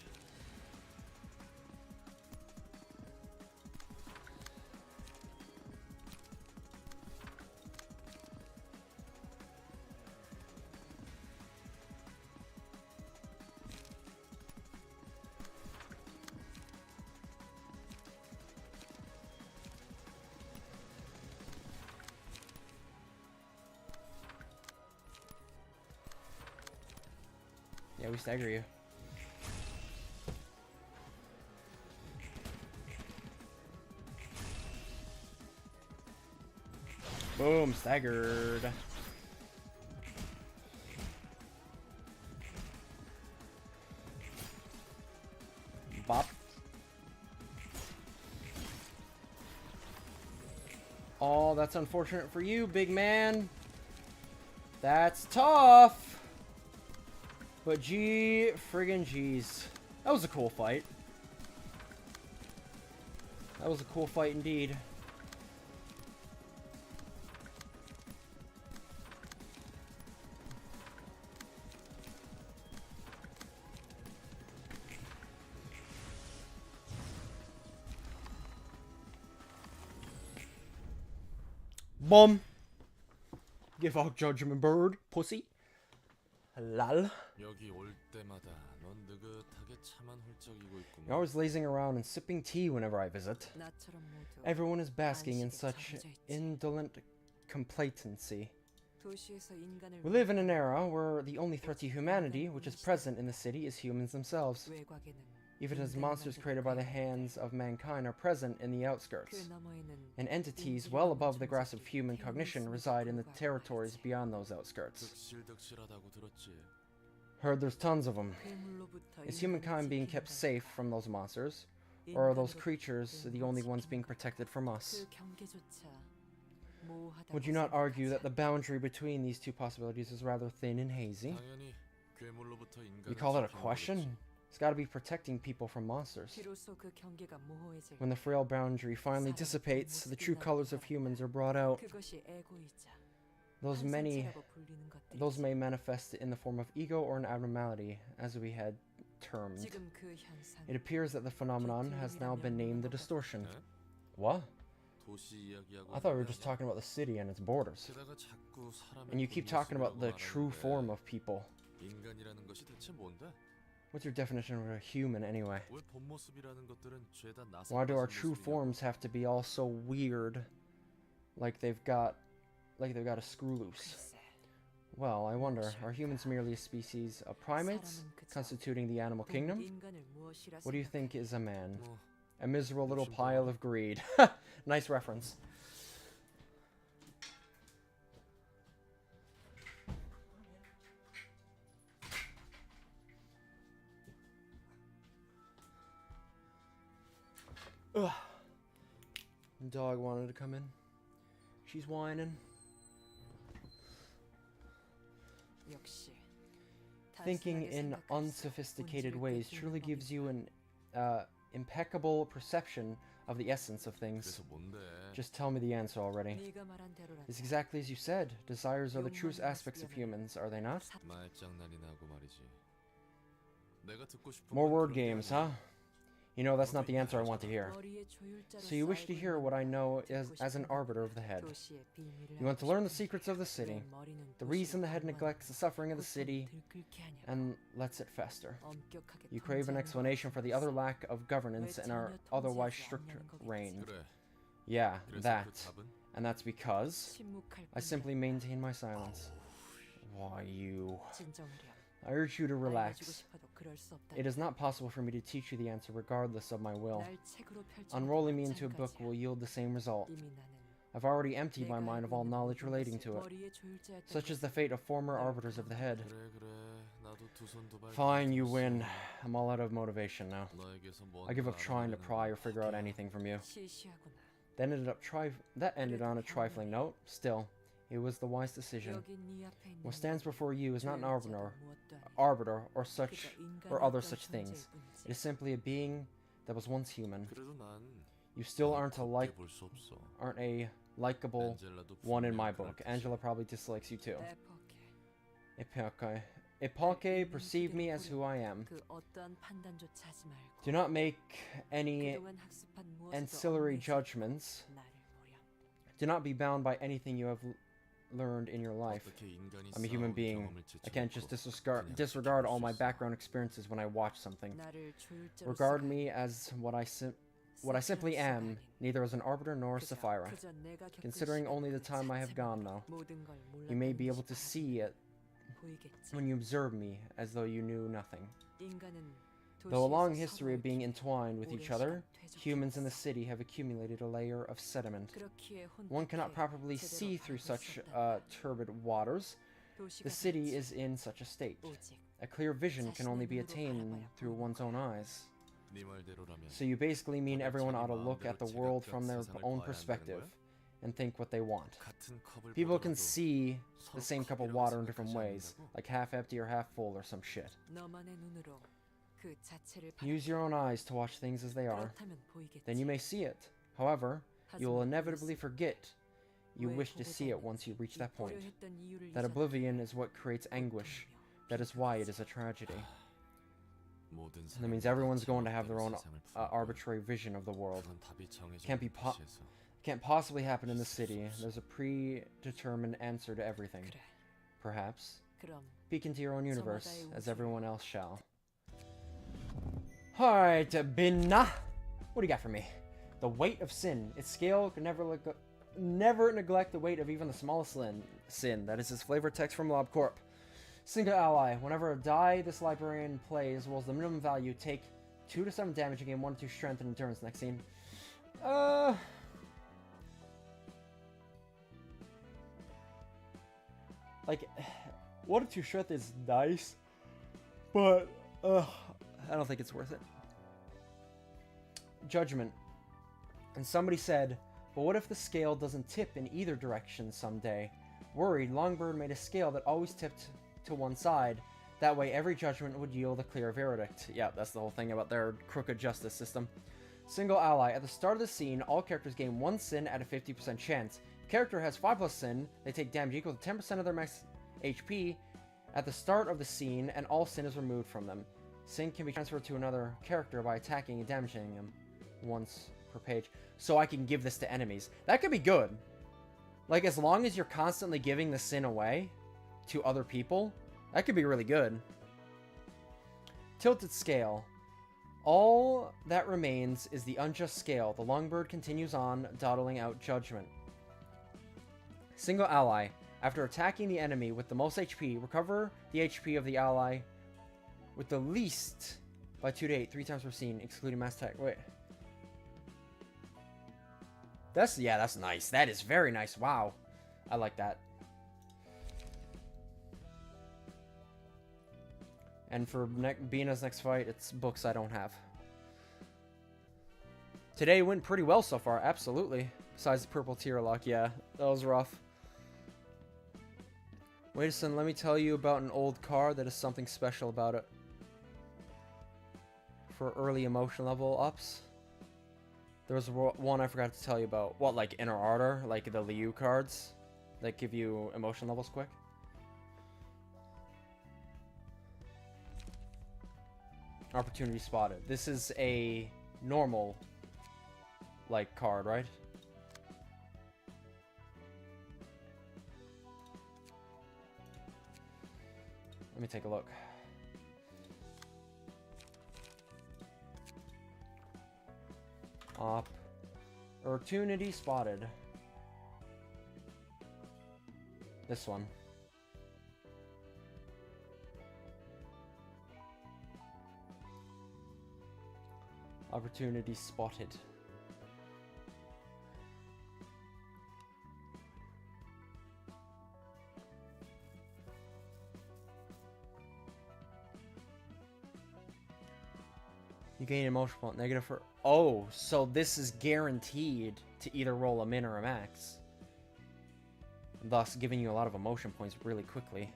Yeah, we stagger you. Boom, staggered. Bop. Oh, that's unfortunate for you, big man. That's tough. But gee, friggin' jeez. That was a cool fight. That was a cool fight indeed. Boom. Give out judgment, bird, pussy. Lol. You're always lazing around and sipping tea whenever I visit. Everyone is basking in such indolent complacency. We live in an era where the only threat to humanity which is present in the city is humans themselves. Even as monsters created by the hands of mankind are present in the outskirts, and entities well above the grasp of human cognition reside in the territories beyond those outskirts. Heard there's tons of them. Is humankind being kept safe from those monsters? Or are those creatures the only ones being protected from us? Would you not argue that the boundary between these two possibilities is rather thin and hazy? You call that a question? It's gotta be protecting people from monsters. When the frail boundary finally dissipates, the true colors of humans are brought out. Those may manifest in the form of ego or an abnormality, as we had termed. It appears that the phenomenon has now been named the distortion. What? I thought we were just talking about the city and its borders. And you keep talking about the true form of people. What's your definition of a human, anyway? Why do our true forms have to be all so weird? Like they've got a screw loose. Well, I wonder, are humans merely a species of primates, constituting the animal kingdom? What do you think is a man? A miserable little pile of greed. Nice reference. Ugh. The dog wanted to come in. She's whining. Thinking in unsophisticated ways truly gives you an impeccable perception of the essence of things. Just tell me the answer already. It's exactly as you said. Desires are the truest aspects of humans, are they not? More word games, huh? You know, that's not the answer I want to hear. So you wish to hear what I know as an arbiter of the head. You want to learn the secrets of the city, the reason the head neglects the suffering of the city, and lets it fester. You crave an explanation for the utter lack of governance in our otherwise strict reign. Yeah, that. And that's because I simply maintain my silence. Why, you... I urge you to relax. It is not possible for me to teach you the answer regardless of my will. Unrolling me into a book will yield the same result. I've already emptied my mind of all knowledge relating to it. Such is the fate of former arbiters of the head. Fine, you win. I'm all out of motivation now. I give up trying to pry or figure out anything from you. That ended on a trifling note. Still, it was the wise decision. What stands before you is not an arbiter or other such things. It is simply a being that was once human. You still aren't a likable one in my book. Angela probably dislikes you too. Epoche, perceive me as who I am. Do not make any ancillary judgments. Do not be bound by anything you have learned in your life. I'm a human being. I can't just disregard all my background experiences when I watch something. Regard me as what I simply am, neither as an arbiter nor a Sapphira. Considering only the time I have gone, though, you may be able to see it when you observe me as though you knew nothing. Though a long history of being entwined with each other, humans in the city have accumulated a layer of sediment. One cannot properly see through such turbid waters. The city is in such a state. A clear vision can only be attained through one's own eyes. So you basically mean everyone ought to look at the world from their own perspective and think what they want. People can see the same cup of water in different ways, like half empty or half full or some shit. Use your own eyes to watch things as they are. Then you may see it. However, you will inevitably forget you wish to see it once you reach that point. That oblivion is what creates anguish. That is why it is a tragedy. That means everyone's going to have their own arbitrary vision of the world. Can't possibly happen in the city. There's a predetermined answer to everything. Perhaps. Peek into your own universe, as everyone else shall. Alright, Binna. What do you got for me? The weight of sin. Its scale could never neglect the weight of even the smallest sin. That is his flavor text from LobCorp. Single ally. Whenever a die this librarian plays rolls the minimum value, take 2 to 7 damage and gain 1 to 2 strength and endurance. Next scene. Like, 1 to 2 strength is nice, But, I don't think it's worth it. Judgment. And somebody said, but what if the scale doesn't tip in either direction someday? Worried, Longbird made a scale that always tipped to one side. That way every judgment would yield a clear verdict. Yeah, that's the whole thing about their crooked justice system. Single ally. At the start of the scene, all characters gain 1 sin at a 50% chance. If a character has 5 plus sin, they take damage equal to 10% of their max HP at the start of the scene, and all sin is removed from them. Sin can be transferred to another character by attacking and damaging them once per page. So I can give this to enemies. That could be good. Like, as long as you're constantly giving the sin away to other people, that could be really good. Tilted scale. All that remains is the unjust scale. The Longbird continues on, dawdling out judgment. Single ally. After attacking the enemy with the most HP, recover the HP of the ally with the least by 2 to 8, 3 times per scene, excluding mass attack. Wait. That's nice. That is very nice. Wow. I like that. And for Bina's next fight, it's books I don't have. Today went pretty well so far, absolutely. Besides the purple tier lock, yeah, that was rough. Wait a second, let me tell you about an old card that is something special about it. For early emotion level ups. There was one I forgot to tell you about. What, like Inner Ardor? Like the Liu cards that give you emotion levels quick? Opportunity spotted. This is a normal, like, card, right? Let me take a look. Opportunity spotted. This one. Opportunity spotted. You gain emotion point negative for... Oh, so this is guaranteed to either roll a min or a max. Thus giving you a lot of emotion points really quickly.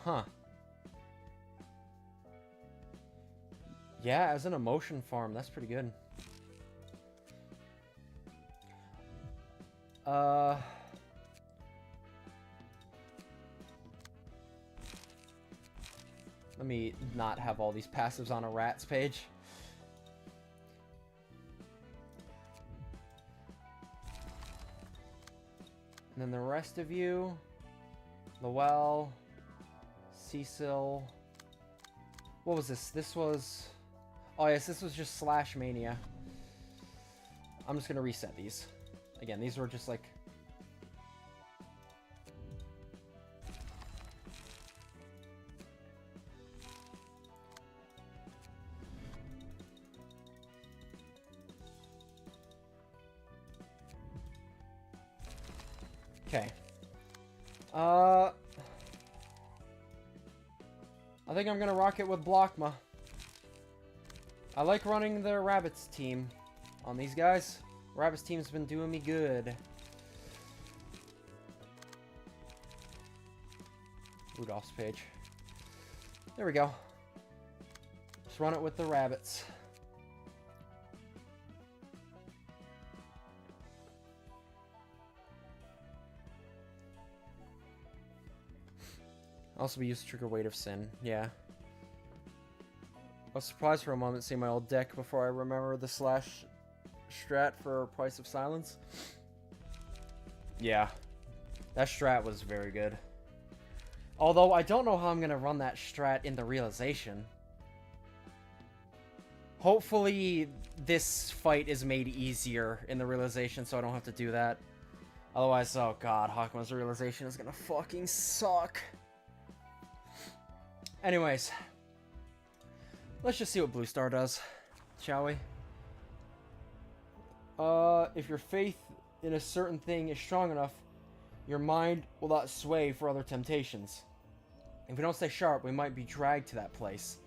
Huh. Yeah, as an emotion farm, that's pretty good. Let me not have all these passives on a rats page. And then the rest of you, Lowell, Cecil. What was this? This was... Oh yes, this was just Slash Mania. I'm just gonna reset these. Again, these were just like... Okay. I think I'm gonna rock it with Blockma. I like running the Rabbits team on these guys. Rabbits team's been doing me good. Rudolph's page. There we go. Just run it with the Rabbits. Also be used to trigger Weight of Sin. Yeah. I was surprised for a moment seeing my old deck before I remember the Slash strat for Price of Silence. Yeah. That strat was very good. Although I don't know how I'm going to run that strat in the Realization. Hopefully this fight is made easier in the Realization so I don't have to do that. Otherwise, oh god, Hakuma's Realization is going to fucking suck. Anyways, let's just see what Blue Star does, shall we? If your faith in a certain thing is strong enough, your mind will not sway for other temptations. If we don't stay sharp, we might be dragged to that place.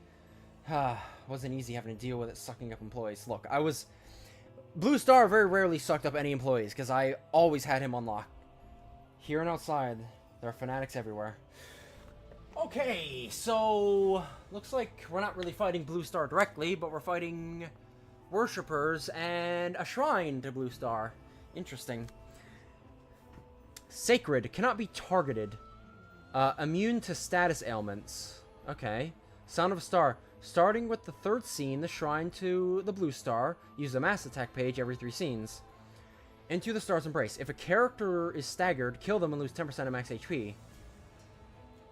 Wasn't easy having to deal with it sucking up employees. Look, Blue Star very rarely sucked up any employees, because I always had him on lock. Here and outside, there are fanatics everywhere. Okay, so... looks like we're not really fighting Blue Star directly, but we're fighting worshippers and a shrine to Blue Star. Interesting. Sacred, cannot be targeted. Immune to status ailments. Okay. Sound of a Star. Starting with the third scene, the shrine to the Blue Star. Use the mass attack page every 3 scenes. Into the Star's Embrace. If a character is staggered, kill them and lose 10% of max HP.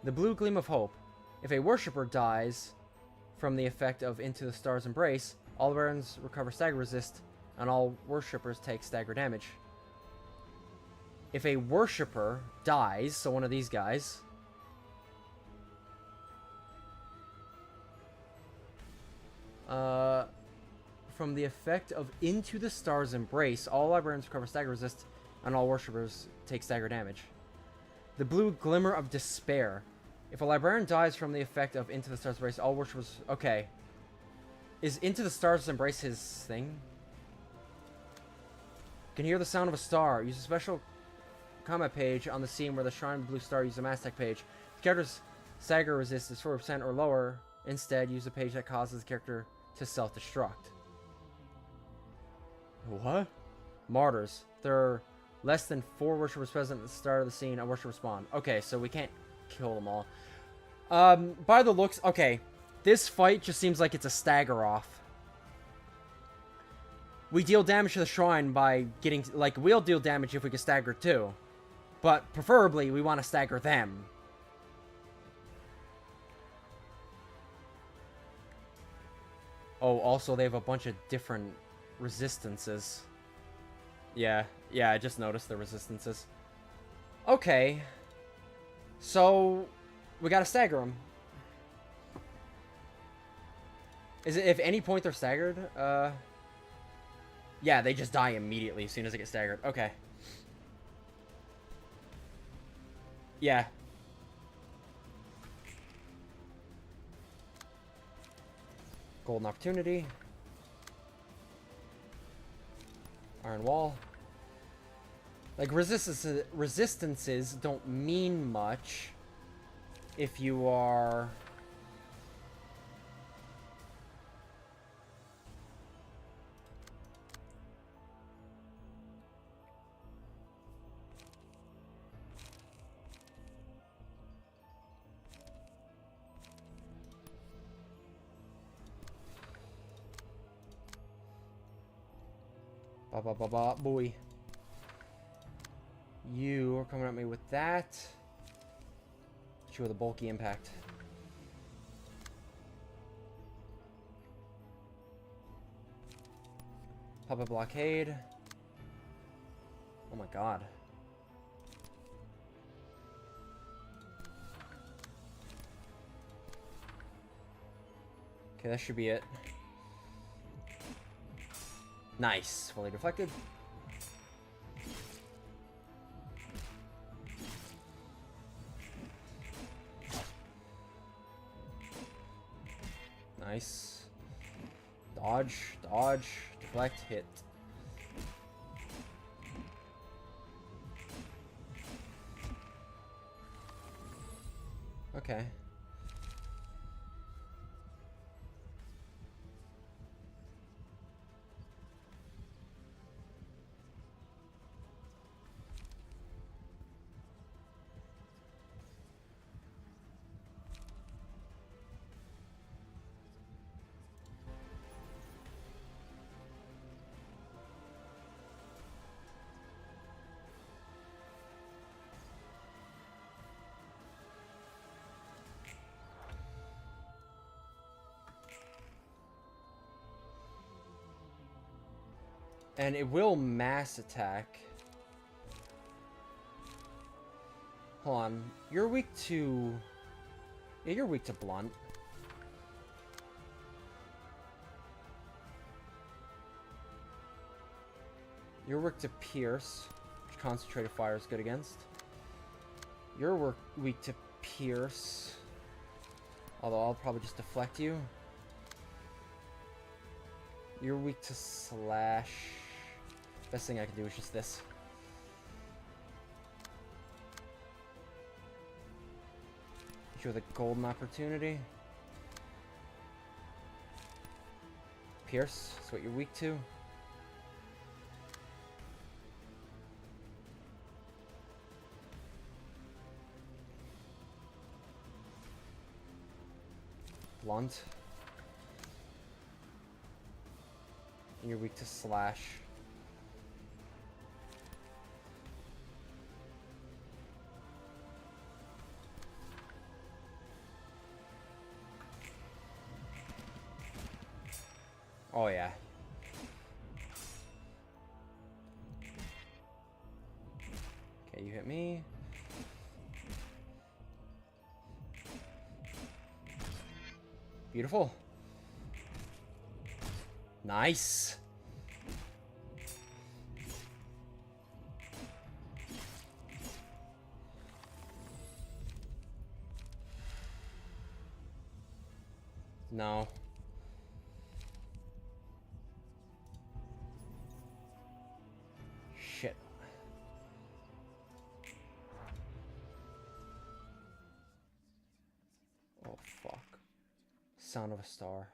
The Blue Gleam of Hope. If a worshipper dies from the effect of Into the Star's Embrace, all barons recover stagger resist, and all worshippers take stagger damage. If a worshipper dies, so one of these guys, from the effect of Into the Star's Embrace, all librarians recover stagger resist, and all worshippers take stagger damage. The Blue Glimmer of Despair. If a librarian dies from the effect of Into the Star's Embrace, all worshippers... Okay. Is Into the Star's Embrace his thing? Can hear the sound of a star. Use a special combat page on the scene where the Shrine of the Blue Star. Use a mass attack page. The character's stagger resist is 4% or lower. Instead, use a page that causes the character to self-destruct. What? Martyrs. There are less than 4 worshippers present at the start of the scene. A worshipper spawn. Okay, so we can't kill them all. By the looks... Okay. This fight just seems like it's a stagger off. We deal damage to the shrine by getting... Like, we'll deal damage if we can stagger too. But, preferably, we want to stagger them. Oh, also, they have a bunch of different resistances. Yeah, I just noticed the resistances. Okay. So, we gotta stagger them. Is it if any point they're staggered? Yeah, they just die immediately as soon as they get staggered. Okay. Yeah. Golden Opportunity. Iron Wall. Like, resistances don't mean much if you are... Boy. You are coming at me with that. Hit you with a bulky impact. Pop a blockade. Oh my god. Okay, that should be it. Nice. Fully deflected. Nice. Dodge, dodge, deflect, hit. Okay. And it will mass attack. Hold on. You're weak to... Yeah, you're weak to blunt. You're weak to pierce, which concentrated fire is good against. You're weak to pierce. Although I'll probably just deflect you. You're weak to slash. Best thing I can do is just this. You're the golden opportunity. Pierce, that's what you're weak to. Blunt. And you're weak to slash. Oh yeah. Okay, you hit me. Beautiful. Nice. No. Shit. Oh, fuck. Sound of a star.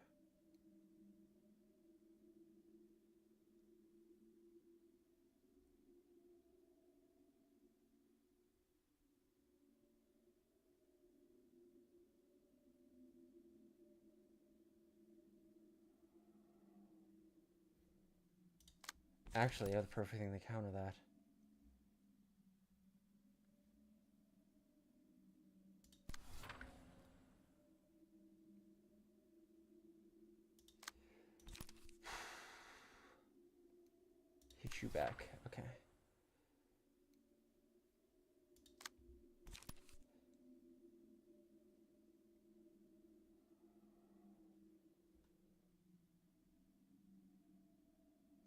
Actually, you have the perfect thing to counter that. Hit you back. Okay.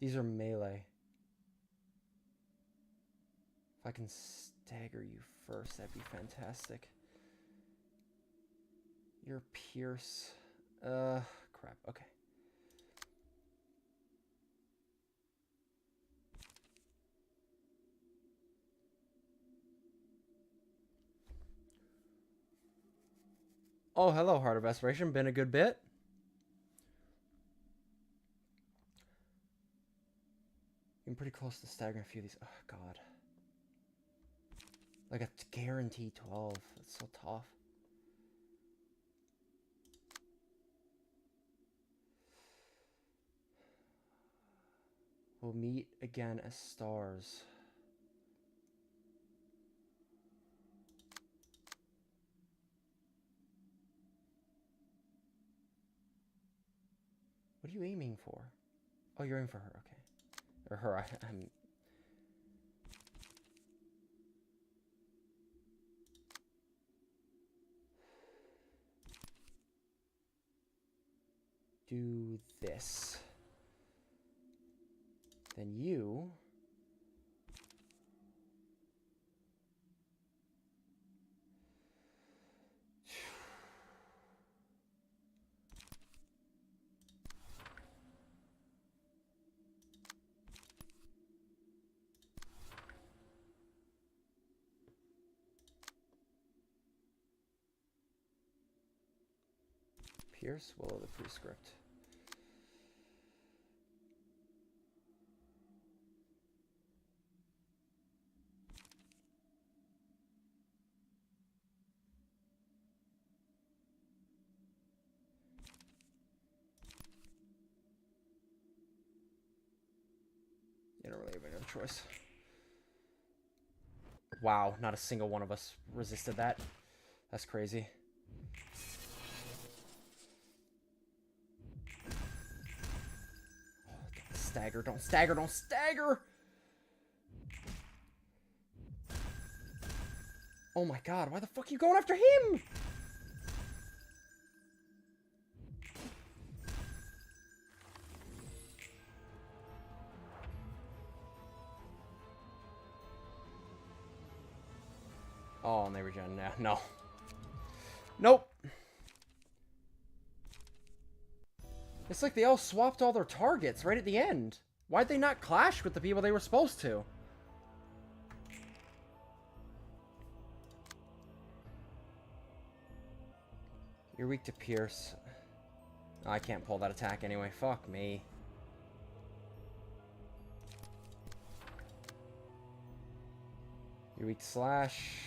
These are melee. If I can stagger you first, that'd be fantastic. You're Pierce. Crap. Okay. Oh, hello, Heart of Aspiration. Been a good bit. I'm pretty close to staggering a few of these. Oh, God. Like a guaranteed 12. That's so tough. We'll meet again as stars. What are you aiming for? Oh, you're aiming for her. Okay. Or her. I'm... Do this. Then you... Pierce, Will of the Prescript. You don't really have any other choice. Wow, not a single one of us resisted that. That's crazy. Don't stagger, don't stagger, don't stagger! Oh my god, why the fuck are you going after him? Oh, and they regen. Yeah, no. Nope. It's like they all swapped all their targets right at the end. Why'd they not clash with the people they were supposed to? You're weak to Pierce. Oh, I can't pull that attack anyway. Fuck me. You're weak to Slash.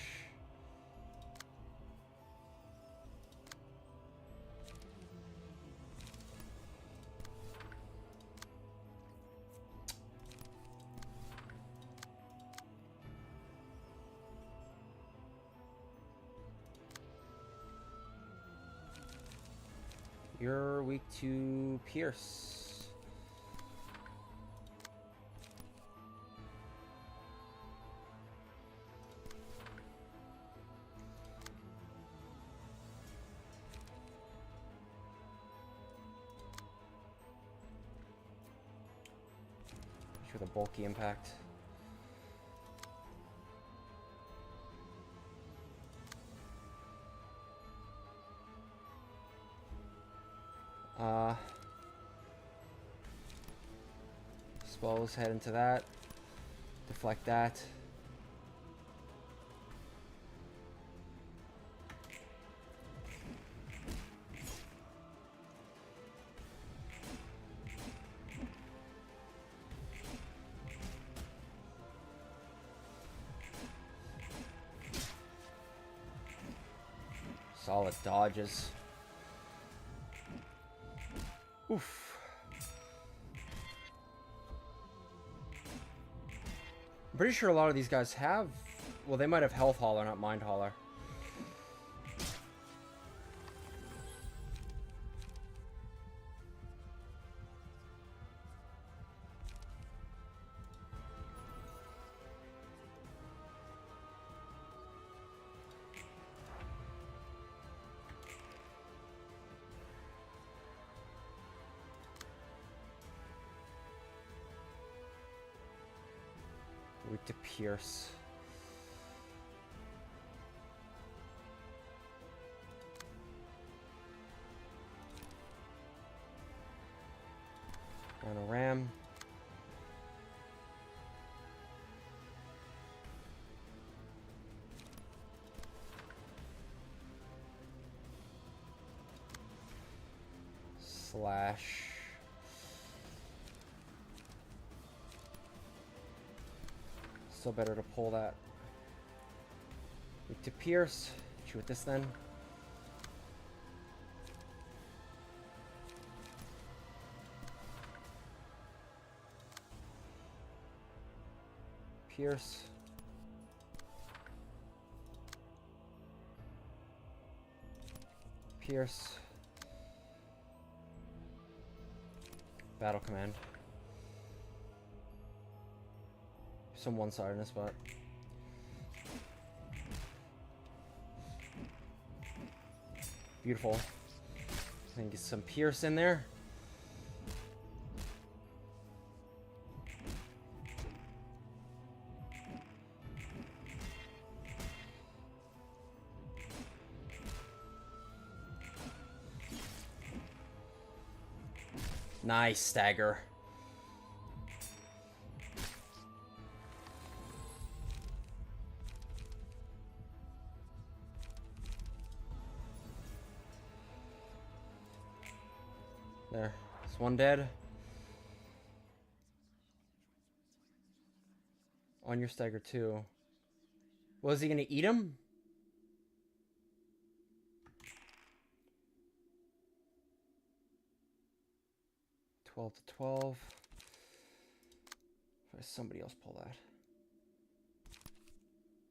You're weak to Pierce. With a bulky impact. Spells head into that. Deflect that. Solid dodges. Oof. I'm pretty sure a lot of these guys have... Well, they might have Health Hauler, not Mind Hauler. Weak to Pierce. On a ram. Slash. Still better to pull that. Weak to Pierce. Shoot with this then. Pierce. Pierce. Battle command. Some one-sidedness, but beautiful. I think get some Pierce in there. Nice stagger. There. It's one dead. On your stagger too. Was he gonna eat him? $12 to 12. If somebody else pull that.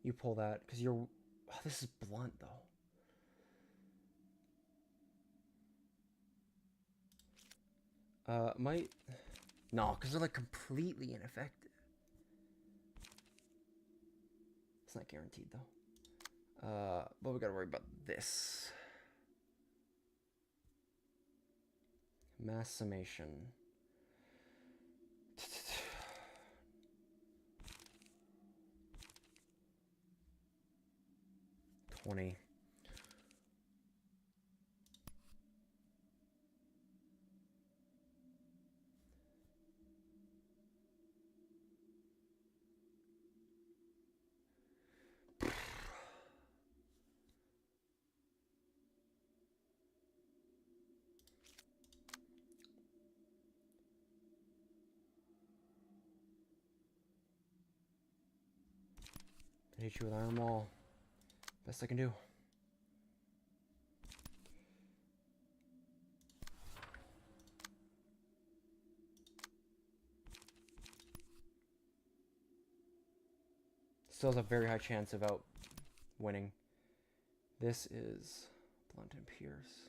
You pull that, because you're... Oh, this is blunt, though. Might... No, because they're, like, completely ineffective. It's not guaranteed, though. But we gotta worry about this. Mass summation. 20. Hit you with Iron Maul. Best I can do. Still has a very high chance of out winning. This is Blunt and Pierce.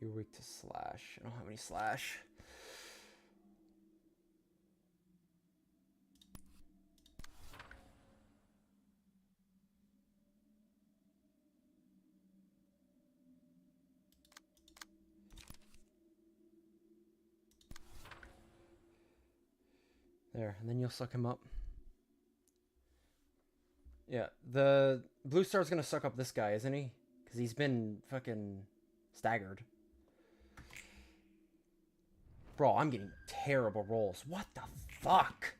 You're weak to slash. I don't have any slash. There, and then you'll suck him up. Yeah, the blue star's gonna suck up this guy, isn't he? Because he's been fucking staggered. Bro, I'm getting terrible rolls. What the fuck?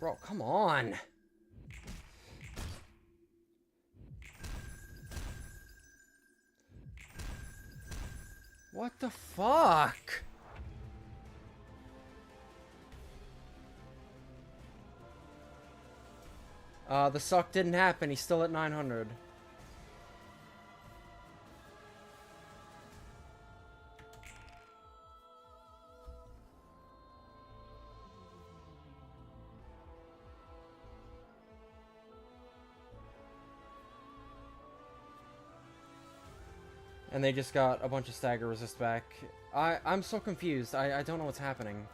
Bro, come on. What the fuck? The suck didn't happen. He's still at 900. And they just got a bunch of stagger resist back. I'm so confused. I don't know what's happening.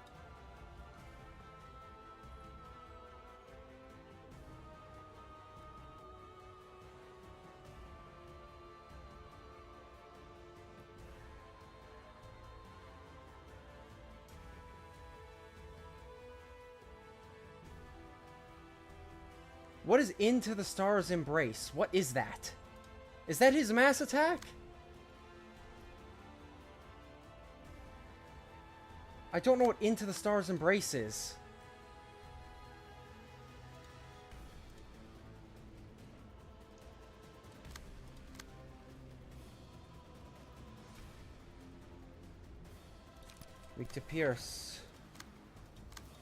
What is Into the Stars Embrace? What is that? Is that his mass attack? I don't know what Into the Stars Embrace is. Weak to Pierce.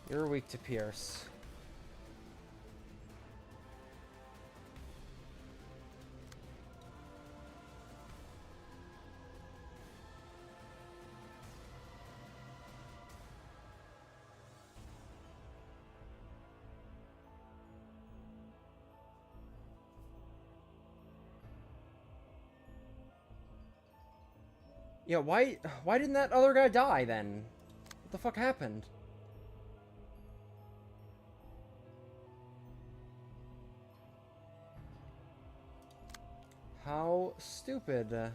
You're weak to Pierce. Yeah, why didn't that other guy die then? What the fuck happened? How stupid.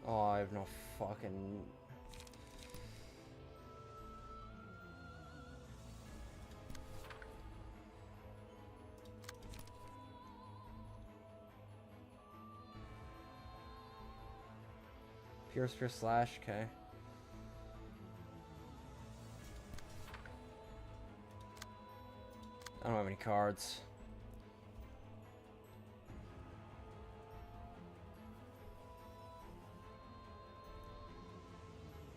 Oh, I have no fucking... Pierce, slash, okay. I don't have any cards.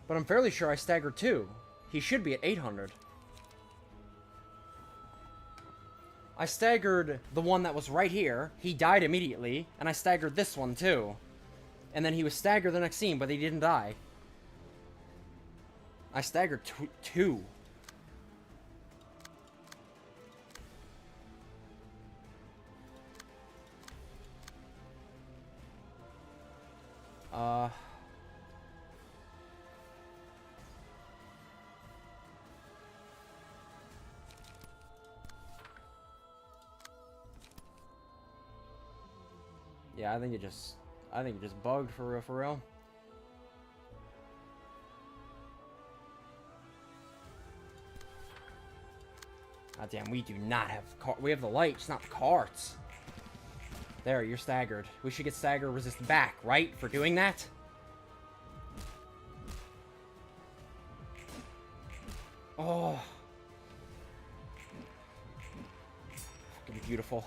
But I'm fairly sure I staggered too. He should be at 800. I staggered the one that was right here. He died immediately. And I staggered this one too. And then he was staggered the next scene, but he didn't die. I staggered two. Yeah, I think it just bugged for real. God damn, we do not have we have the lights, not the carts. There, you're staggered. We should get stagger resist back, right? For doing that? Oh. Fucking beautiful.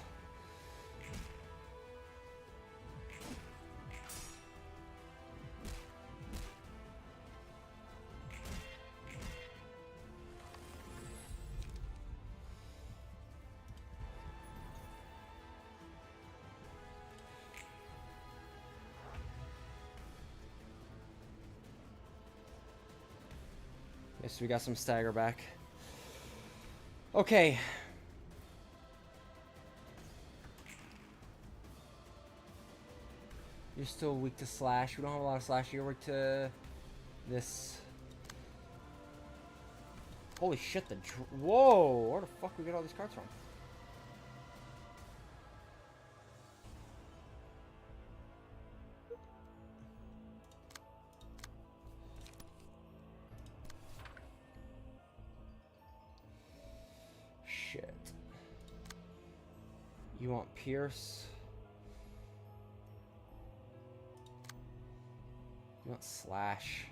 Yes, we got some stagger back. Okay. You're still weak to slash. We don't have a lot of slash. You're weak to this. Holy shit, whoa! Where the fuck we get all these cards from? Shit. You want Pierce? You want Slash?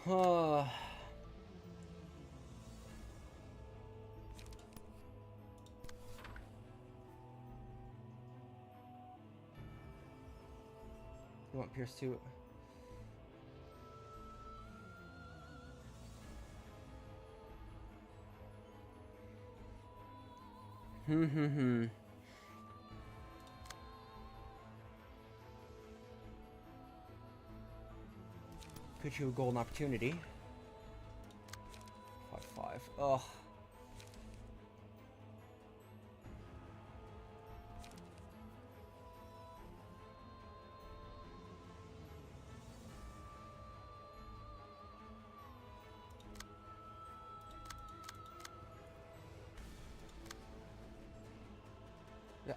Huh. You want Pierce too? Put you a golden opportunity. 5/5. Ugh.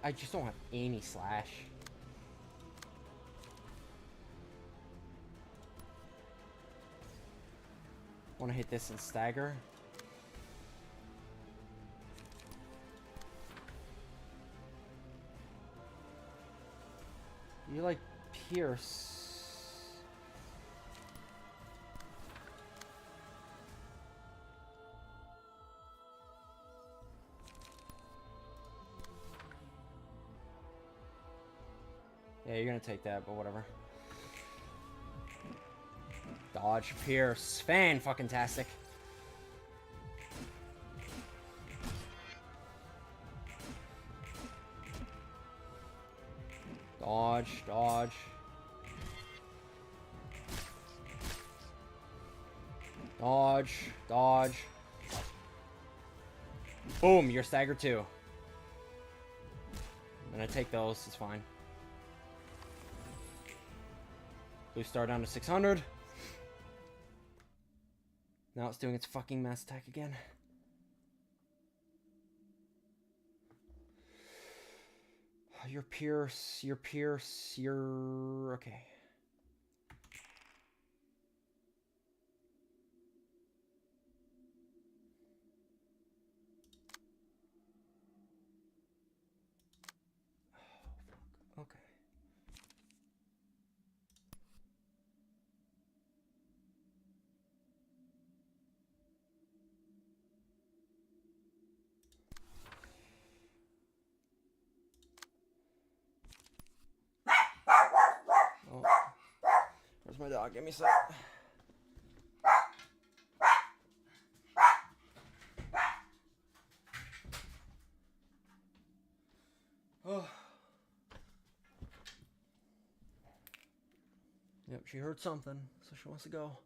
I just don't have any slash. Want to hit this and stagger? You like Pierce? Yeah, you're gonna take that, but whatever. Dodge, Pierce, fan-fucking-tastic. Dodge, dodge. Dodge, dodge. Boom, you're staggered too. I'm gonna take those, it's fine. Blue star down to 600. Now it's doing its fucking mass attack again. You're Pierce, you're Pierce, you're... okay. Oh, fuck. Okay. Oh. Where's my dog? Give me a sec. Oh. Yep, she heard something, so she wants to go.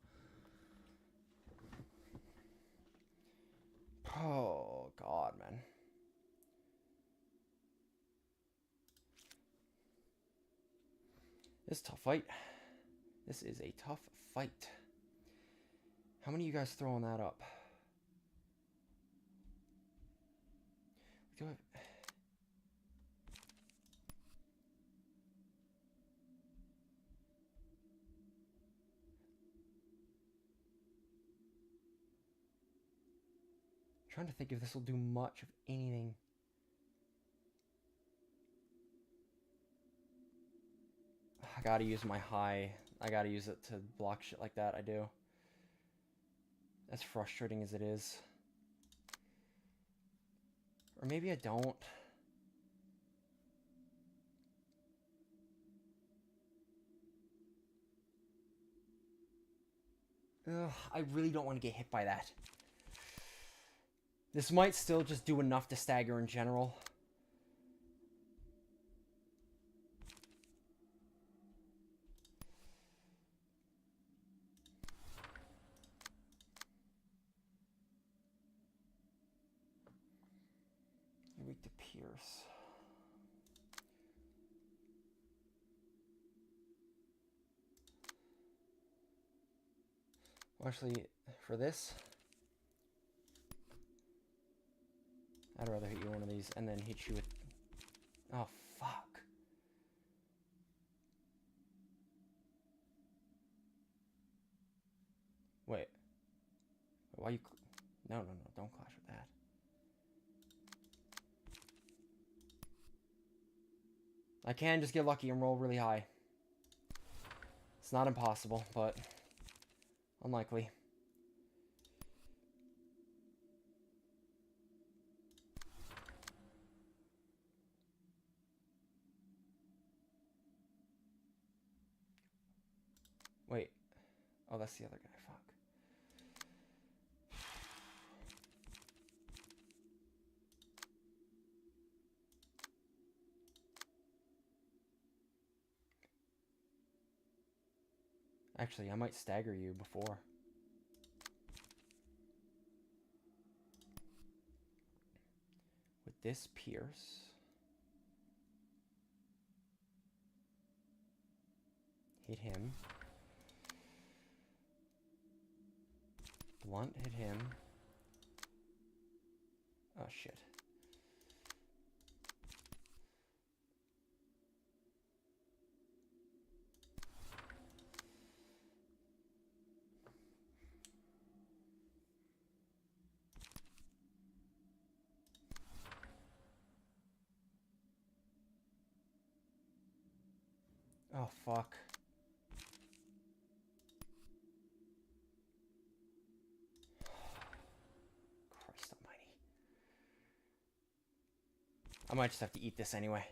Oh, God, man. This is a tough fight. This is a tough fight. How many of you guys throwing that up? Do I... I'm trying to think if this will do much of anything. I gotta use my high. I gotta use it to block shit like that. I do. As frustrating as it is. Or maybe I don't. Ugh, I really don't want to get hit by that. This might still just do enough to stagger in general. You're weak to Pierce. Well, actually, for this, I'd rather hit you one of these and then hit you with... Oh, fuck. Wait. Why you... No, don't clash with that. I can just get lucky and roll really high. It's not impossible, but unlikely. Wait. Oh, that's the other guy. Fuck. Actually, I might stagger you before. With this Pierce. Hit him. Blunt hit him. Oh, shit. Oh, fuck. Christ almighty. I might just have to eat this anyway.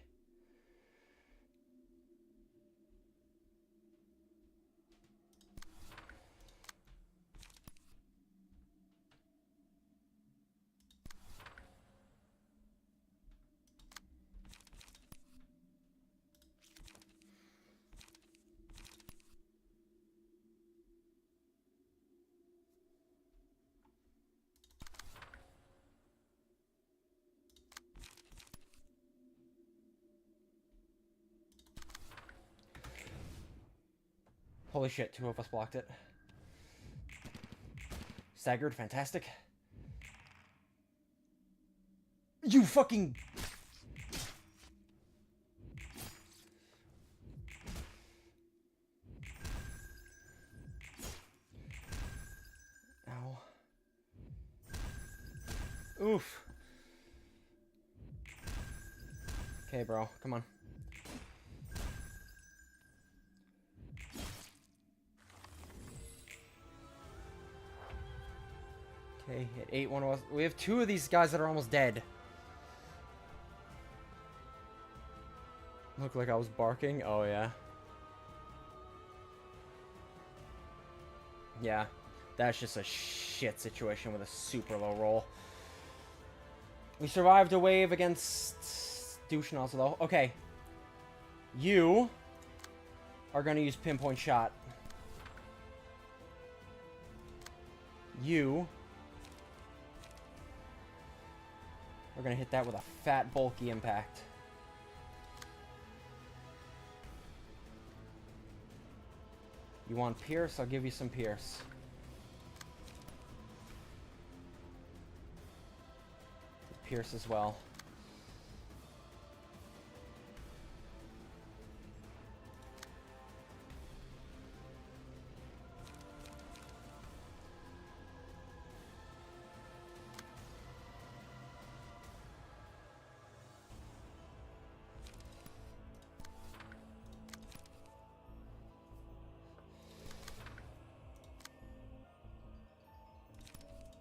Holy shit, 2 of us blocked it. Staggered, fantastic. You fucking... Ow. Oof. Okay, bro, come on. Okay, hit 8 one of us. We have 2 of these guys that are almost dead. Looked like I was barking. Oh, yeah. Yeah. That's just a shit situation with a super low roll. We survived a wave against Douche also, though. Okay. You are going to use pinpoint shot. You are going to hit that with a fat, bulky impact. You want Pierce? I'll give you some Pierce. Pierce as well.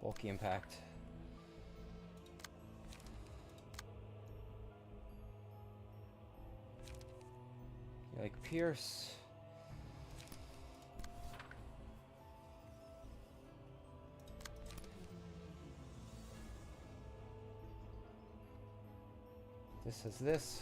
Bulky impact. You like Pierce. This is this.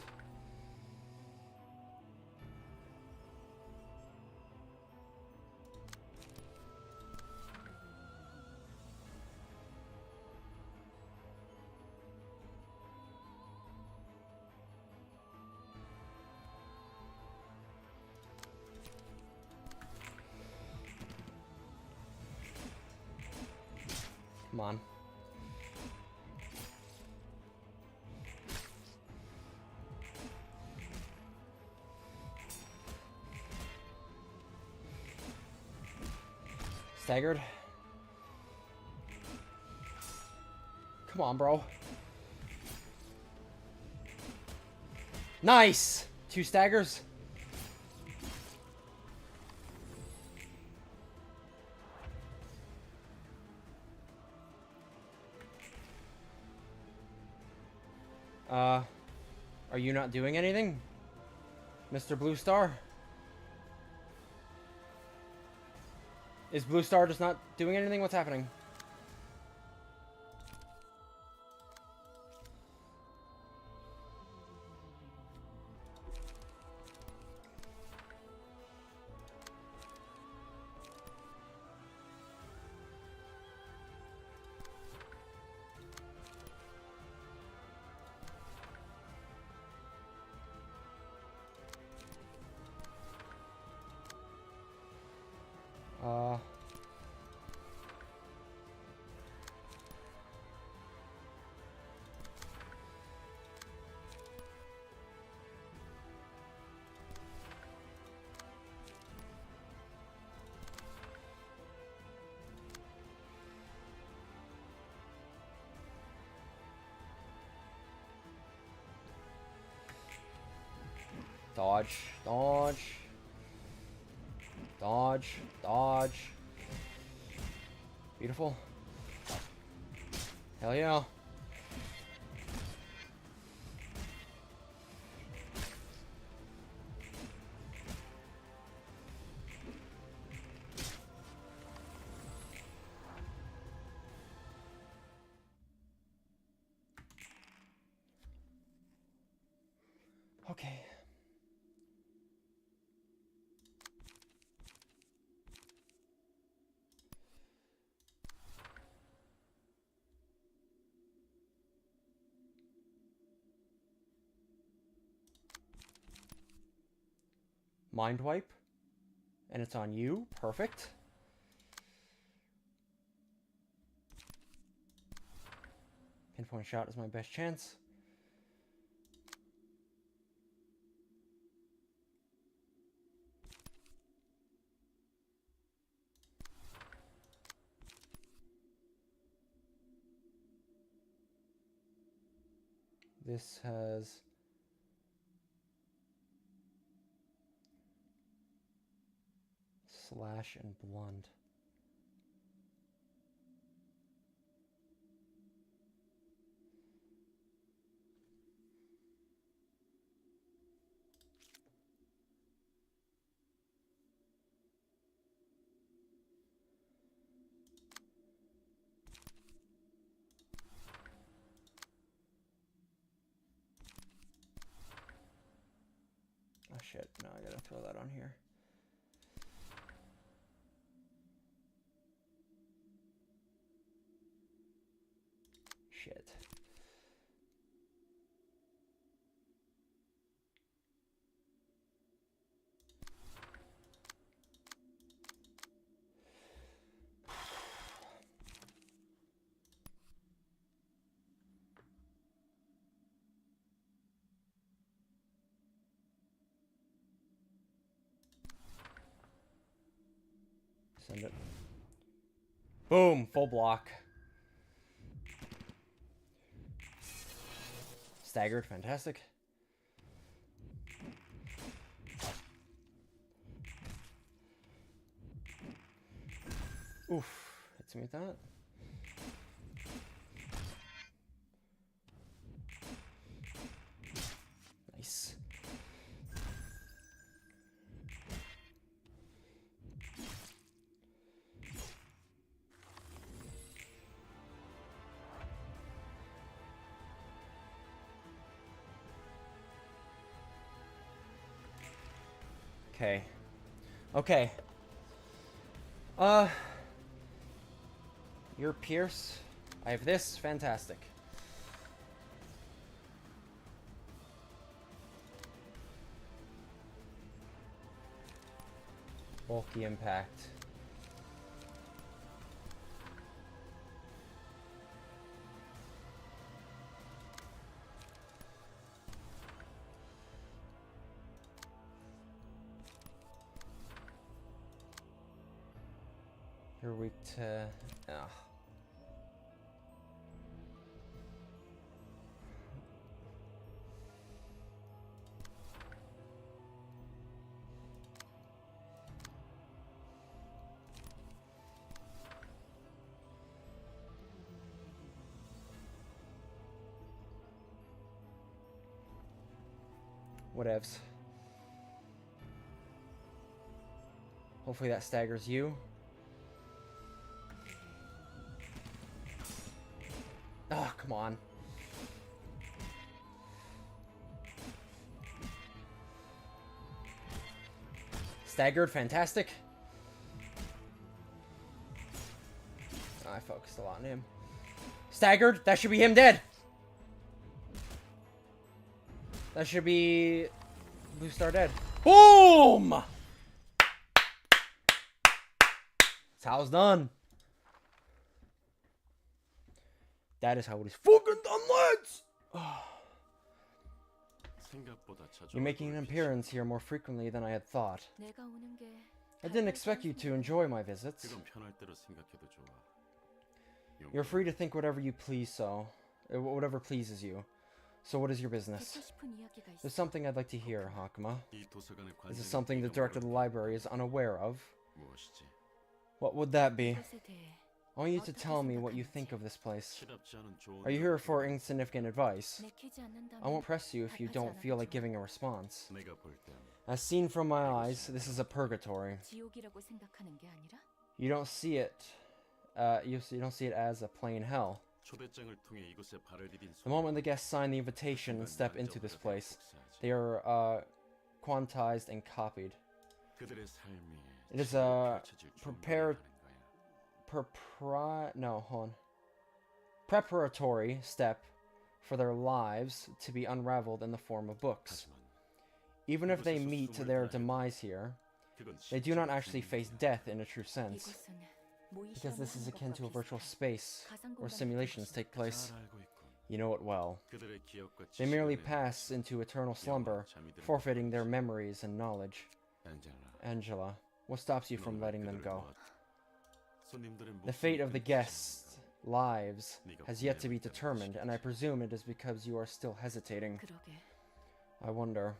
Come on. Staggered. Come on, bro. Nice! 2 staggers. Are you not doing anything, Mr. Blue Star? Is Blue Star just not doing anything? What's happening? Dodge, dodge, dodge, dodge. Beautiful. Hell yeah. Okay. Mind wipe. And it's on you. Perfect. Pinpoint shot is my best chance. This has slash and blunt. Oh shit, no, I gotta throw that on here. shit. Send it. Boom! Full block. Staggered. Fantastic. Oof. Hits me with that. Nice. Okay. Okay. You're Pierce. I have this. Fantastic. Bulky impact. You're weak to... Oh. Whatevs. Hopefully that staggers you. Oh, come on. Staggered, fantastic. Oh, I focused a lot on him. Staggered, that should be him dead. That should be Blue Star dead. Boom! That's how it's done. That is how it is fucking done, lads! You're making an appearance here more frequently than I had thought. I didn't expect you to enjoy my visits. You're free to think whatever you please, whatever pleases you. So what is your business? There's something I'd like to hear, Hakuma. Is this something the director of the library is unaware of? What would that be? I want you to tell me what you think of this place. Are you here for insignificant advice? I won't press you if you don't feel like giving a response. As seen from my eyes, this is a purgatory. You don't see it. You don't see it as a plain hell. The moment the guests sign the invitation and step into this place, they are quantized and copied. It is a preparatory step for their lives to be unraveled in the form of books. Even if they meet their demise here, they do not actually face death in a true sense, because this is akin to a virtual space where simulations take place. You know it well. They merely pass into eternal slumber, forfeiting their memories and knowledge. Angela, what stops you from letting them go? The fate of the guests' lives has yet to be determined, and I presume it is because you are still hesitating. I wonder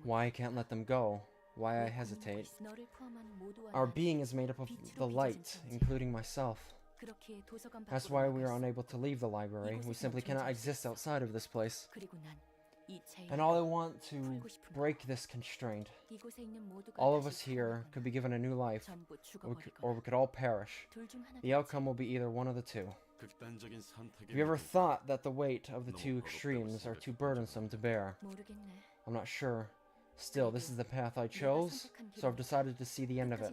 why I can't let them go, why I hesitate. Our being is made up of the light, including myself. That's why we are unable to leave the library. We simply cannot exist outside of this place. And all I want to break this constraint. All of us here could be given a new life, or we could all perish. The outcome will be either one of the two. Have you ever thought that the weight of the two extremes are too burdensome to bear? I'm not sure. Still, this is the path I chose, so I've decided to see the end of it.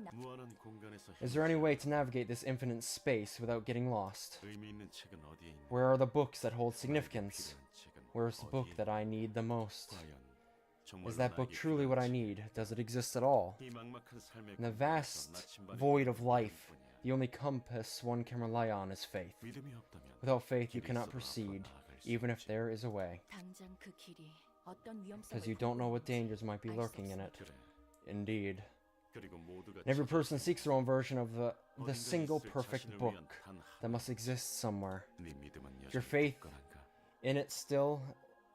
Is there any way to navigate this infinite space without getting lost? Where are the books that hold significance? Where's the book that I need the most? Is that book truly what I need? Does it exist at all? In the vast void of life, the only compass one can rely on is faith. Without faith, you cannot proceed, even if there is a way. Because you don't know what dangers might be lurking in it. Indeed. And every person seeks their own version of the single perfect book that must exist somewhere. Is your faith in it still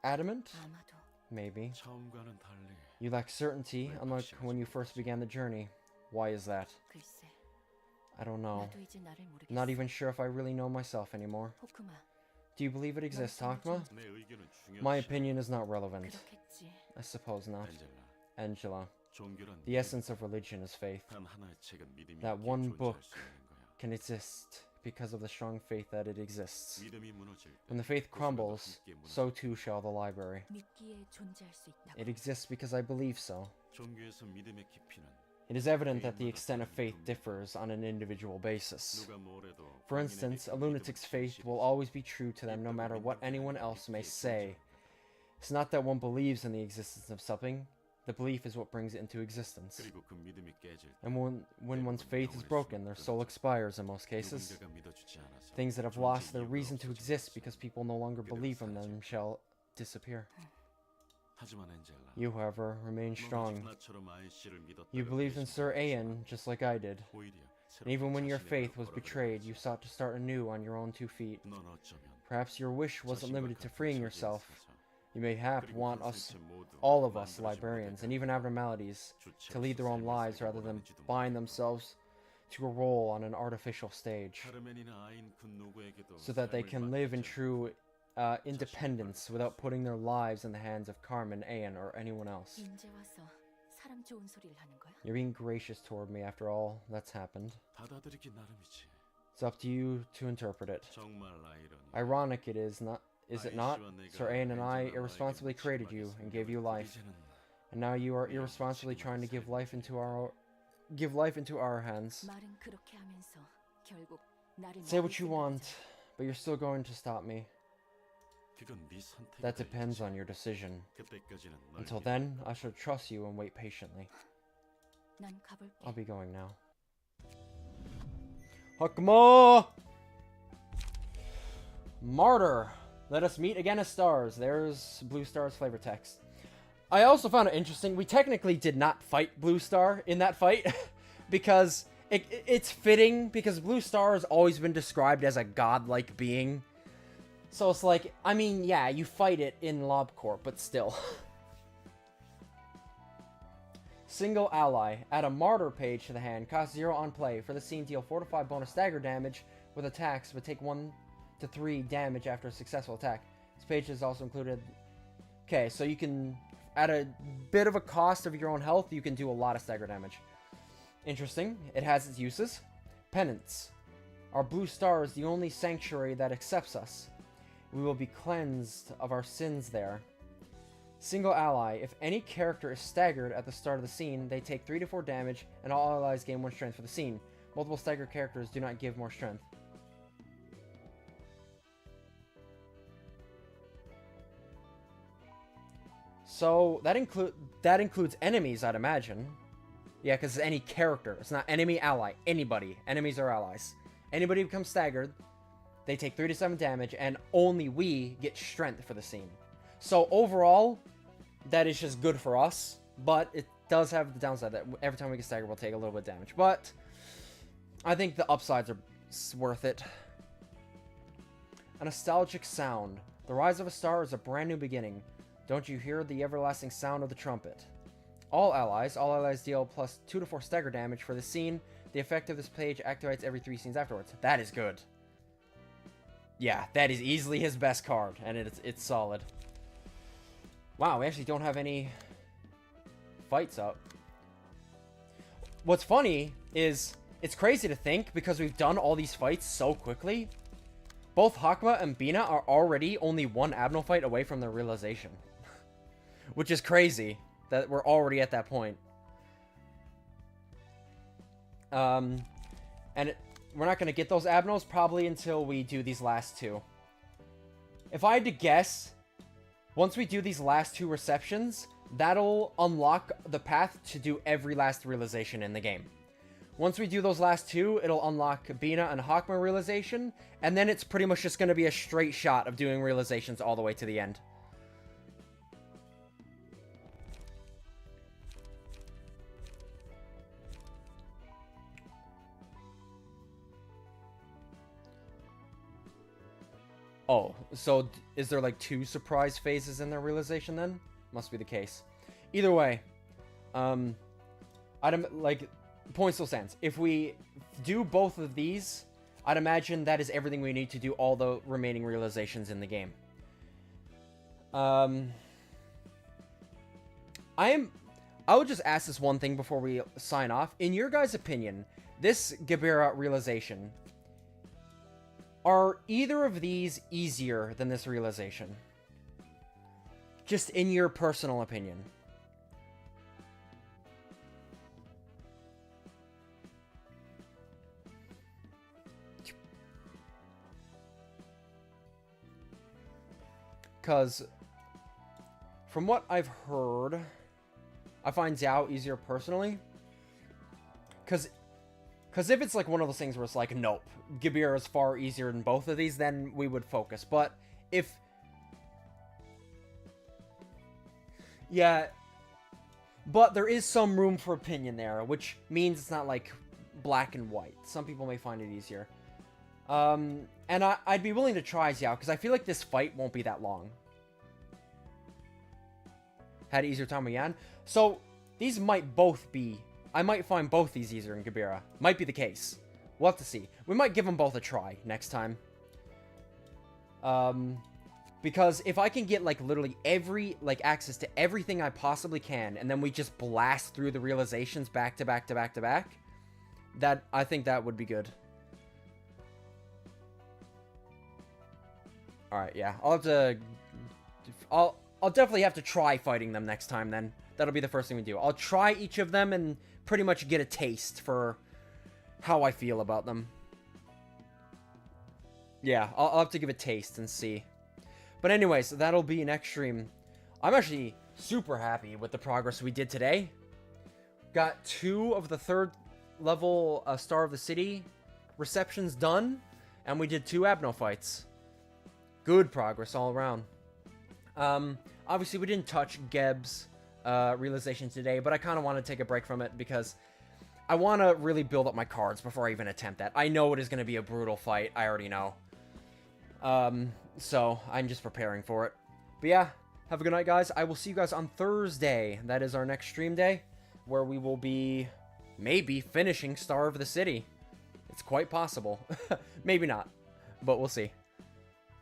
adamant? Maybe. You lack certainty, unlike when you first began the journey. Why is that? I don't know. I'm not even sure if I really know myself anymore. Do you believe it exists, Hakma? My opinion is not relevant. I suppose not. Angela. The essence of religion is faith. That one book can exist because of the strong faith that it exists. When the faith crumbles, so too shall the library. It exists because I believe so. It is evident that the extent of faith differs on an individual basis. For instance, a lunatic's faith will always be true to them no matter what anyone else may say. It's not that one believes in the existence of something, the belief is what brings it into existence. And when one's faith is broken, their soul expires in most cases. Things that have lost their reason to exist because people no longer believe in them shall disappear. You, however, remain strong. You believed in Sir Ayan just like I did. And even when your faith was betrayed, you sought to start anew on your own 2 feet. Perhaps your wish wasn't limited to freeing yourself. You mayhap want us, all of us librarians, and even abnormalities, to lead their own lives rather than bind themselves to a role on an artificial stage, so that they can live in true independence without putting their lives in the hands of Carmen, Ayan, or anyone else. You're being gracious toward me after all that's happened. It's up to you to interpret it. Ironic it is it not? Sir Ayan and I irresponsibly created you and gave you life. And now you are irresponsibly trying to give life into our hands. Say what you want, but you're still going to stop me. That depends on your decision. Until then, I shall trust you and wait patiently. I'll be going now. Hakma! Martyr! Let us meet again as stars. There's Blue Star's flavor text. I also found it interesting. We technically did not fight Blue Star in that fight. Because it's fitting. Because Blue Star has always been described as a godlike being. So it's like, I mean, yeah, you fight it in LobCorp, but still. Single ally. Add a martyr page to the hand. Cost 0 on play. For the scene, deal 4 to 5 bonus stagger damage with attacks, but take 1 to 3 damage after a successful attack. This page is also included. Okay, so you can, at a bit of a cost of your own health, you can do a lot of stagger damage. Interesting. It has its uses. Penance. Our Blue Star is the only sanctuary that accepts us. We will be cleansed of our sins there. Single ally. If any character is staggered at the start of the scene, they take 3 to 4 damage, and all allies gain 1 strength for the scene. Multiple staggered characters do not give more strength. So, that includes enemies, I'd imagine. Yeah, because it's any character. It's not enemy, ally. Anybody. Enemies or allies. Anybody who becomes staggered, they take 3 to 7 damage, and only we get strength for the scene. So, overall, that is just good for us. But it does have the downside that every time we get staggered, we'll take a little bit of damage. But I think the upsides are worth it. A nostalgic sound. The rise of a star is a brand new beginning. Don't you hear the everlasting sound of the trumpet? All allies deal plus 2 to 4 stagger damage for the scene. The effect of this page activates every 3 scenes afterwards. That is good. Yeah, that is easily his best card, and it's solid. Wow, we actually don't have any fights up. What's funny is, it's crazy to think, because we've done all these fights so quickly, both Hakma and Bina are already only 1 Abno fight away from their realization. Which is crazy. that we're already at that point. And we're not going to get those Abnos probably until we do these last two. If I had to guess, once we do these last two receptions, that'll unlock the path to do every last realization in the game. Once we do those last two, it'll unlock Bina and Hakma realization, and then it's pretty much just going to be a straight shot of doing realizations all the way to the end. Oh, so is there like 2 surprise phases in their realization then? Must be the case. Either way, point still stands. If we do both of these, I'd imagine that is everything we need to do all the remaining realizations in the game. I will just ask this one thing before we sign off. In your guys' opinion, this Gebira realization, are either of these easier than this realization? Just in your personal opinion. Because from what I've heard, I find Xiao easier personally. Because if it's like one of those things where it's like, nope, Gebira is far easier than both of these, then we would focus. But if... yeah. But there is some room for opinion there, which means it's not like black and white. Some people may find it easier. And I'd be willing to try Xiao, because I feel like this fight won't be that long. Had an easier time with Yan. So, these might both be... I might find both these easier in Gebira. Might be the case. We'll have to see. We might give them both a try next time. Because if I can get, like, literally every, like, access to everything I possibly can, and then we just blast through the realizations back to back to back to back, that, I think that would be good. Alright, yeah. I'll definitely have to try fighting them next time, then. That'll be the first thing we do. I'll try each of them and pretty much get a taste for how I feel about them. Yeah, I'll have to give a taste and see. But anyways, that'll be next stream. I'm actually super happy with the progress we did today. Got 2 of the 3rd level Star of the City receptions done. And we did 2 Abno fights. Good progress all around. Obviously, we didn't touch Geb's realization today, but I kind of want to take a break from it because I want to really build up my cards before I even attempt that. I know it is going to be a brutal fight. I already know. So I'm just preparing for it. But yeah, have a good night, guys. I will see you guys on Thursday. That is our next stream day, where we will be maybe finishing Star of the City. It's quite possible. Maybe not, but we'll see.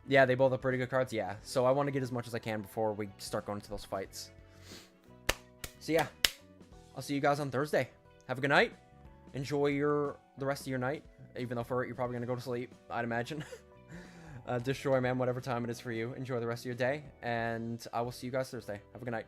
Yeah, they both have pretty good cards. Yeah, so I want to get as much as I can before we start going into those fights. So yeah, I'll see you guys on Thursday. Have a good night. Enjoy the rest of your night. Even though for it, you're probably going to go to sleep, I'd imagine. Destroy, man, whatever time it is for you. Enjoy the rest of your day. And I will see you guys Thursday. Have a good night.